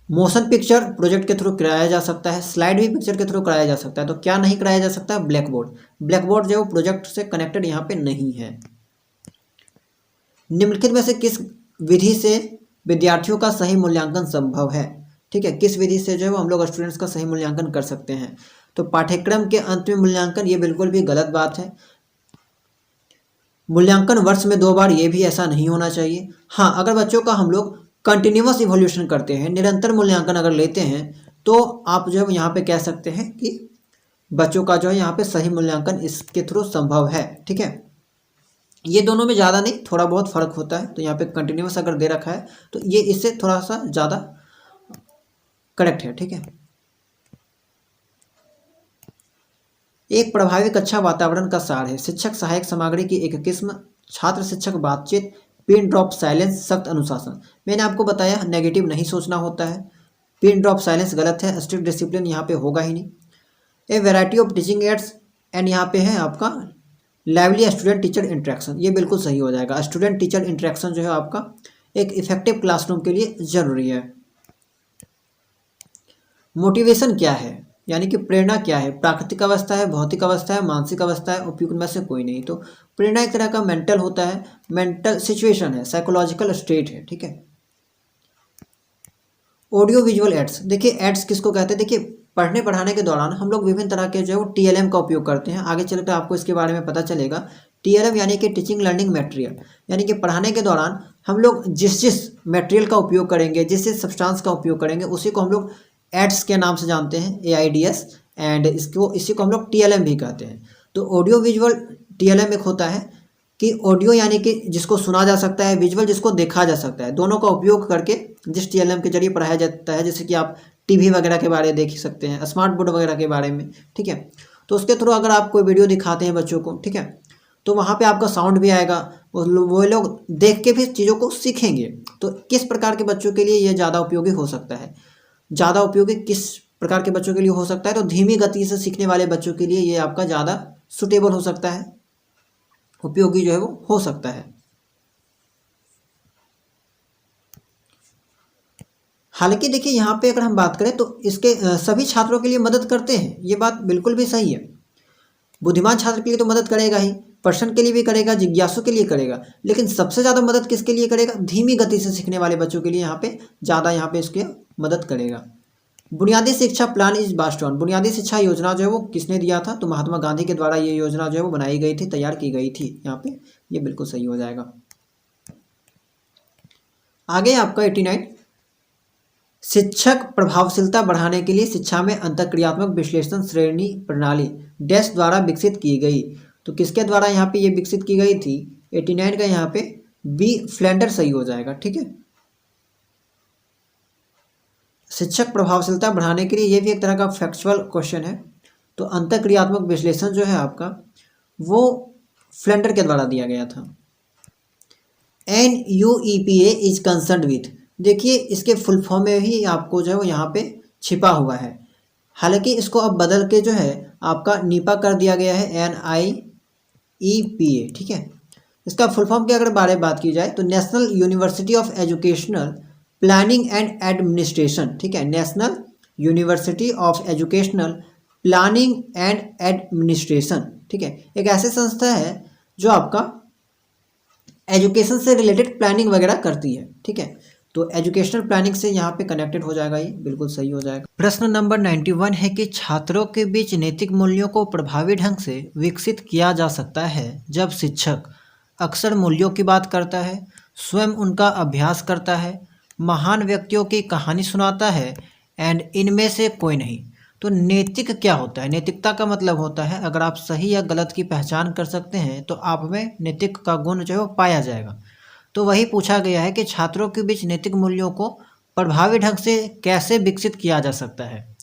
motion picture project के थ्रू कराया जा सकता है, स्लाइड भी पिक्चर के थ्रू कराया जा सकता है। तो क्या नहीं कराया जा सकता? Black board. ब्लैक बोर्ड जो प्रोजेक्ट से कनेक्टेड यहाँ पे नहीं है। निम्नलिखित में से किस विधि से विद्यार्थियों का सही मूल्यांकन संभव है? ठीक है, किस विधि से जो है हम लोग स्टूडेंट्स का सही मूल्यांकन कर सकते हैं? तो पाठ्यक्रम के अंत में मूल्यांकन, ये बिल्कुल भी गलत बात है। मूल्यांकन वर्ष में 2 बार, ये भी ऐसा नहीं होना चाहिए। हाँ, अगर बच्चों का हम लोग कंटिन्यूअस इवोल्यूशन करते हैं, निरंतर मूल्यांकन अगर लेते हैं, तो आप जो है यहाँ पे कह सकते हैं कि बच्चों का जो है यहाँ पे सही मूल्यांकन इसके थ्रू संभव है। ठीक है, ये दोनों में ज़्यादा नहीं, थोड़ा बहुत फर्क होता है। तो यहाँ पे कंटिन्यूअस अगर दे रखा है तो ये इससे थोड़ा सा ज़्यादा करेक्ट है। ठीक है, एक प्रभावी कक्षा वातावरण का सार है। शिक्षक सहायक सामग्री की एक किस्म, छात्र शिक्षक बातचीत, पिन ड्रॉप साइलेंस, सख्त अनुशासन। मैंने आपको बताया नेगेटिव नहीं सोचना होता है। पिन ड्रॉप साइलेंस गलत है, स्ट्रिक्ट डिसिप्लिन यहाँ पे होगा ही नहीं। ए variety of teaching ads, and यहाँ पे है आपका लाइवली स्टूडेंट टीचर इंटरेक्शन, ये बिल्कुल सही हो जाएगा। स्टूडेंट टीचर इंटरेक्शन जो है आपका एक इफेक्टिव क्लासरूम के लिए जरूरी है। मोटिवेशन क्या है, यानी कि प्रेरणा क्या है? प्राकृतिक अवस्था है, भौतिक अवस्था है, मानसिक अवस्था है, उपयुक्त में से कोई नहीं। तो प्रेरणा एक तरह का मेंटल होता है, मेंटल सिचुएशन है, साइकोलॉजिकल स्टेट है। ठीक है, ऑडियो विजुअल एड्स, देखिए एड्स किसको कहते हैं? देखिए पढ़ने पढ़ाने के दौरान हम लोग विभिन्न तरह के जो है TLM का उपयोग करते हैं। आगे चलकर आपको इसके बारे में पता चलेगा। TLM यानी कि टीचिंग लर्निंग मटेरियल, यानी कि पढ़ाने के दौरान हम लोग जिस मटेरियल का उपयोग करेंगे, जिस सब्सटेंस का उपयोग करेंगे, उसी को हम लोग एड्स के नाम से जानते हैं, AIDS, एंड इसी को हम लोग TLM भी कहते हैं। तो ऑडियो विजुअल TLM एक होता है कि ऑडियो यानी कि जिसको सुना जा सकता है, विजुअल जिसको देखा जा सकता है, दोनों का उपयोग करके जिस TLM के जरिए पढ़ाया जाता है, जैसे कि आप टीवी वगैरह के बारे में देख सकते हैं, स्मार्ट बोर्ड वगैरह के बारे में। ठीक है, तो उसके थ्रू अगर आप कोई वीडियो दिखाते हैं बच्चों को, ठीक है, तो वहाँ पे आपका साउंड भी आएगा, वो लोग देख के भी चीज़ों को सीखेंगे। तो किस प्रकार के बच्चों के लिए ये ज़्यादा उपयोगी हो सकता है? ज़्यादा उपयोगी किस प्रकार के बच्चों के लिए हो सकता है? तो धीमी गति से सीखने वाले बच्चों के लिए ये आपका ज़्यादा सुटेबल हो सकता है, उपयोगी जो है वो हो सकता है। हालांकि देखिए यहाँ पे अगर हम बात करें तो इसके सभी छात्रों के लिए मदद करते हैं, ये बात बिल्कुल भी सही है। बुद्धिमान छात्र के लिए तो मदद करेगा ही, प्रश्न के लिए भी करेगा, जिज्ञासु के लिए करेगा, लेकिन सबसे ज़्यादा मदद किसके लिए करेगा? धीमी गति से सीखने वाले बच्चों के लिए यहाँ पे ज़्यादा यहाँ पे इसके मदद करेगा। बुनियादी शिक्षा प्लान इज पास्ड ऑन, बुनियादी शिक्षा योजना जो है वो किसने दिया था? तो महात्मा गांधी के द्वारा ये योजना जो है वो बनाई गई थी, तैयार की गई थी। यहाँ पे ये बिल्कुल सही हो जाएगा। आगे आपका 89, शिक्षक प्रभावशीलता बढ़ाने के लिए शिक्षा में अंतःक्रियात्मक विश्लेषण श्रेणी प्रणाली डैश द्वारा विकसित की गई। तो किसके द्वारा यहाँ पे ये विकसित की गई थी? 89 का यहाँ पे बी फ्लैंडर सही हो जाएगा। ठीक है, शिक्षक प्रभावशीलता बढ़ाने के लिए ये भी एक तरह का फैक्चुअल क्वेश्चन है। तो अंतःक्रियात्मक विश्लेषण जो है आपका वो फ्लैंडर के द्वारा दिया गया था। NUEPA इज कंसर्न विथ, देखिए इसके फुल फॉर्म में ही आपको जो है वो यहाँ पे छिपा हुआ है। हालांकि इसको अब बदल के जो है आपका नीपा कर दिया गया है, NIEPA। ठीक है, इसका फुल फॉर्म की अगर बारे में बात की जाए तो national university of educational planning and administration. ठीक है, national university of educational planning and administration. ठीक है, एक ऐसी संस्था है जो आपका एजुकेशन से रिलेटेड प्लानिंग वगैरह करती है। ठीक है, तो एजुकेशनल प्लानिंग से यहाँ पे कनेक्टेड हो जाएगा, ये बिल्कुल सही हो जाएगा। प्रश्न नंबर 91 है कि छात्रों के बीच नैतिक मूल्यों को प्रभावी ढंग से विकसित किया जा सकता है जब शिक्षक अक्सर मूल्यों की बात करता है, स्वयं उनका अभ्यास करता है, महान व्यक्तियों की कहानी सुनाता है, एंड इनमें से कोई नहीं। तो नैतिक क्या होता है? नैतिकता का मतलब होता है अगर आप सही या गलत की पहचान कर सकते हैं तो आप में नैतिक का गुण जो है वो पाया जाएगा। तो वही पूछा गया है कि छात्रों के बीच नैतिक मूल्यों को प्रभावी ढंग से कैसे विकसित किया जा सकता है।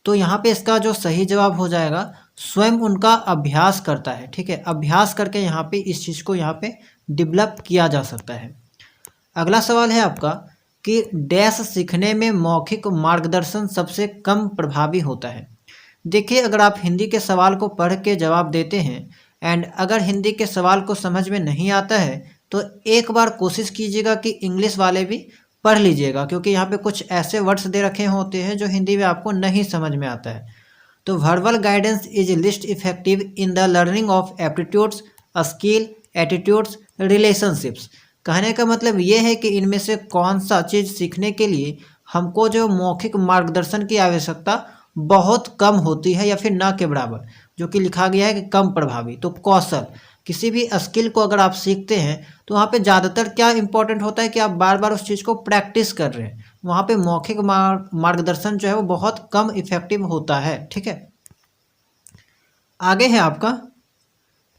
तो यहाँ पे इसका जो सही जवाब हो जाएगा स्वयं उनका अभ्यास करता है। ठीक है, अभ्यास करके यहाँ पे इस चीज़ को यहाँ पे डेवलप किया जा सकता है। अगला सवाल है आपका कि डैश सीखने में मौखिक मार्गदर्शन सबसे कम प्रभावी होता है। देखिए अगर आप हिंदी के सवाल को पढ़ के जवाब देते हैं एंड अगर हिंदी के सवाल को समझ में नहीं आता है तो एक बार कोशिश कीजिएगा कि इंग्लिश वाले भी पढ़ लीजिएगा, क्योंकि यहाँ पे कुछ ऐसे वर्ड्स दे रखे होते हैं जो हिंदी में आपको नहीं समझ में आता है। तो verbal guidance is list effective in the learning of aptitudes, skill, attitudes, relationships. कहने का मतलब ये है कि इनमें से कौन सा चीज़ सीखने के लिए हमको जो मौखिक मार्गदर्शन की आवश्यकता बहुत कम होती है या फिर ना के बराबर, जो कि लिखा गया है कि कम प्रभावी। तो कौशल, किसी भी स्किल को अगर आप सीखते हैं तो वहाँ पे ज़्यादातर क्या इंपॉर्टेंट होता है कि आप बार बार उस चीज़ को प्रैक्टिस कर रहे हैं। वहाँ पे मौखिक मार्गदर्शन जो है वो बहुत कम इफेक्टिव होता है। ठीक है, आगे है आपका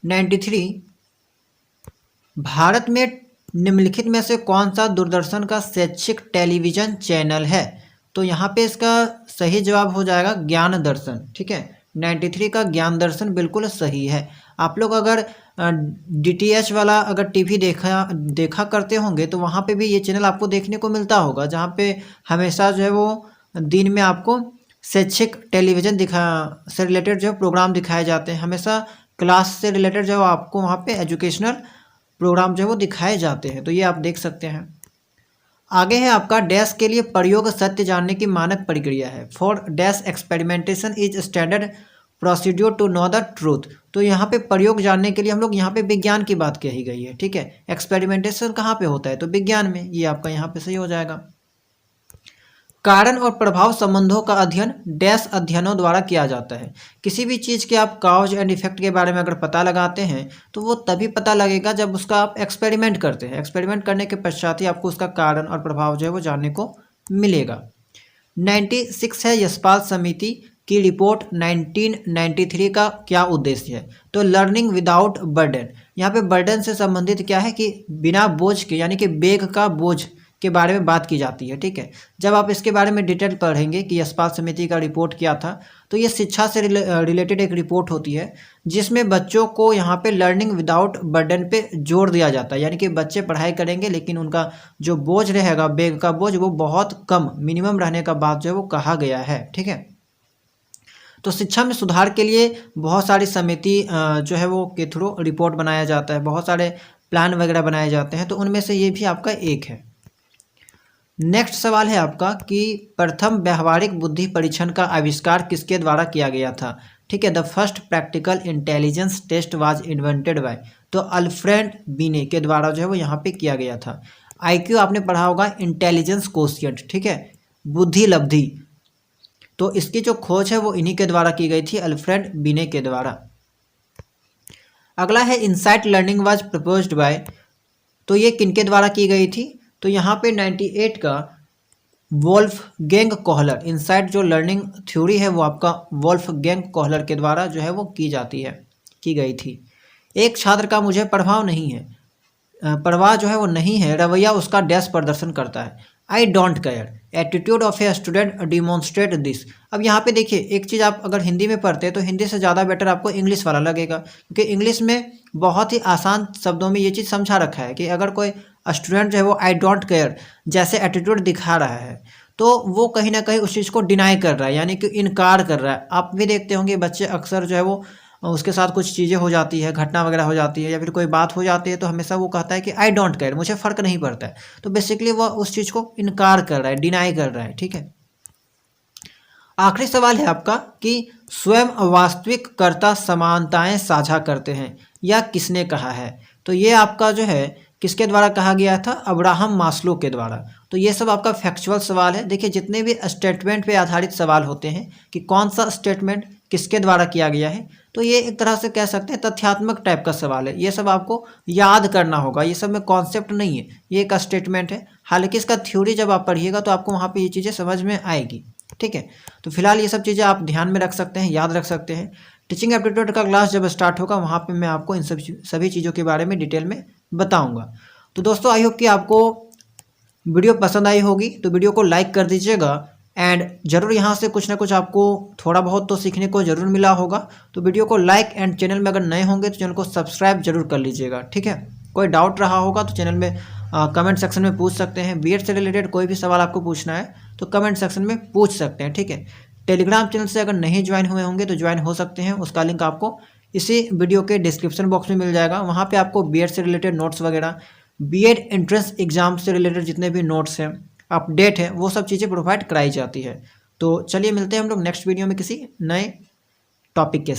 93, भारत में निम्नलिखित में से कौन सा दूरदर्शन का शैक्षिक टेलीविज़न चैनल है। तो यहाँ पे इसका सही जवाब हो जाएगा ज्ञान दर्शन। ठीक है, 93 का ज्ञान दर्शन बिल्कुल सही है। आप लोग अगर DTH वाला अगर टीवी देखा करते होंगे तो वहाँ पे भी ये चैनल आपको देखने को मिलता होगा, जहाँ पे हमेशा जो है वो दिन में आपको शैक्षिक टेलीविज़न से रिलेटेड जो प्रोग्राम दिखाए जाते हैं। हमेशा क्लास से रिलेटेड जो आपको वहाँ पे एजुकेशनल प्रोग्राम जो है वो दिखाए जाते हैं। तो ये आप देख सकते हैं। आगे है आपका डैश के लिए प्रयोग सत्य जानने की मानक प्रक्रिया है। For dash experimentation is standard procedure to know the truth. तो यहाँ पे प्रयोग जानने के लिए हम लोग यहाँ पे विज्ञान की बात कही गई है। ठीक है, एक्सपेरिमेंटेशन कहाँ पे होता है तो विज्ञान में, ये आपका यहाँ पे सही हो जाएगा। कारण और प्रभाव संबंधों का अध्ययन डैश अध्ययनों द्वारा किया जाता है। किसी भी चीज़ के आप काउज एंड इफेक्ट के बारे में अगर पता लगाते हैं तो वो तभी पता लगेगा जब उसका आप एक्सपेरिमेंट करते हैं। एक्सपेरिमेंट करने के पश्चात ही आपको उसका कारण और प्रभाव जो है वो जानने को मिलेगा। 96 है यशपाल समिति की रिपोर्ट 1993 का क्या उद्देश्य है। तो लर्निंग विदाउट बर्डन, यहाँ पे बर्डन से संबंधित क्या है कि बिना बोझ के, यानी कि बेग का बोझ के बारे में बात की जाती है। ठीक है, जब आप इसके बारे में डिटेल पढ़ेंगे कि यशपाल समिति का रिपोर्ट क्या था, तो ये शिक्षा से रिलेटेड एक रिपोर्ट होती है जिसमें बच्चों को यहाँ पे लर्निंग विदाउट बर्डन पे जोर दिया जाता है। यानी कि बच्चे पढ़ाई करेंगे लेकिन उनका जो बोझ रहेगा, बेग का बोझ, वो बहुत कम, मिनिमम रहने का बात जो है वो कहा गया है। ठीक है, तो शिक्षा में सुधार के लिए बहुत सारी समिति जो है वो के थ्रू रिपोर्ट बनाया जाता है, बहुत सारे प्लान वगैरह बनाए जाते हैं, तो उनमें से ये भी आपका एक है। नेक्स्ट सवाल है आपका कि प्रथम व्यावहारिक बुद्धि परीक्षण का आविष्कार किसके द्वारा किया गया था। ठीक है, the first practical intelligence test was invented by, तो अल्फ्रेड बिने के द्वारा जो है वो यहाँ पे किया गया था। IQ आपने पढ़ा होगा, इंटेलिजेंस कोशिएंट। ठीक है, बुद्धि लब्धि, तो इसकी जो खोज है वो इन्हीं के द्वारा की गई थी, अल्फ्रेड बिने के द्वारा। अगला है insight learning was proposed by, तो ये किनके द्वारा की गई थी। तो यहाँ पे 98 का वोल्फगैंग कोहलर, इनसाइट जो लर्निंग थ्योरी है वो आपका वोल्फगैंग कोहलर के द्वारा जो है वो की गई थी। एक छात्र का मुझे प्रभाव नहीं है, परवाह जो है वो नहीं है, रवैया उसका डैश प्रदर्शन करता है। I don't care, attitude of a student demonstrate this. अब यहाँ पे देखिए, एक चीज़ आप अगर हिंदी में पढ़ते हैं तो हिंदी से ज़्यादा बेटर आपको इंग्लिश वाला लगेगा, क्योंकि इंग्लिश में बहुत ही आसान शब्दों में ये चीज़ समझा रखा है कि अगर कोई स्टूडेंट जो है वो आई डोंट केयर जैसे एटीट्यूड दिखा रहा है तो वो कहीं ना कहीं उस चीज़ को डिनाई कर रहा है, यानी कि इनकार कर रहा है। आप भी देखते होंगे बच्चे अक्सर जो है वो उसके साथ कुछ चीज़ें हो जाती है, घटना वगैरह हो जाती है या फिर कोई बात हो जाती है तो हमेशा वो कहता है कि आई डोंट केयर, मुझे फ़र्क नहीं पड़ता है। तो बेसिकली वो उस चीज़ को इनकार कर रहा है, डिनाई कर रहा है। ठीक है, आखिरी सवाल है आपका कि स्वयं वास्तविक कर्ता समानताएं साझा करते हैं या किसने कहा है। तो ये आपका जो है किसके द्वारा कहा गया था, अब्राहम मास्लो के द्वारा। तो ये सब आपका फैक्चुअल सवाल है। देखिए, जितने भी स्टेटमेंट पे आधारित सवाल होते हैं कि कौन सा स्टेटमेंट किसके द्वारा किया गया है, तो ये एक तरह से कह सकते हैं तथ्यात्मक टाइप का सवाल है। ये सब आपको याद करना होगा, ये सब में कॉन्सेप्ट नहीं है, ये एक स्टेटमेंट है। हालांकि इसका थ्योरी जब आप पढ़िएगा तो आपको वहाँ पे ये चीज़ें समझ में आएगी। ठीक है, तो फिलहाल ये सब चीज़ें आप ध्यान में रख सकते हैं, याद रख सकते हैं। टीचिंग एप्टीट्यूड का क्लास जब स्टार्ट होगा वहाँ पे मैं आपको इन सभी चीज़ों के बारे में डिटेल में बताऊँगा। तो दोस्तों, आई होप कि आपको वीडियो पसंद आई होगी, तो वीडियो को लाइक कर दीजिएगा एंड ज़रूर यहाँ से कुछ ना कुछ आपको थोड़ा बहुत तो सीखने को ज़रूर मिला होगा। तो वीडियो को लाइक एंड चैनल में अगर नए होंगे तो चैनल को सब्सक्राइब जरूर कर लीजिएगा। ठीक है, कोई डाउट रहा होगा तो चैनल में कमेंट सेक्शन में पूछ सकते हैं। बीएड से रिलेटेड कोई भी सवाल आपको पूछना है तो कमेंट सेक्शन में पूछ सकते हैं। ठीक है, टेलीग्राम चैनल से अगर नहीं ज्वाइन हुए होंगे तो ज्वाइन हो सकते हैं, उसका लिंक आपको इसी वीडियो के डिस्क्रिप्शन बॉक्स में मिल जाएगा। वहाँ पर आपको बीएड से रिलेटेड नोट्स वगैरह, बीएड एंट्रेंस एग्जाम से रिलेटेड जितने भी नोट्स हैं, अपडेट है वो सब चीज़ें प्रोवाइड कराई जाती है। तो चलिए मिलते हैं हम लोग नेक्स्ट वीडियो में किसी नए टॉपिक के साथ।